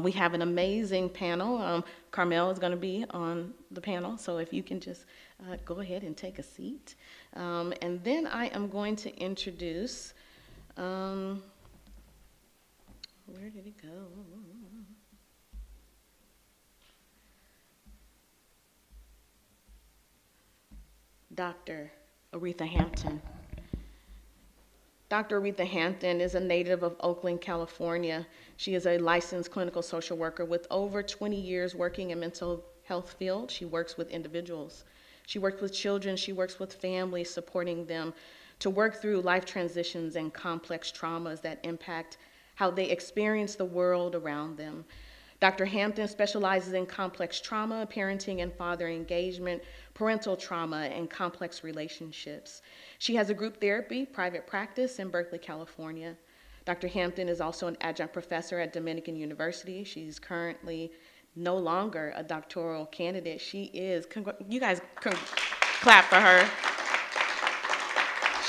We have an amazing panel. Carmel is going to be on the panel, so if you can just go ahead and take a seat. And then I am going to introduce, where did it go? Dr. Aretha Hampton. Dr. Aretha Hampton is a native of Oakland, California. She is a licensed clinical social worker with over 20 years working in mental health field. She works with individuals. She works with children. She works with families, supporting them to work through life transitions and complex traumas that impact how they experience the world around them. Dr. Hampton specializes in complex trauma, parenting and father engagement, parental trauma, and complex relationships. She has a group therapy private practice in Berkeley, California. Dr. Hampton is also an adjunct professor at Dominican University. She's currently no longer a doctoral candidate. She is, you guys can clap for her.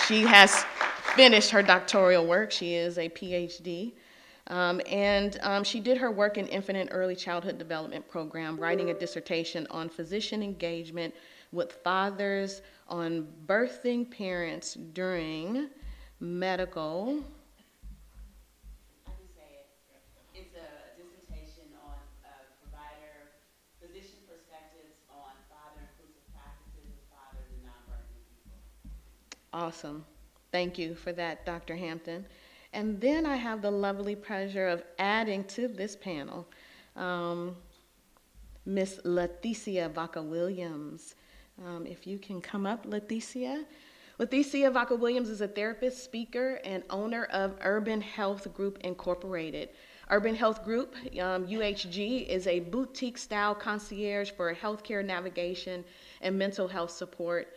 She has finished her doctoral work. She is a PhD. She did her work in Infant and Early Childhood Development Program, writing a dissertation on physician engagement with fathers on birthing parents during medical. I can say it. It's a dissertation on physician perspectives on father-inclusive practices with fathers and non-birthing people. Awesome. Thank you for that, Dr. Hampton. And then I have the lovely pleasure of adding to this panel Miss Leticia Vaca-Williams. If you can come up, Leticia. Leticia Vaca-Williams is a therapist, speaker, and owner of Urban Health Group Incorporated. Urban Health Group, UHG, is a boutique-style concierge for healthcare navigation and mental health support.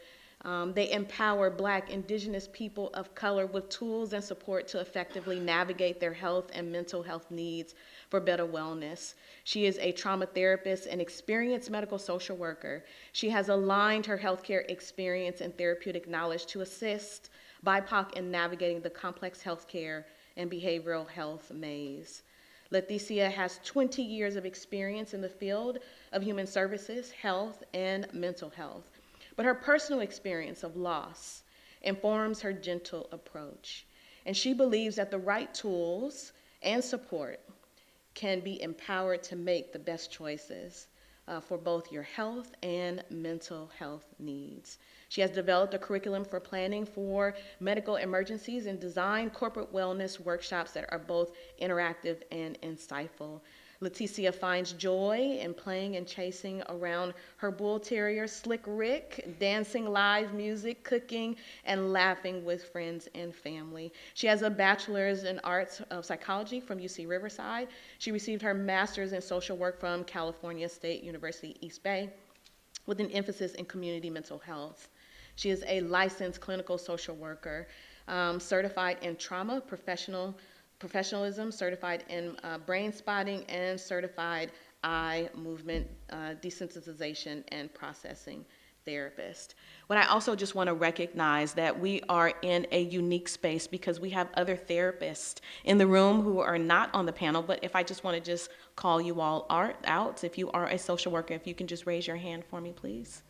They empower Black, Indigenous people of color with tools and support to effectively navigate their health and mental health needs for better wellness. She is a trauma therapist and experienced medical social worker. She has aligned her healthcare experience and therapeutic knowledge to assist BIPOC in navigating the complex healthcare and behavioral health maze. Leticia has 20 years of experience in the field of human services, health, and mental health. But her personal experience of loss informs her gentle approach. And she believes that the right tools and support can be empowered to make the best choices for both your health and mental health needs. She has developed a curriculum for planning for medical emergencies and designed corporate wellness workshops that are both interactive and insightful. Leticia finds joy in playing and chasing around her bull terrier, Slick Rick, dancing live music, cooking, and laughing with friends and family. She has a bachelor's in arts of psychology from UC Riverside. She received her master's in social work from California State University, East Bay, with an emphasis in community mental health. She is a licensed clinical social worker, certified in trauma, professionalism, certified in brain spotting, and certified eye movement desensitization and processing therapist. But I also just want to recognize that we are in a unique space because we have other therapists in the room who are not on the panel, but if I just want to just call you all out, if you are a social worker, if you can just raise your hand for me, please.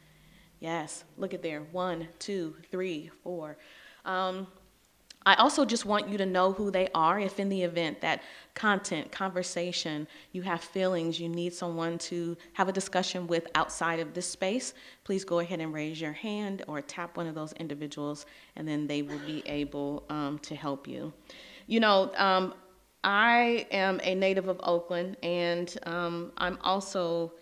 Yes, look at there, 1, 2, 3, 4. I also just want you to know who they are if in the event that conversation, you have feelings, you need someone to have a discussion with outside of this space, please go ahead and raise your hand or tap one of those individuals and then they will be able to help you. You know, I am a native of Oakland and I'm also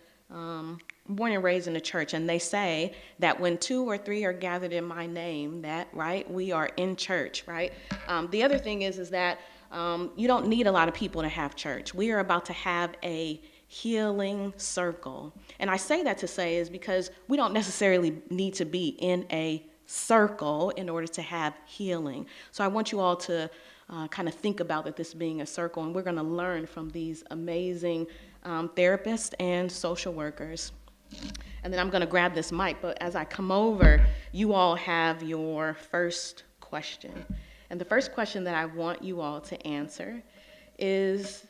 born and raised in the church, and they say that when 2 or 3 are gathered in my name, that, right, we are in church, right? The other thing is that you don't need a lot of people to have church. We are about to have a healing circle. And I say that to say is because we don't necessarily need to be in a circle in order to have healing. So I want you all to kind of think about that this being a circle, and we're going to learn from these amazing therapists and social workers. And then I'm going to grab this mic, but as I come over, you all have your first question. And the first question that I want you all to answer is,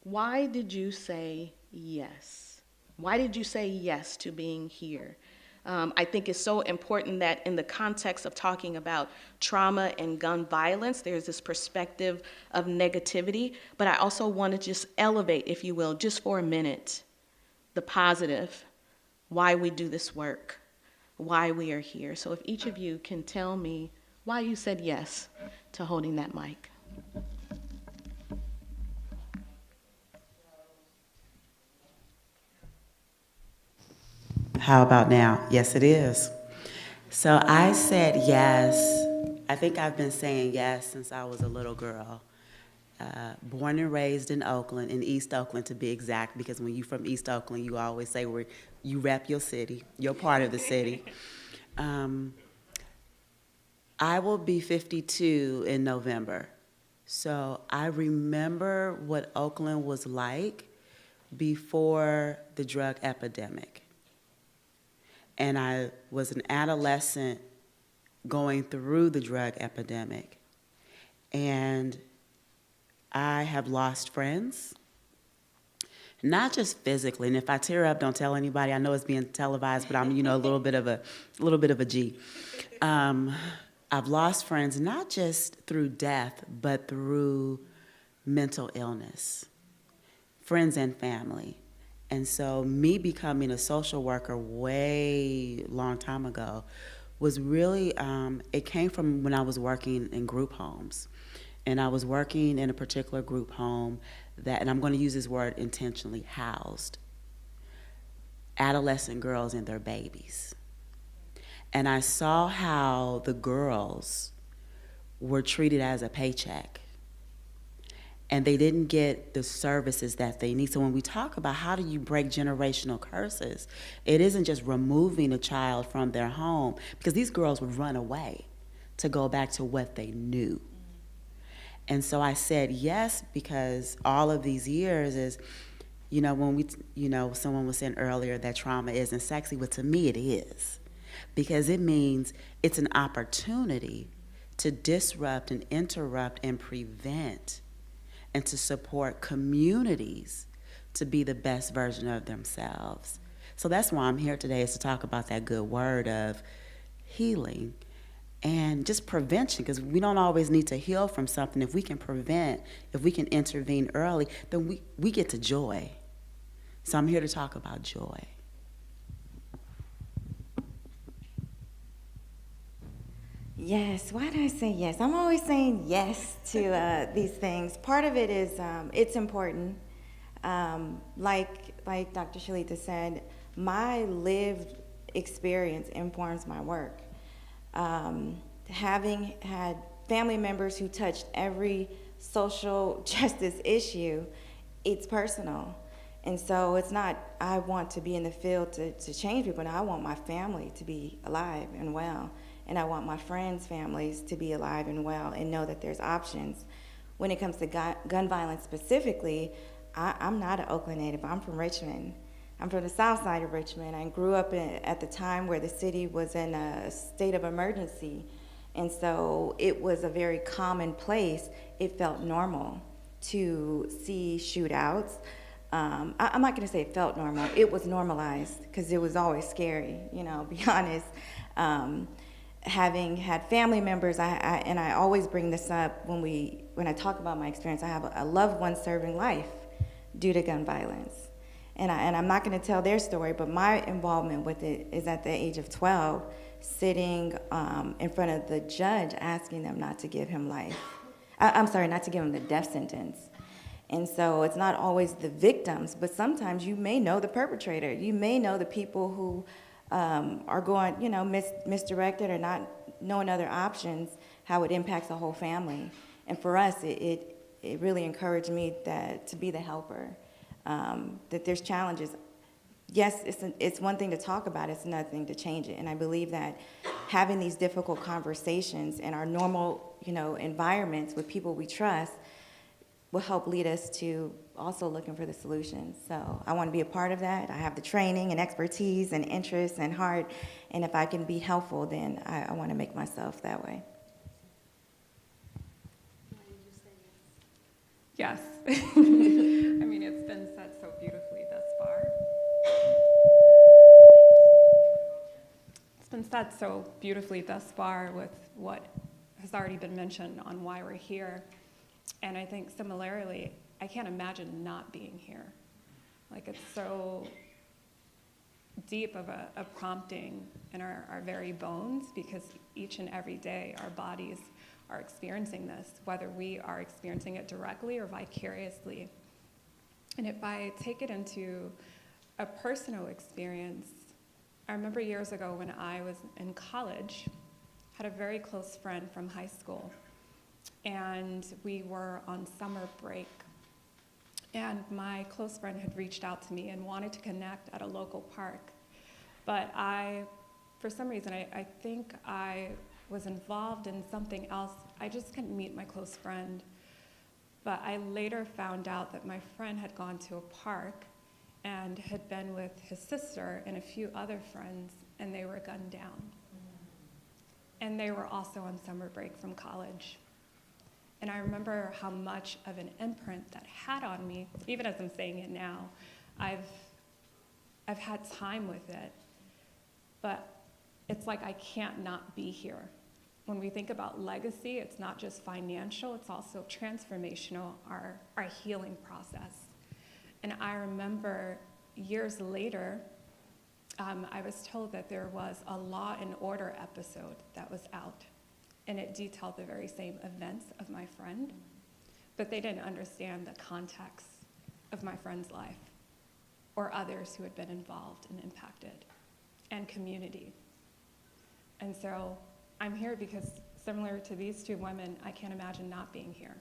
why did you say yes? Why did you say yes to being here? I think it's so important that in the context of talking about trauma and gun violence, there's this perspective of negativity, but I also want to just elevate, if you will, just for a minute, the positive, why we do this work, why we are here. So if each of you can tell me why you said yes to holding that mic. How about now? Yes, it is. So I said yes. I think I've been saying yes since I was a little girl. Born and raised in Oakland, in East Oakland to be exact, because when you're from East Oakland, you always say where you rep your city, you're part of the city. I will be 52 in November. So I remember what Oakland was like before the drug epidemic. And I was an adolescent going through the drug epidemic. And I have lost friends, not just physically. And if I tear up, don't tell anybody. I know it's being televised, but I'm, a little bit of a G. I've lost friends, not just through death, but through mental illness, friends and family. And so me becoming a social worker way long time ago was really, it came from when I was working in group homes. And I was working in a particular group home that, and I'm going to use this word intentionally, housed adolescent girls and their babies. And I saw how the girls were treated as a paycheck. And they didn't get the services that they need. So when we talk about how do you break generational curses, it isn't just removing a child from their home, because these girls would run away to go back to what they knew. And so I said yes, because all of these years is, when we, someone was saying earlier that trauma isn't sexy, but to me it is. Because it means it's an opportunity to disrupt and interrupt and prevent and to support communities to be the best version of themselves. So that's why I'm here today, is to talk about that good word of healing and just prevention, because we don't always need to heal from something. If we can prevent, if we can intervene early, then we get to joy. So I'm here to talk about joy. Yes, why did I say yes? I'm always saying yes to these things. Part of it is it's important. Like Dr. Shalita said, my lived experience informs my work. Having had family members who touched every social justice issue, it's personal. And so it's not, I want to be in the field to change people. No, I want my family to be alive and well. And I want my friends' families to be alive and well and know that there's options. When it comes to gun violence specifically, I'm not an Oakland native. I'm from Richmond. I'm from the south side of Richmond. I grew up at the time where the city was in a state of emergency. And so it was a very common place. It felt normal to see shootouts. I'm not going to say it felt normal. It was normalized because it was always scary, be honest. Having had family members, and I always bring this up when I talk about my experience, I have a loved one serving life due to gun violence. And I'm not going to tell their story, but my involvement with it is at the age of 12, sitting in front of the judge asking them not to give him life. I'm sorry, not to give him the death sentence. And so it's not always the victims, but sometimes you may know the perpetrator. You may know the people who are going, misdirected or not knowing other options, how it impacts the whole family. And for us, it really encouraged me to be the helper, that there's challenges. Yes, it's one thing to talk about, it's another thing to change it. And I believe that having these difficult conversations in our normal, environments with people we trust will help lead us to also looking for the solutions. So I want to be a part of that. I have the training and expertise and interest and heart, and if I can be helpful, then I want to make myself that way. Yes. I mean, said so beautifully thus far. It's been said so beautifully thus far with what has already been mentioned on why we're here. And I think similarly, I can't imagine not being here. Like, it's so deep of a prompting in our very bones, because each and every day our bodies are experiencing this, whether we are experiencing it directly or vicariously. And if I take it into a personal experience, I remember years ago when I was in college, had a very close friend from high school, and we were on summer break. And my close friend had reached out to me and wanted to connect at a local park. But for some reason, I think I was involved in something else. I just couldn't meet my close friend. But I later found out that my friend had gone to a park and had been with his sister and a few other friends, and they were gunned down. And they were also on summer break from college. And I remember how much of an imprint that had on me. Even as I'm saying it now, I've had time with it, but it's like I can't not be here. When we think about legacy, it's not just financial, it's also transformational, our healing process. And I remember years later, I was told that there was a Law and Order episode that was out, and it detailed the very same events of my friend, but they didn't understand the context of my friend's life or others who had been involved and impacted, and community. And so I'm here because, similar to these two women, I can't imagine not being here.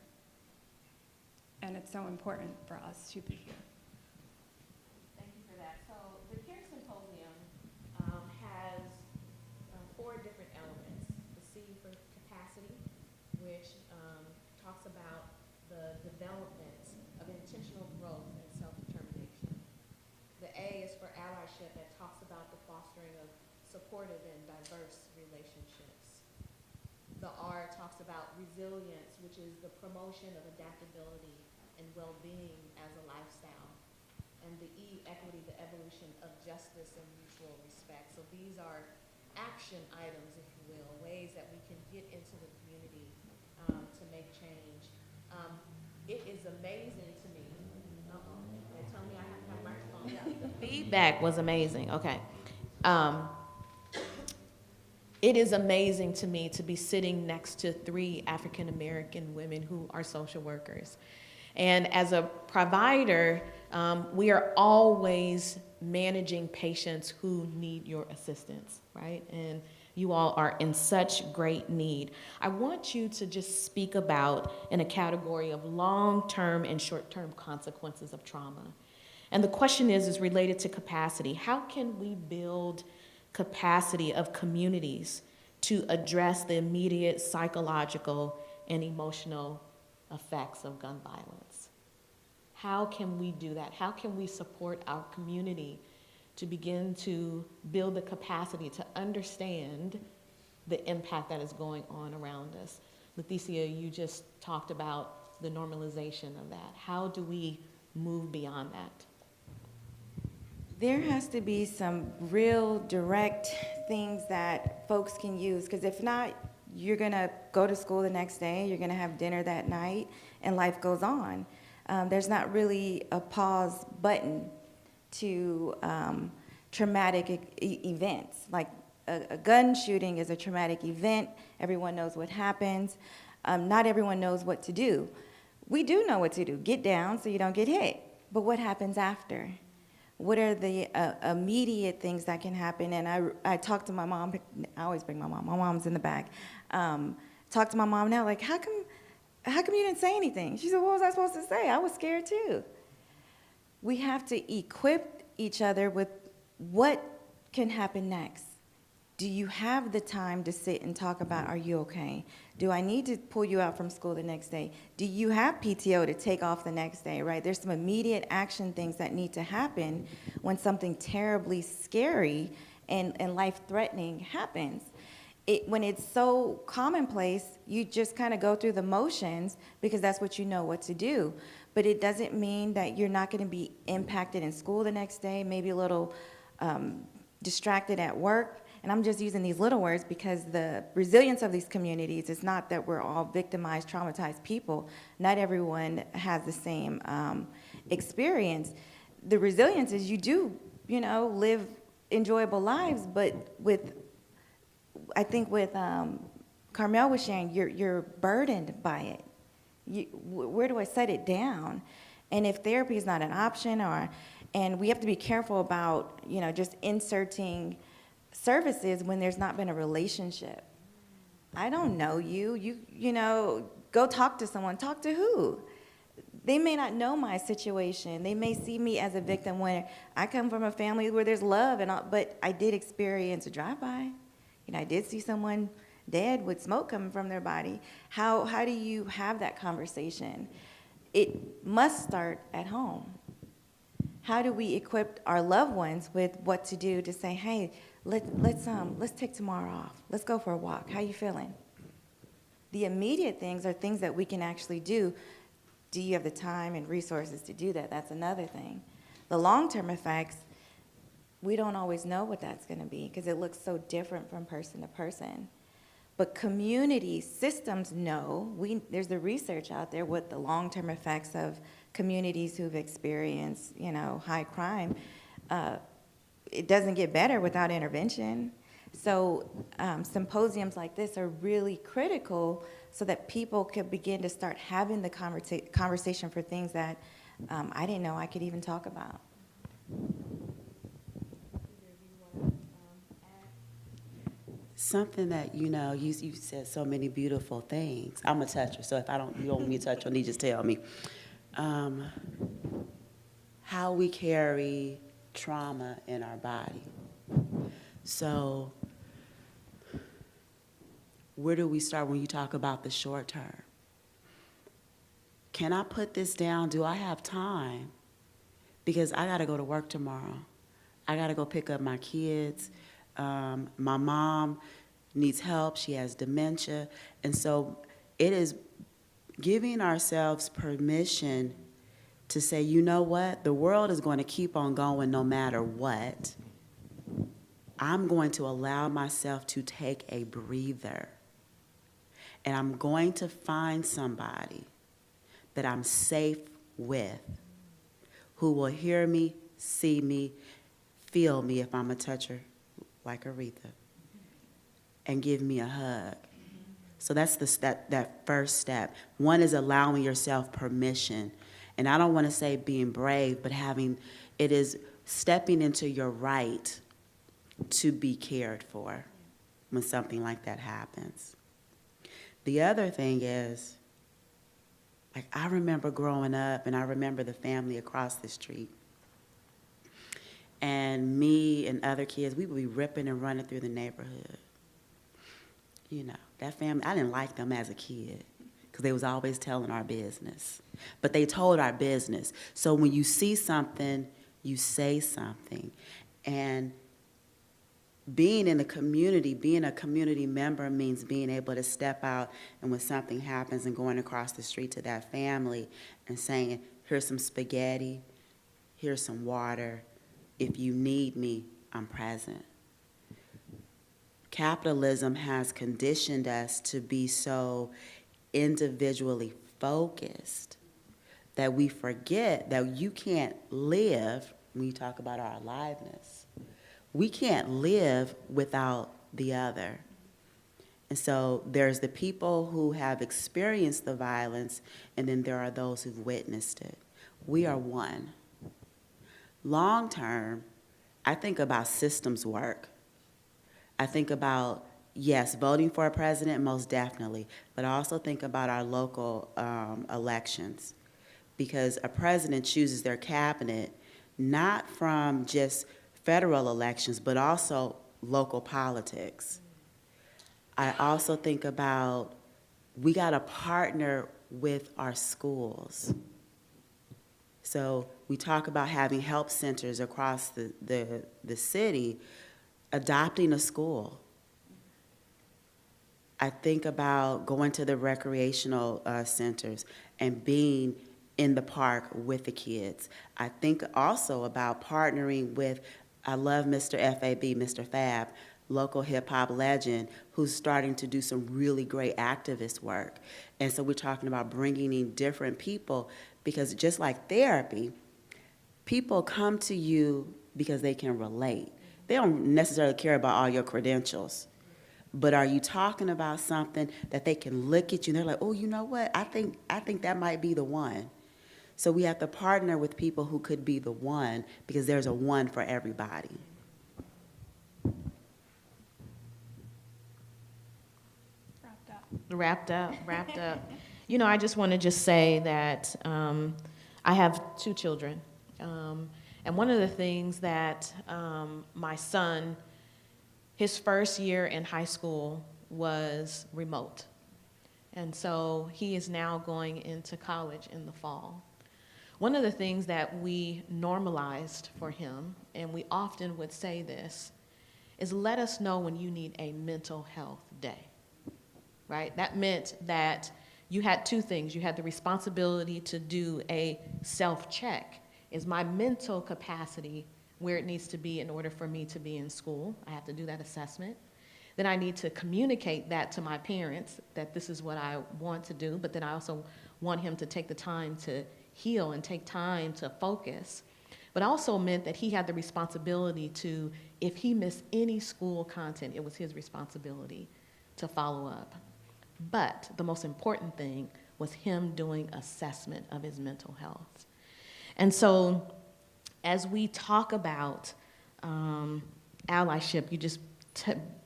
And it's so important for us to be here. Thank you for that. So the CARE Symposium has 4 different elements. The C for capacity, which talks about the development of intentional growth and self-determination. The A is for allyship, that talks about the fostering of supportive and diverse relationships. The R talks about resilience, which is the promotion of adaptability and well-being as a lifestyle. And the E, equity, the evolution of justice and mutual respect. So these are action items, if you will, ways that we can get into the community to make change. It is amazing to me. They tell me I have to have my phone. Yeah, the feedback was amazing. Okay. It is amazing to me to be sitting next to 3 African American women who are social workers. And as a provider, we are always managing patients who need your assistance, right? And you all are in such great need. I want you to just speak about in a category of long-term and short-term consequences of trauma. And the question is related to capacity. How can we build capacity of communities to address the immediate psychological and emotional effects of gun violence? How can we do that? How can we support our community to begin to build the capacity to understand the impact that is going on around us? Leticia, you just talked about the normalization of that. How do we move beyond that? There has to be some real direct things that folks can use, because if not, you're going to go to school the next day, you're going to have dinner that night, and life goes on. There's not really a pause button to traumatic events. Like a gun shooting is a traumatic event. Everyone knows what happens. Not everyone knows what to do. We do know what to do. Get down so you don't get hit. But what happens after? What are the immediate things that can happen? And I talked to my mom. I always bring my mom. My mom's in the back. Talk to my mom now, like, how come you didn't say anything? She said, what was I supposed to say? I was scared too. We have to equip each other with what can happen next. Do you have the time to sit and talk about, are you okay? Do I need to pull you out from school the next day? Do you have PTO to take off the next day, right? There's some immediate action things that need to happen when something terribly scary and life-threatening happens. when it's so commonplace, you just kind of go through the motions because that's what you know what to do. But it doesn't mean that you're not going to be impacted in school the next day, maybe a little distracted at work. And I'm just using these little words because the resilience of these communities is not that we're all victimized, traumatized people. Not everyone has the same experience. The resilience is you do, live enjoyable lives, but I think with Carmel was sharing, you're burdened by it. Where do I set it down? And if therapy is not an option, and we have to be careful about, just inserting services when there's not been a relationship. I don't know you. Go talk to someone. Talk to who? They may not know my situation. They may see me as a victim when I come from a family where there's love and all, but I did experience a drive-by. I did see someone dead with smoke coming from their body. How do you have that conversation? It must start at home. How do we equip our loved ones with what to do to say, hey, let's take tomorrow off. Let's go for a walk. How you feeling? The immediate things are things that we can actually do. Do you have the time and resources to do that? That's another thing. The long-term effects, we don't always know what that's going to be because it looks so different from person to person. But community systems know, there's the research out there what the long-term effects of communities who've experienced, high crime. It doesn't get better without intervention. So symposiums like this are really critical so that people could begin to start having the conversation for things that I didn't know I could even talk about. Something that, you said so many beautiful things. I'm a toucher, so if you don't want me to touch on, you just tell me. How we carry trauma in our body. So where do we start when you talk about the short term? Can I put this down? Do I have time? Because I got to go to work tomorrow. I got to go pick up my kids. My mom needs help. She has dementia. And so it is giving ourselves permission to say, you know what? The world is going to keep on going no matter what. I'm going to allow myself to take a breather. And I'm going to find somebody that I'm safe with who will hear me, see me, feel me if I'm a toucher like Aretha, and give me a hug. So that's that first step. One is allowing yourself permission. And I don't want to say being brave, but it is stepping into your right to be cared for when something like that happens. The other thing is, I remember growing up, and I remember the family across the street. And me and other kids, we would be ripping and running through the neighborhood. That family, I didn't like them as a kid because they was always telling our business. But they told our business. So when you see something, you say something. And being in the community, being a community member means being able to step out and when something happens and going across the street to that family and saying, here's some spaghetti, here's some water. If you need me, I'm present. Capitalism has conditioned us to be so individually focused that we forget that you can't live, when you talk about our aliveness, we can't live without the other. And so there's the people who have experienced the violence, and then there are those who've witnessed it. We are one. Long term, I think about systems work. I think about, yes, voting for a president, most definitely, but I also think about our local elections, because a president chooses their cabinet not from just federal elections, but also local politics. I also think about, we got to partner with our schools. So we talk about having help centers across the city, adopting a school. I think about going to the recreational centers and being in the park with the kids. I think also about partnering with, I love Mr. FAB, Mr. Fab, local hip hop legend, who's starting to do some really great activist work. And so we're talking about bringing in different people, because just like therapy, people come to you because they can relate. They don't necessarily care about all your credentials. But are you talking about something that they can look at you and they're like, oh, you know what? I think that might be the one. So we have to partner with people who could be the one, because there's a one for everybody. Wrapped up. You know, I just want to just say that I have 2 children. And one of the things that my son, his first year in high school was remote. And so he is now going into college in the fall. One of the things that we normalized for him, and we often would say this, is let us know when you need a mental health day, right? That meant that you had 2 things. You had the responsibility to do a self-check. Is my mental capacity where it needs to be in order for me to be in school? I have to do that assessment. Then I need to communicate that to my parents, that this is what I want to do, but then I also want him to take the time to heal and take time to focus. But also meant that he had the responsibility to, if he missed any school content, it was his responsibility to follow up. But the most important thing was him doing assessment of his mental health. And so as we talk about allyship, you just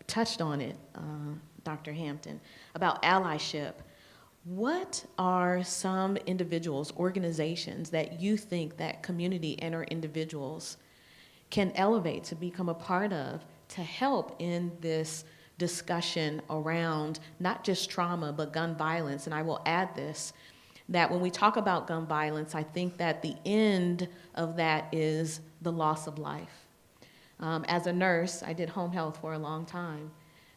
touched on it, Dr. Hampton, about allyship. What are some individuals, organizations that you think that community and or individuals can elevate to become a part of to help in this discussion around not just trauma, but gun violence? And I will add this, that when we talk about gun violence, I think that the end of that is the loss of life. As a nurse, I did home health for a long time,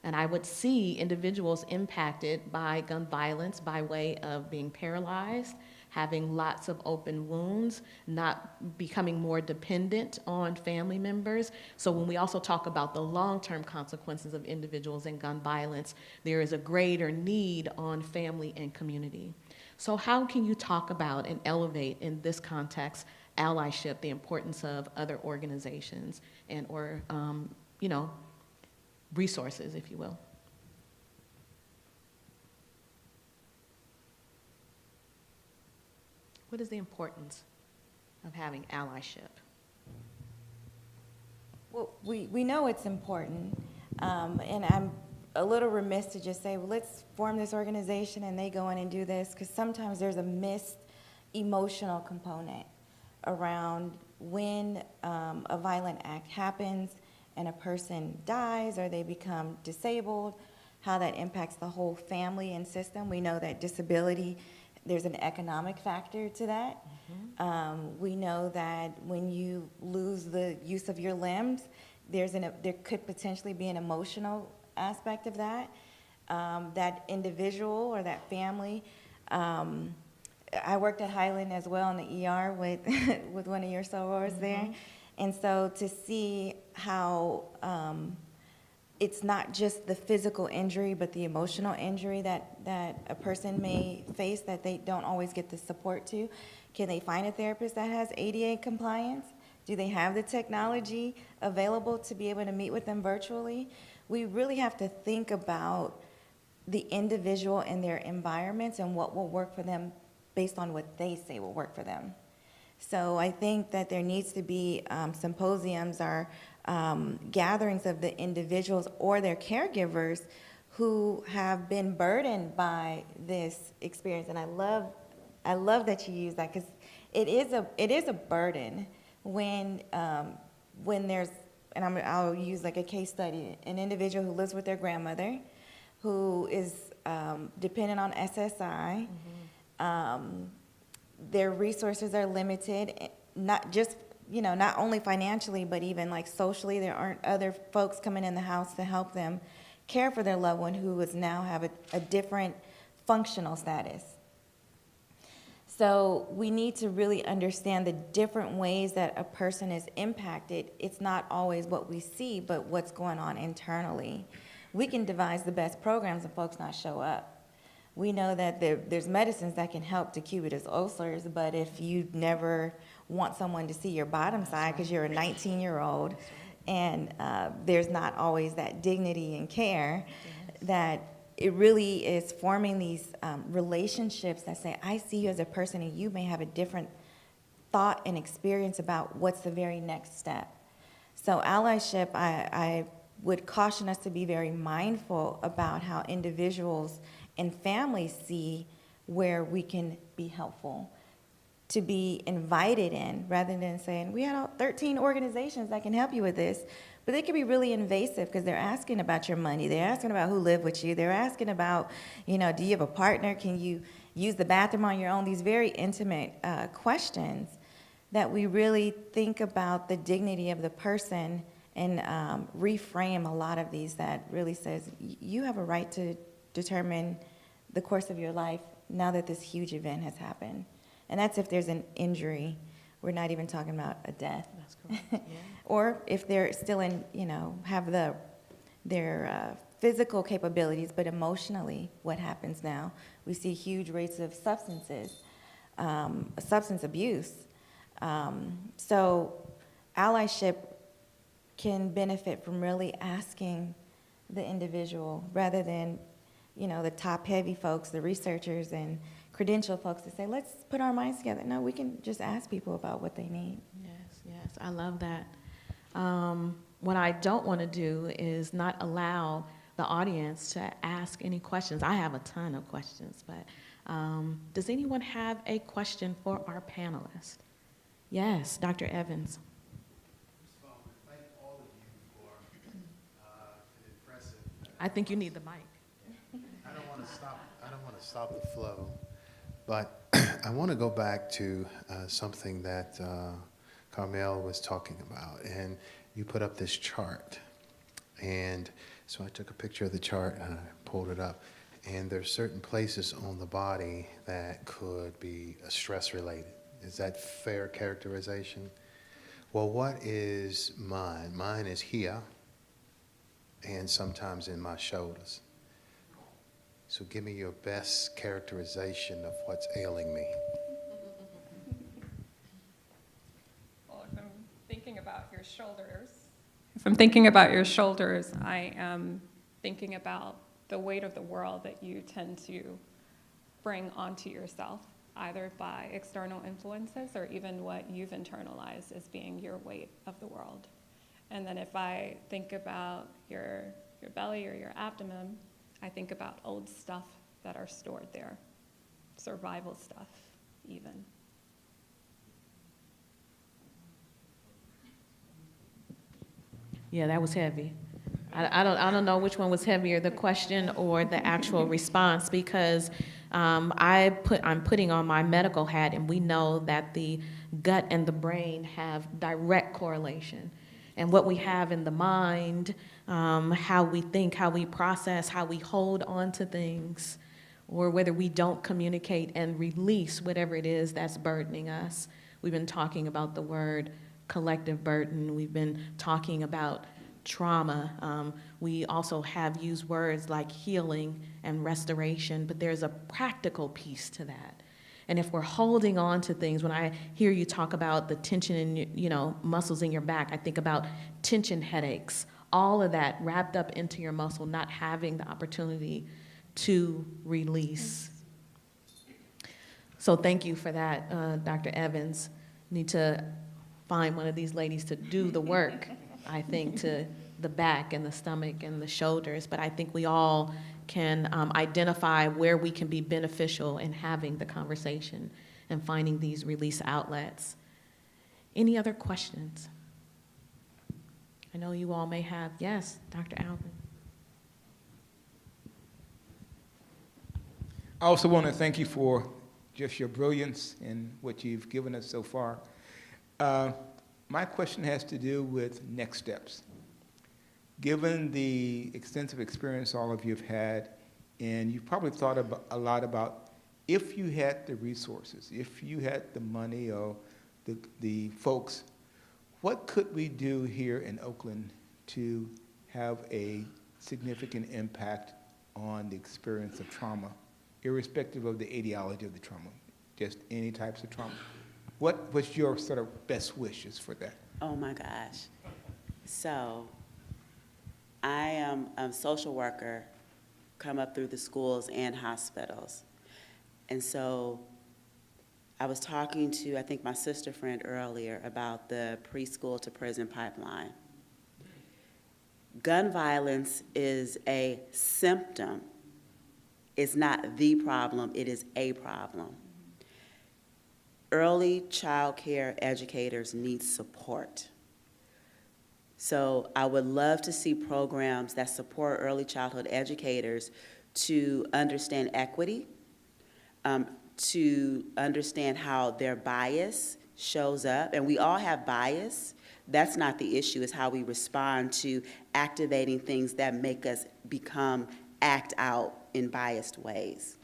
and I would see individuals impacted by gun violence by way of being paralyzed, having lots of open wounds, not becoming more dependent on family members. So when we also talk about the long-term consequences of individuals in gun violence, there is a greater need on family and community. So how can you talk about and elevate in this context allyship, the importance of other organizations and or, resources, if you will? What is the importance of having allyship? Well, we know it's important, and I'm a little remiss to just say, well, let's form this organization and they go in and do this, because sometimes there's a missed emotional component around when a violent act happens and a person dies or they become disabled, how that impacts the whole family and system. We know that disability, there's an economic factor to that. We know that when you lose the use of your limbs, there could potentially be an emotional aspect of that. That individual or that family. I worked at Highland as well in the ER with with one of your sorors there. And so to see how it's not just the physical injury, but the emotional injury that a person may face that they don't always get the support to. Can they find a therapist that has ADA compliance? Do they have the technology available to be able to meet with them virtually? We really have to think about the individual and their environments and what will work for them based on what they say will work for them. So I think that there needs to be symposiums or gatherings of the individuals or their caregivers who have been burdened by this experience. And I love that you use that, because it is a burden when there's, and I'll use like a case study, an individual who lives with their grandmother, who is dependent on SSI. Their resources are limited, not just, not only financially, but even like socially. There aren't other folks coming in the house to help them care for their loved one who is now have a different functional status. So we need to really understand the different ways that a person is impacted. It's not always what we see, but what's going on internally. We can devise the best programs and folks not show up. We know that there's medicines that can help to cubitus ulcers, but if you never want someone to see your bottom side because you're a 19-year-old and there's not always that dignity and care, that it really is forming these relationships that say, I see you as a person and you may have a different thought and experience about what's the very next step. So allyship, I would caution us to be very mindful about how individuals and families see where we can be helpful, to be invited in rather than saying, we had 13 organizations that can help you with this. But they can be really invasive because they're asking about your money. They're asking about who lived with you. They're asking about, do you have a partner? Can you use the bathroom on your own? These very intimate questions that we really think about the dignity of the person and reframe a lot of these that really says, you have a right to determine the course of your life now that this huge event has happened. And that's if there's an injury. We're not even talking about a death. That's correct, yeah. Or if they're still in, have their physical capabilities, but emotionally, what happens now? We see huge rates of substance abuse. So allyship can benefit from really asking the individual rather than, the top-heavy folks, the researchers and credential folks to say, let's put our minds together. No, we can just ask people about what they need. Yes, I love that. What I don't want to do is not allow the audience to ask any questions. I have a ton of questions, but does anyone have a question for our panelists? Yes, Dr. Evans. First of all, thank all of you for an impressive. I think you need the mic. I don't want to stop the flow, but I want to go back to something that Carmel was talking about, and you put up this chart, and so I took a picture of the chart and I pulled it up, and there's certain places on the body that could be stress related. Is that fair characterization? Well, what is mine? Mine is here and sometimes in my shoulders. So give me your best characterization of what's ailing me. Well, if I'm thinking about your shoulders, I am thinking about the weight of the world that you tend to bring onto yourself, either by external influences or even what you've internalized as being your weight of the world. And then if I think about your belly or your abdomen, I think about old stuff that are stored there, survival stuff even. Yeah, that was heavy. I don't know which one was heavier, the question or the actual response, because I'm putting on my medical hat, and we know that the gut and the brain have direct correlation. And what we have in the mind, how we think, how we process, how we hold on to things, or whether we don't communicate and release whatever it is that's burdening us. We've been talking about the word collective burden. We've been talking about trauma. We also have used words like healing and restoration, but there's a practical piece to that. And if we're holding on to things, when I hear you talk about the tension in, muscles in your back, I think about tension headaches, all of that wrapped up into your muscle, not having the opportunity to release. So thank you for that, Dr. Evans. Need to find one of these ladies to do the work, I think, to the back and the stomach and the shoulders. But I think we all can identify where we can be beneficial in having the conversation and finding these release outlets. Any other questions? I know you all may have. Yes, Dr. Alvin. I also want to thank you for just your brilliance in what you've given us so far. My question has to do with next steps. given the extensive experience all of you have had, and you've probably thought a lot about if you had the resources, if you had the money or the folks, what could we do here in Oakland to have a significant impact on the experience of trauma, irrespective of the etiology of the trauma, just any types of trauma? What's your sort of best wishes for that? Oh my gosh. So I am a social worker, come up through the schools and hospitals. And so I was talking to, I think, my sister friend earlier about the preschool to prison pipeline. Gun violence is a symptom. It's not the problem, it is a problem. Early child care educators need support. So I would love to see programs that support early childhood educators to understand equity, to understand how their bias shows up. And we all have bias. That's not the issue, it's how we respond to activating things that make us act out in biased ways.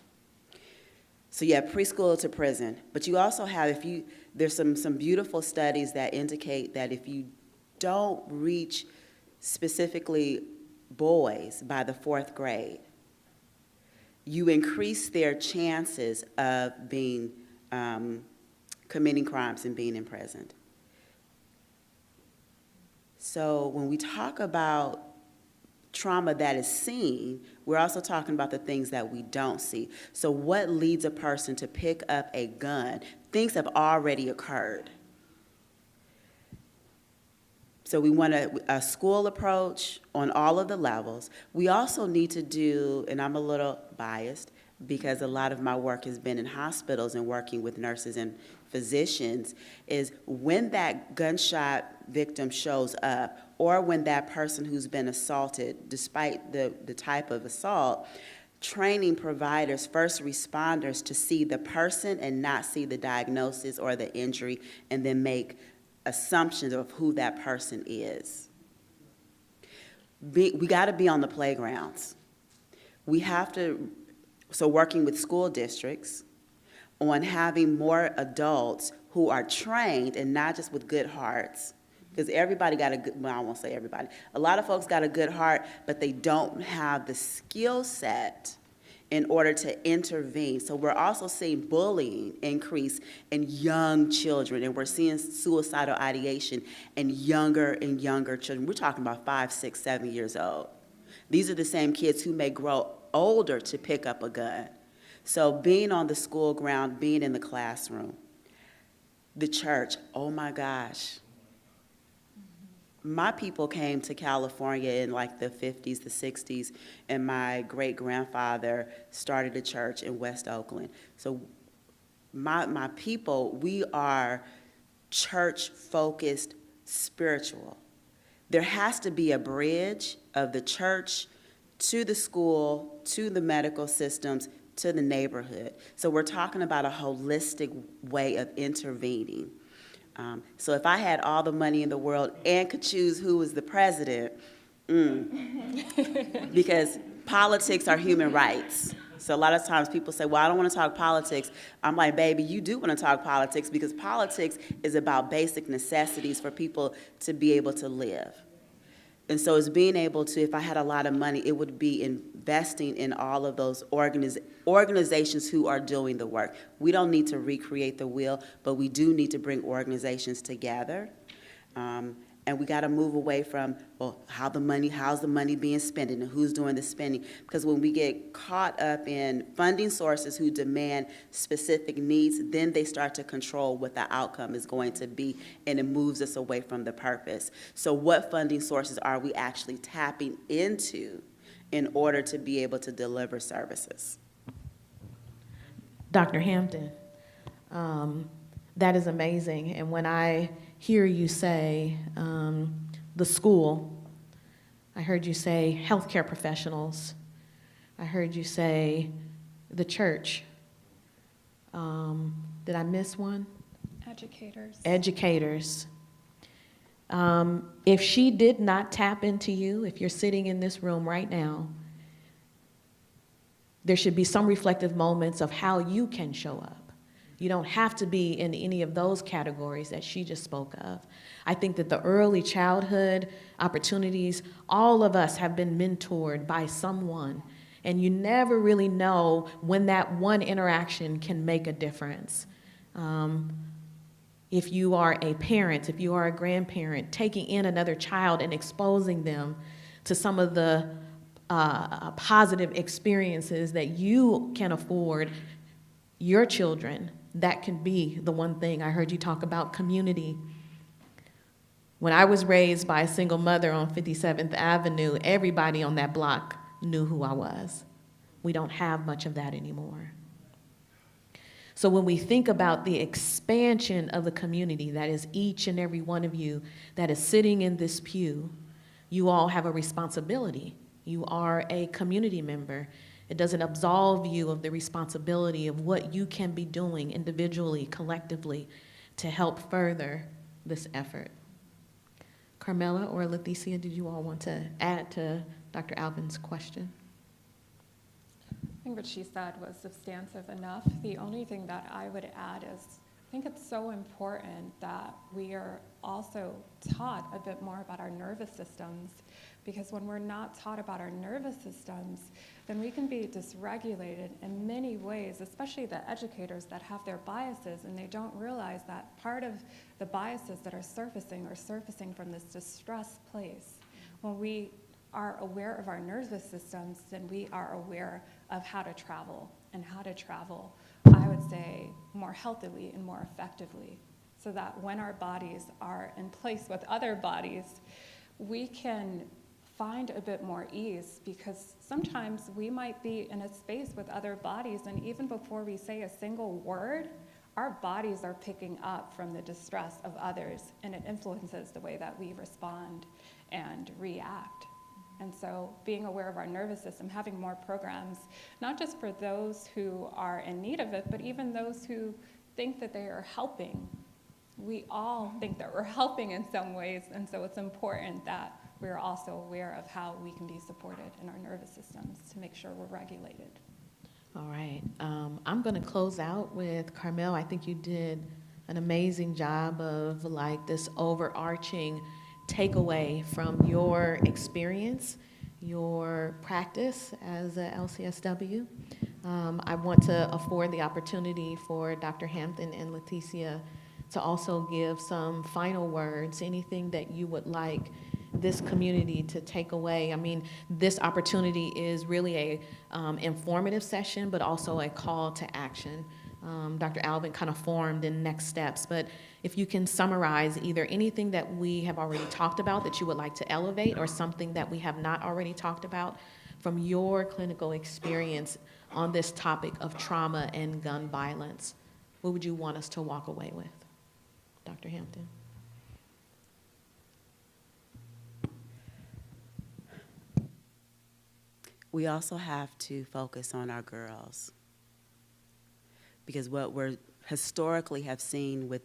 So yeah, preschool to prison. But you also have, there's some beautiful studies that indicate that if you don't reach specifically boys by the 4th grade, you increase their chances of being, committing crimes and being imprisoned. So when we talk about trauma that is seen, we're also talking about the things that we don't see. So what leads a person to pick up a gun? Things have already occurred. So we want a school approach on all of the levels. We also need to do, and I'm a little biased because a lot of my work has been in hospitals and working with nurses and physicians, is when that gunshot victim shows up or when that person who's been assaulted, despite the type of assault, training providers, first responders to see the person and not see the diagnosis or the injury and then make assumptions of who that person is. We got to be on the playgrounds. We have to, so working with school districts on having more adults who are trained and not just with good hearts. Because everybody got a good, well, I won't say everybody. A lot of folks got a good heart, but they don't have the skill set in order to intervene. So we're also seeing bullying increase in young children, and we're seeing suicidal ideation in younger and younger children. We're talking about 5, 6, 7 years old. These are the same kids who may grow older to pick up a gun. So being on the school ground, being in the classroom, the church, oh my gosh. My people came to California in like the 50s, the 60s, and my great-grandfather started a church in West Oakland. So my people, we are church-focused spiritual. There has to be a bridge of the church to the school, to the medical systems, to the neighborhood. So we're talking about a holistic way of intervening. So if I had all the money in the world and could choose who was the president, because politics are human rights. So a lot of times people say, well, I don't want to talk politics. I'm like, baby, you do want to talk politics because politics is about basic necessities for people to be able to live. And so it's being able to, if I had a lot of money, it would be investing in all of those organizations who are doing the work. We don't need to recreate the wheel, but we do need to bring organizations together. And we got to move away from, well, how's the money being spent and who's doing the spending? Because when we get caught up in funding sources who demand specific needs, then they start to control what the outcome is going to be, and it moves us away from the purpose. So what funding sources are we actually tapping into in order to be able to deliver services? Dr. Hampton, that is amazing. And when I hear you say the school, I heard you say healthcare professionals, I heard you say the church. Did I miss one? Educators. Educators. If she did not tap into you, if you're sitting in this room right now, there should be some reflective moments of how you can show up. You don't have to be in any of those categories that she just spoke of. I think that the early childhood opportunities, all of us have been mentored by someone, and you never really know when that one interaction can make a difference. If you are a parent, if you are a grandparent, taking in another child and exposing them to some of the positive experiences that you can afford your children, that can be the one thing. I heard you talk about community. When I was raised by a single mother on 57th Avenue, everybody on that block knew who I was. We don't have much of that anymore. So when we think about the expansion of the community, that is each and every one of you that is sitting in this pew, you all have a responsibility. You are a community member. It doesn't absolve you of the responsibility of what you can be doing individually, collectively, to help further this effort. Carmela or Leticia, did you all want to add to Dr. Alvin's question? I think what she said was substantive enough. The only thing that I would add is I think it's so important that we are also taught a bit more about our nervous systems, because when we're not taught about our nervous systems, then we can be dysregulated in many ways, especially the educators that have their biases and they don't realize that part of the biases that are surfacing from this distress place. When we are aware of our nervous systems, then we are aware of how to travel, and how to travel, I would say, more healthily and more effectively, so that when our bodies are in place with other bodies, we can find a bit more ease, because sometimes we might be in a space with other bodies, and even before we say a single word, our bodies are picking up from the distress of others, and it influences the way that we respond and react. And so being aware of our nervous system, having more programs, not just for those who are in need of it, but even those who think that they are helping. We all think that we're helping in some ways, and so it's important that we're also aware of how we can be supported in our nervous systems to make sure we're regulated. All right. I'm going to close out with Carmel. I think you did an amazing job of like this overarching takeaway from your experience, your practice as a LCSW. I want to afford the opportunity for Dr. Hampton and Leticia to also give some final words, anything that you would like this community to take away. I mean, this opportunity is really a informative session, but also a call to action. Dr. Alvin kind of formed in next steps, but if you can summarize either anything that we have already talked about that you would like to elevate, or something that we have not already talked about from your clinical experience on this topic of trauma and gun violence, what would you want us to walk away with? Dr. Hampton. We also have to focus on our girls, because what we're historically have seen with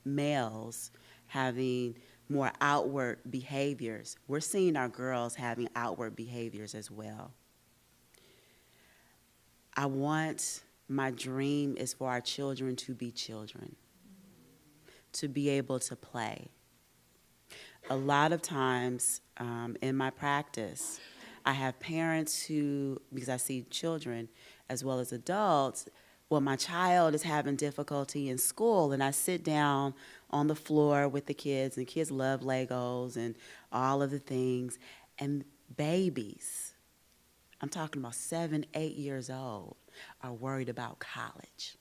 males having more outward behaviors, we're seeing our girls having outward behaviors as well. My dream is for our children to be children, to be able to play. A lot of times in my practice, I have parents who, because I see children as well as adults, well, my child is having difficulty in school, and I sit down on the floor with the kids, and kids love Legos and all of the things, and babies, I'm talking about 7, 8 years old, are worried about college.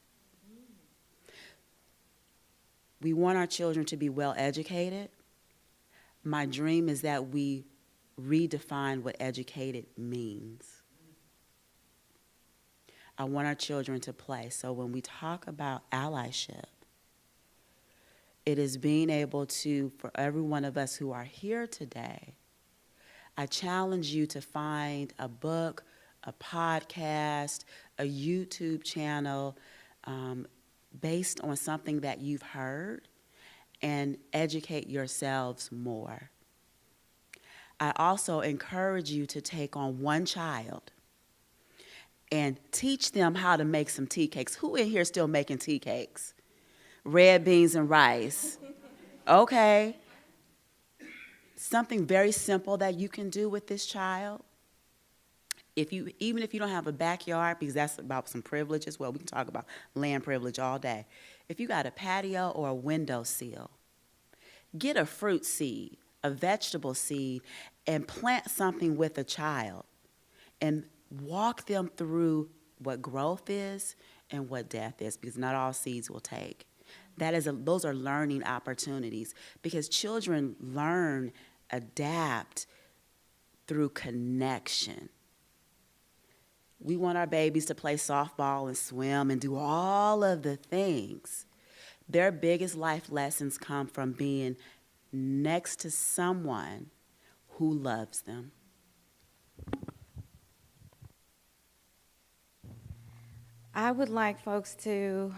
We want our children to be well educated. My dream is that we redefine what educated means. I want our children to play. So when we talk about allyship, it is being able to, for every one of us who are here today, I challenge you to find a book, a podcast, a YouTube channel based on something that you've heard, and educate yourselves more. I also encourage you to take on one child and teach them how to make some tea cakes. Who in here is still making tea cakes? Red beans and rice. Okay. Something very simple that you can do with this child. Even if you don't have a backyard, because that's about some privilege as well. We can talk about land privilege all day. If you got a patio or a windowsill, get a fruit seed, a vegetable seed, and plant something with a child and walk them through what growth is and what death is, because not all seeds will take. Those are learning opportunities, because children learn, adapt through connection. We want our babies to play softball and swim and do all of the things. Their biggest life lessons come from being next to someone who loves them. I would like folks to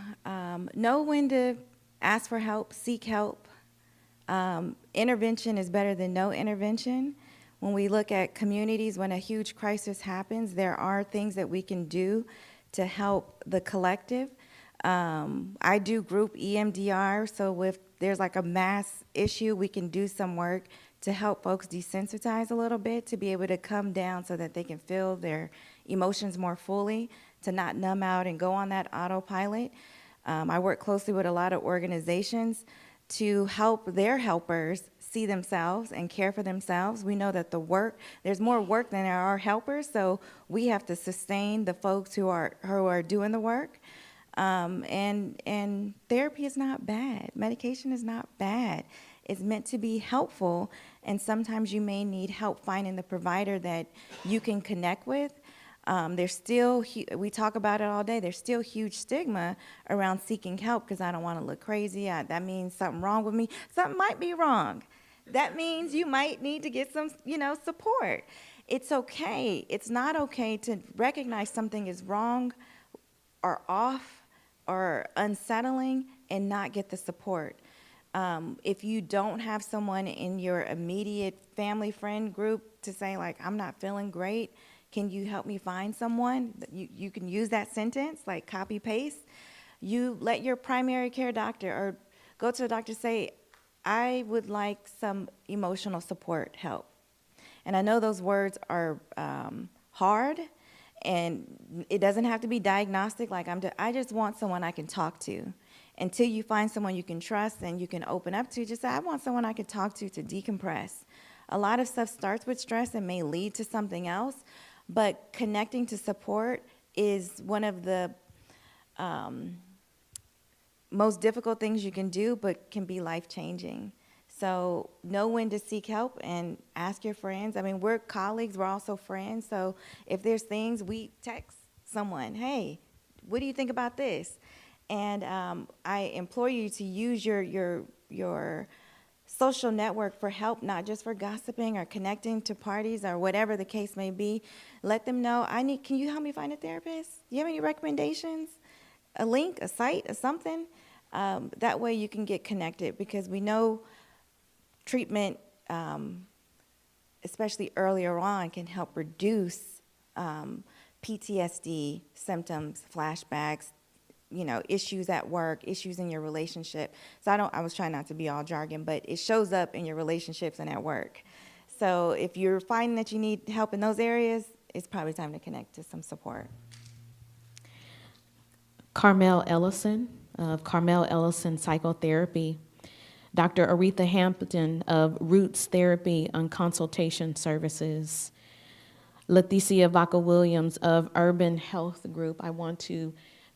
know when to ask for help, seek help. Intervention is better than no intervention. When we look at communities, when a huge crisis happens, there are things that we can do to help the collective. I do group EMDR, so if there's like a mass issue, we can do some work to help folks desensitize a little bit, to be able to come down so that they can feel their emotions more fully, to not numb out and go on that autopilot. I work closely with a lot of organizations to help their helpers see themselves and care for themselves. We know that there's more work than there are helpers, so we have to sustain the folks who are doing the work. And therapy is not bad. Medication is not bad. It's meant to be helpful, and sometimes you may need help finding the provider that you can connect with. There's still, we talk about it all day, there's still huge stigma around seeking help because I don't want to look crazy. That means something wrong with me. Something might be wrong. That means you might need to get some, support. It's okay. It's not okay to recognize something is wrong or off or unsettling and not get the support. If you don't have someone in your immediate family friend group to say, like, I'm not feeling great, can you help me find someone? You can use that sentence, like copy paste. You let your primary care doctor or go to the doctor, say, I would like some emotional support help. And I know those words are hard, and it doesn't have to be diagnostic. Like I just want someone I can talk to. Until you find someone you can trust and you can open up to, just say, I want someone I can talk to decompress. A lot of stuff starts with stress and may lead to something else, but connecting to support is one of the most difficult things you can do, but can be life-changing. So know when to seek help and ask your friends. I mean, we're colleagues, we're also friends, so if there's things, we text someone, hey, what do you think about this? And I implore you to use your social network for help, not just for gossiping or connecting to parties or whatever the case may be. Let them know, can you help me find a therapist? Do you have any recommendations? A link, a site, or something? That way you can get connected, because we know treatment, especially earlier on, can help reduce PTSD symptoms, flashbacks, issues at work, issues in your relationship. So I was trying not to be all jargon, but it shows up in your relationships and at work. So if you're finding that you need help in those areas, it's probably time to connect to some support. Carmel Ellison of Carmel Ellison Psychotherapy. Dr. Aretha Hampton of Roots Therapy and Consultation Services. Leticia Vaca-Williams of Urban Health Group. I want to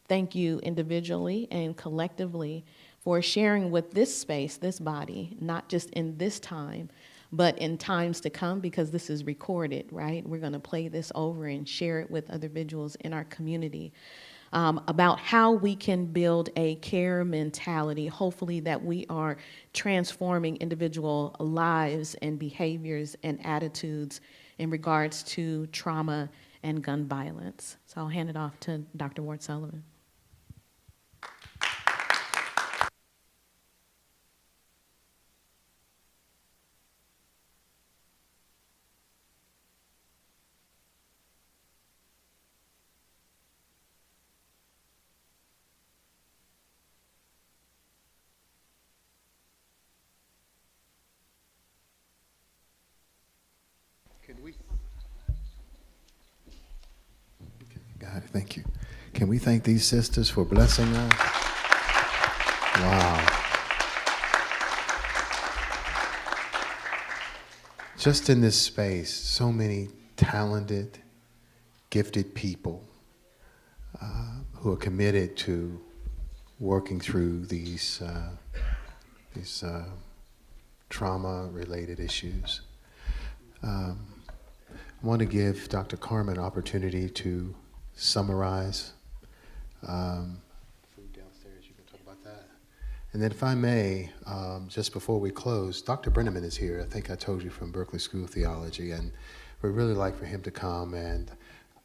thank you individually and collectively for sharing with this space, this body, not just in this time, but in times to come, because this is recorded, right? We're going to play this over and share it with other individuals in our community about how we can build a care mentality, hopefully that we are transforming individual lives and behaviors and attitudes in regards to trauma and gun violence. So I'll hand it off to Dr. Ward Sullivan. Thank you. Can we thank these sisters for blessing us? Wow. Just in this space, so many talented, gifted people who are committed to working through these trauma-related issues. I want to give Dr. Carmen an opportunity to summarize. Food downstairs, you can talk about that. And then if I may, just before we close, Dr. Brenneman is here. I think I told you, from Berkeley School of Theology, and we'd really like for him to come, and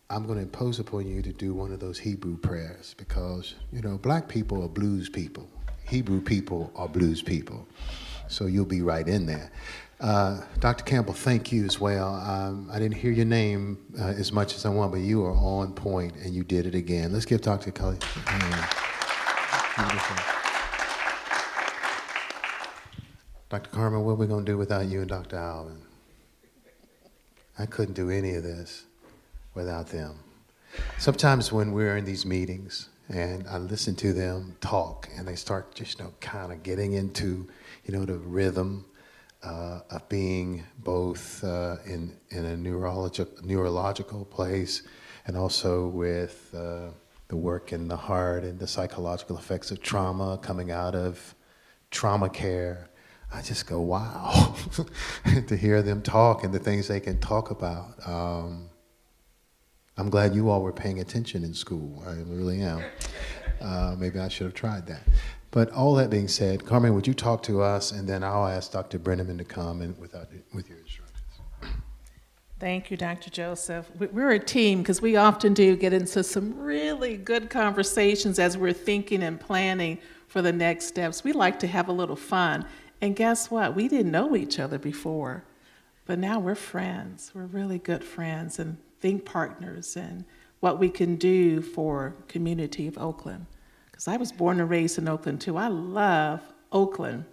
I'm going to impose upon you to do one of those Hebrew prayers, because, you know, black people are blues people. Hebrew people are blues people. So you'll be right in there. Dr. Campbell, thank you as well. I didn't hear your name as much as I want, but you are on point, and you did it again. Let's give Dr. Kelly a hand. Beautiful. Dr. Carmen, what are we going to do without you and Dr. Alvin? I couldn't do any of this without them. Sometimes when we're in these meetings and I listen to them talk, and they start just, you know, kind of getting into, you know, the rhythm of being both in a neurological place, and also with the work in the heart and the psychological effects of trauma coming out of trauma care. I just go, wow, to hear them talk and the things they can talk about. I'm glad you all were paying attention in school. I really am. Maybe I should have tried that. But all that being said, Carmen, would you talk to us, and then I'll ask Dr. Brenneman to come in with your instructions. Thank you, Dr. Joseph. We're a team because we often do get into some really good conversations as we're thinking and planning for the next steps. We like to have a little fun. And guess what? We didn't know each other before, but now we're friends. We're really good friends and think partners in what we can do for community of Oakland. Because I was born and raised in Oakland too. I love Oakland,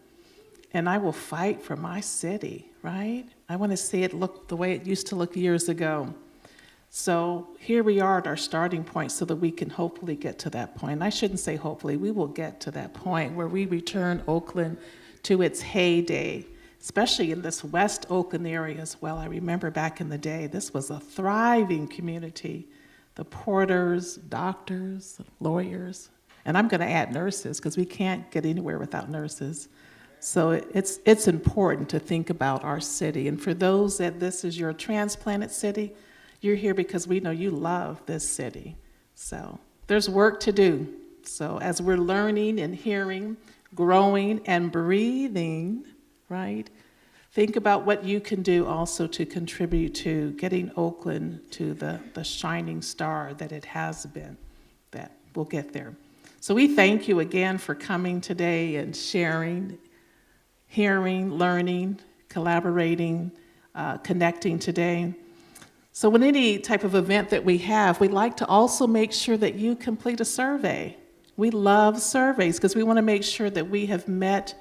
and I will fight for my city, right? I want to see it look the way it used to look years ago. So here we are at our starting point so that we can hopefully get to that point. And I shouldn't say hopefully, we will get to that point where we return Oakland to its heyday, especially in this West Oakland area as well. I remember back in the day, this was a thriving community. The porters, doctors, lawyers, and I'm going to add nurses because we can't get anywhere without nurses. So it's important to think about our city. And for those that this is your transplanted city, you're here because we know you love this city. So there's work to do. So as we're learning and hearing, growing and breathing, right? Think about what you can do also to contribute to getting Oakland to the shining star that it has been, that we'll get there. So we thank you again for coming today and sharing, hearing, learning, collaborating, connecting today. So in any type of event that we have, we like to also make sure that you complete a survey. We love surveys because we want to make sure that we have met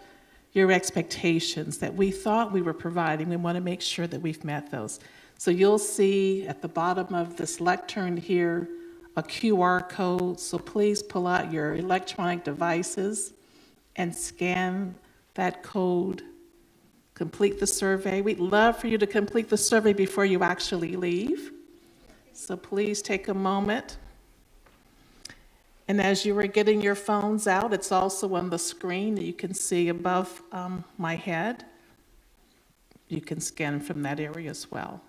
your expectations that we thought we were providing. We want to make sure that we've met those. So you'll see at the bottom of this lectern here a QR code. So please pull out your electronic devices and scan that code. Complete the survey. We'd love for you to complete the survey before you actually leave. So please take a moment. And as you were getting your phones out, it's also on the screen that you can see above my head. You can scan from that area as well.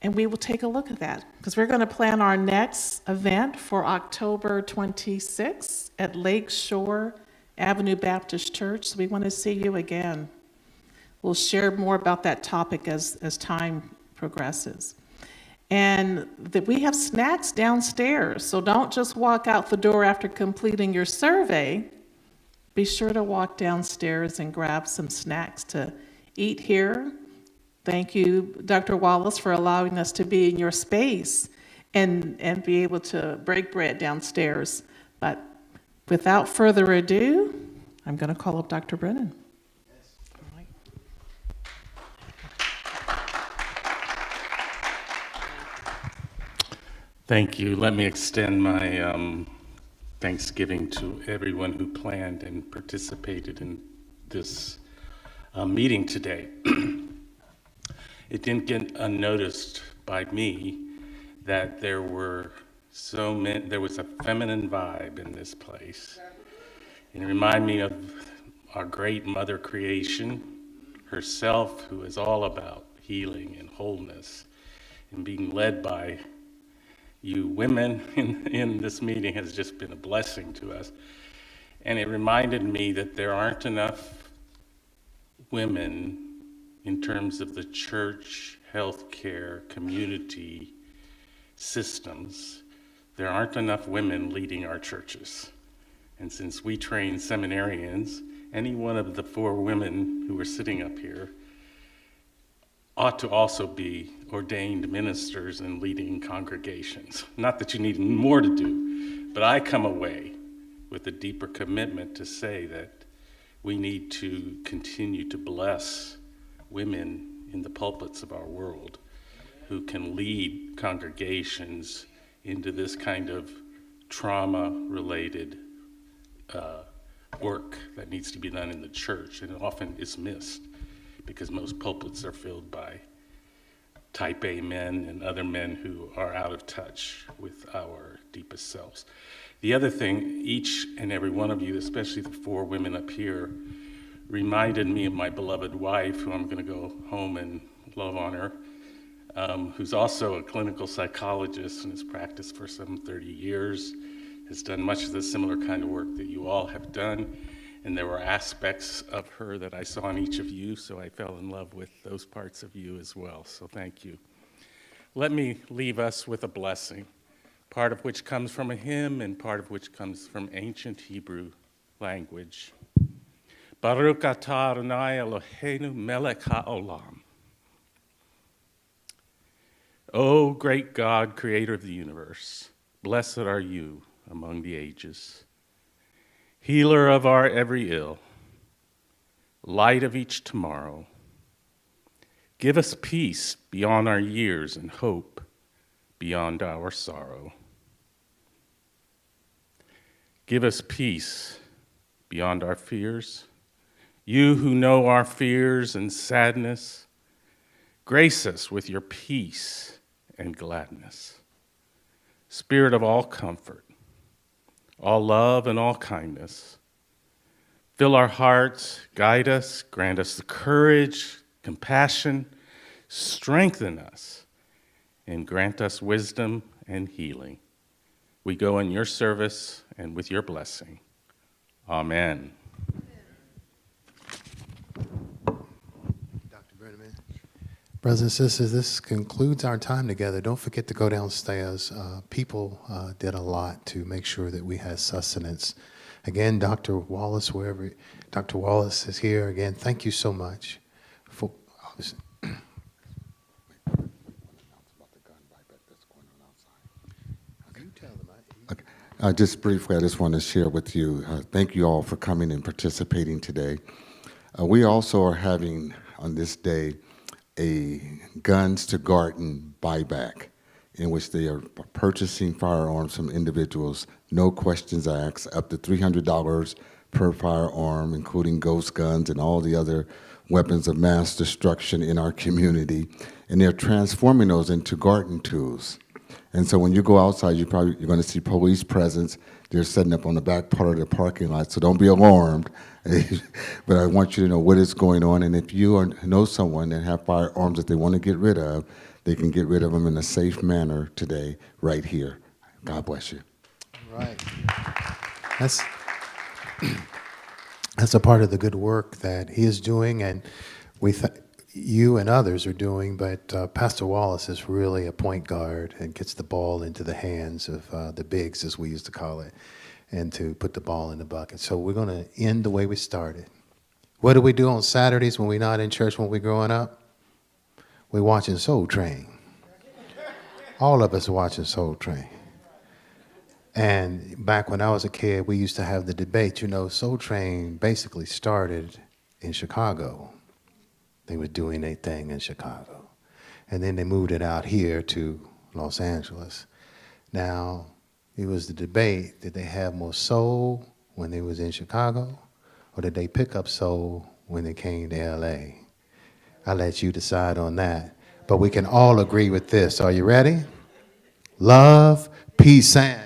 And we will take a look at that because we're going to plan our next event for October 26th at Lake Shore Avenue Baptist Church. So we want to see you again. We'll share more about that topic as time progresses. And that we have snacks downstairs, so don't just walk out the door after completing your survey. Be sure to walk downstairs and grab some snacks to eat here. Thank you, Dr. Wallace, for allowing us to be in your space and be able to break bread downstairs. But without further ado, I'm going to call up Dr. Brennan. Thank you. Let me extend my thanksgiving to everyone who planned and participated in this meeting today. It didn't get unnoticed by me that there was a feminine vibe in this place. It reminded me of our great mother creation herself, who is all about healing and wholeness, and being led by you women in this meeting has just been a blessing to us. And it reminded me that there aren't enough women in terms of the church, healthcare, community systems. There aren't enough women leading our churches. And since we train seminarians, any one of the 4 women who are sitting up here ought to also be ordained ministers and leading congregations. Not that you need more to do, but I come away with a deeper commitment to say that we need to continue to bless women in the pulpits of our world who can lead congregations into this kind of trauma-related work that needs to be done in the church, and it often is missed because most pulpits are filled by type A men and other men who are out of touch with our deepest selves. The other thing, each and every one of you, especially the 4 women up here, reminded me of my beloved wife, who I'm going to go home and love on her, who's also a clinical psychologist and has practiced for some 30 years, has done much of the similar kind of work that you all have done. And there were aspects of her that I saw in each of you, so I fell in love with those parts of you as well. So thank you. Let me leave us with a blessing, part of which comes from a hymn and part of which comes from ancient Hebrew language. Baruch atah Adonai Eloheinu melech haolam. O great God, creator of the universe, blessed are you among the ages. Healer of our every ill, light of each tomorrow, give us peace beyond our years and hope beyond our sorrow. Give us peace beyond our fears. You who know our fears and sadness, grace us with your peace and gladness. Spirit of all comfort, all love and all kindness, fill our hearts, guide us, grant us the courage, compassion, strengthen us, and grant us wisdom and healing. We go in your service and with your blessing. Amen. Dr. Brenneman. Brothers and sisters, this concludes our time together. Don't forget to go downstairs. People did a lot to make sure that we had sustenance. Again, Dr. Wallace, wherever Dr. Wallace is here, again, thank you so much for. Just briefly, I just want to share with you, thank you all for coming and participating today. We also are having on this day a Guns to Garden buyback in which they are purchasing firearms from individuals, no questions asked, up to $300 per firearm, including ghost guns and all the other weapons of mass destruction in our community. And they're transforming those into garden tools. And so when you go outside, you're going to see police presence. They're setting up on the back part of the parking lot, so don't be alarmed. But I want you to know what is going on, and if you know someone that have firearms that they want to get rid of, they can get rid of them in a safe manner today, right here. God bless you. All right. That's a part of the good work that he is doing, and you and others are doing, but Pastor Wallace is really a point guard and gets the ball into the hands of the bigs, as we used to call it, and to put the ball in the bucket. So we're going to end the way we started. What do we do on Saturdays when we're not in church when we're growing up? We're watching Soul Train. All of us are watching Soul Train. And back when I was a kid, we used to have the debate. You know, Soul Train basically started in Chicago. They were doing their thing in Chicago. And then they moved it out here to Los Angeles. Now, it was the debate, did they have more soul when they was in Chicago, or did they pick up soul when they came to LA? I'll let you decide on that. But we can all agree with this. Are you ready? Love, peace, and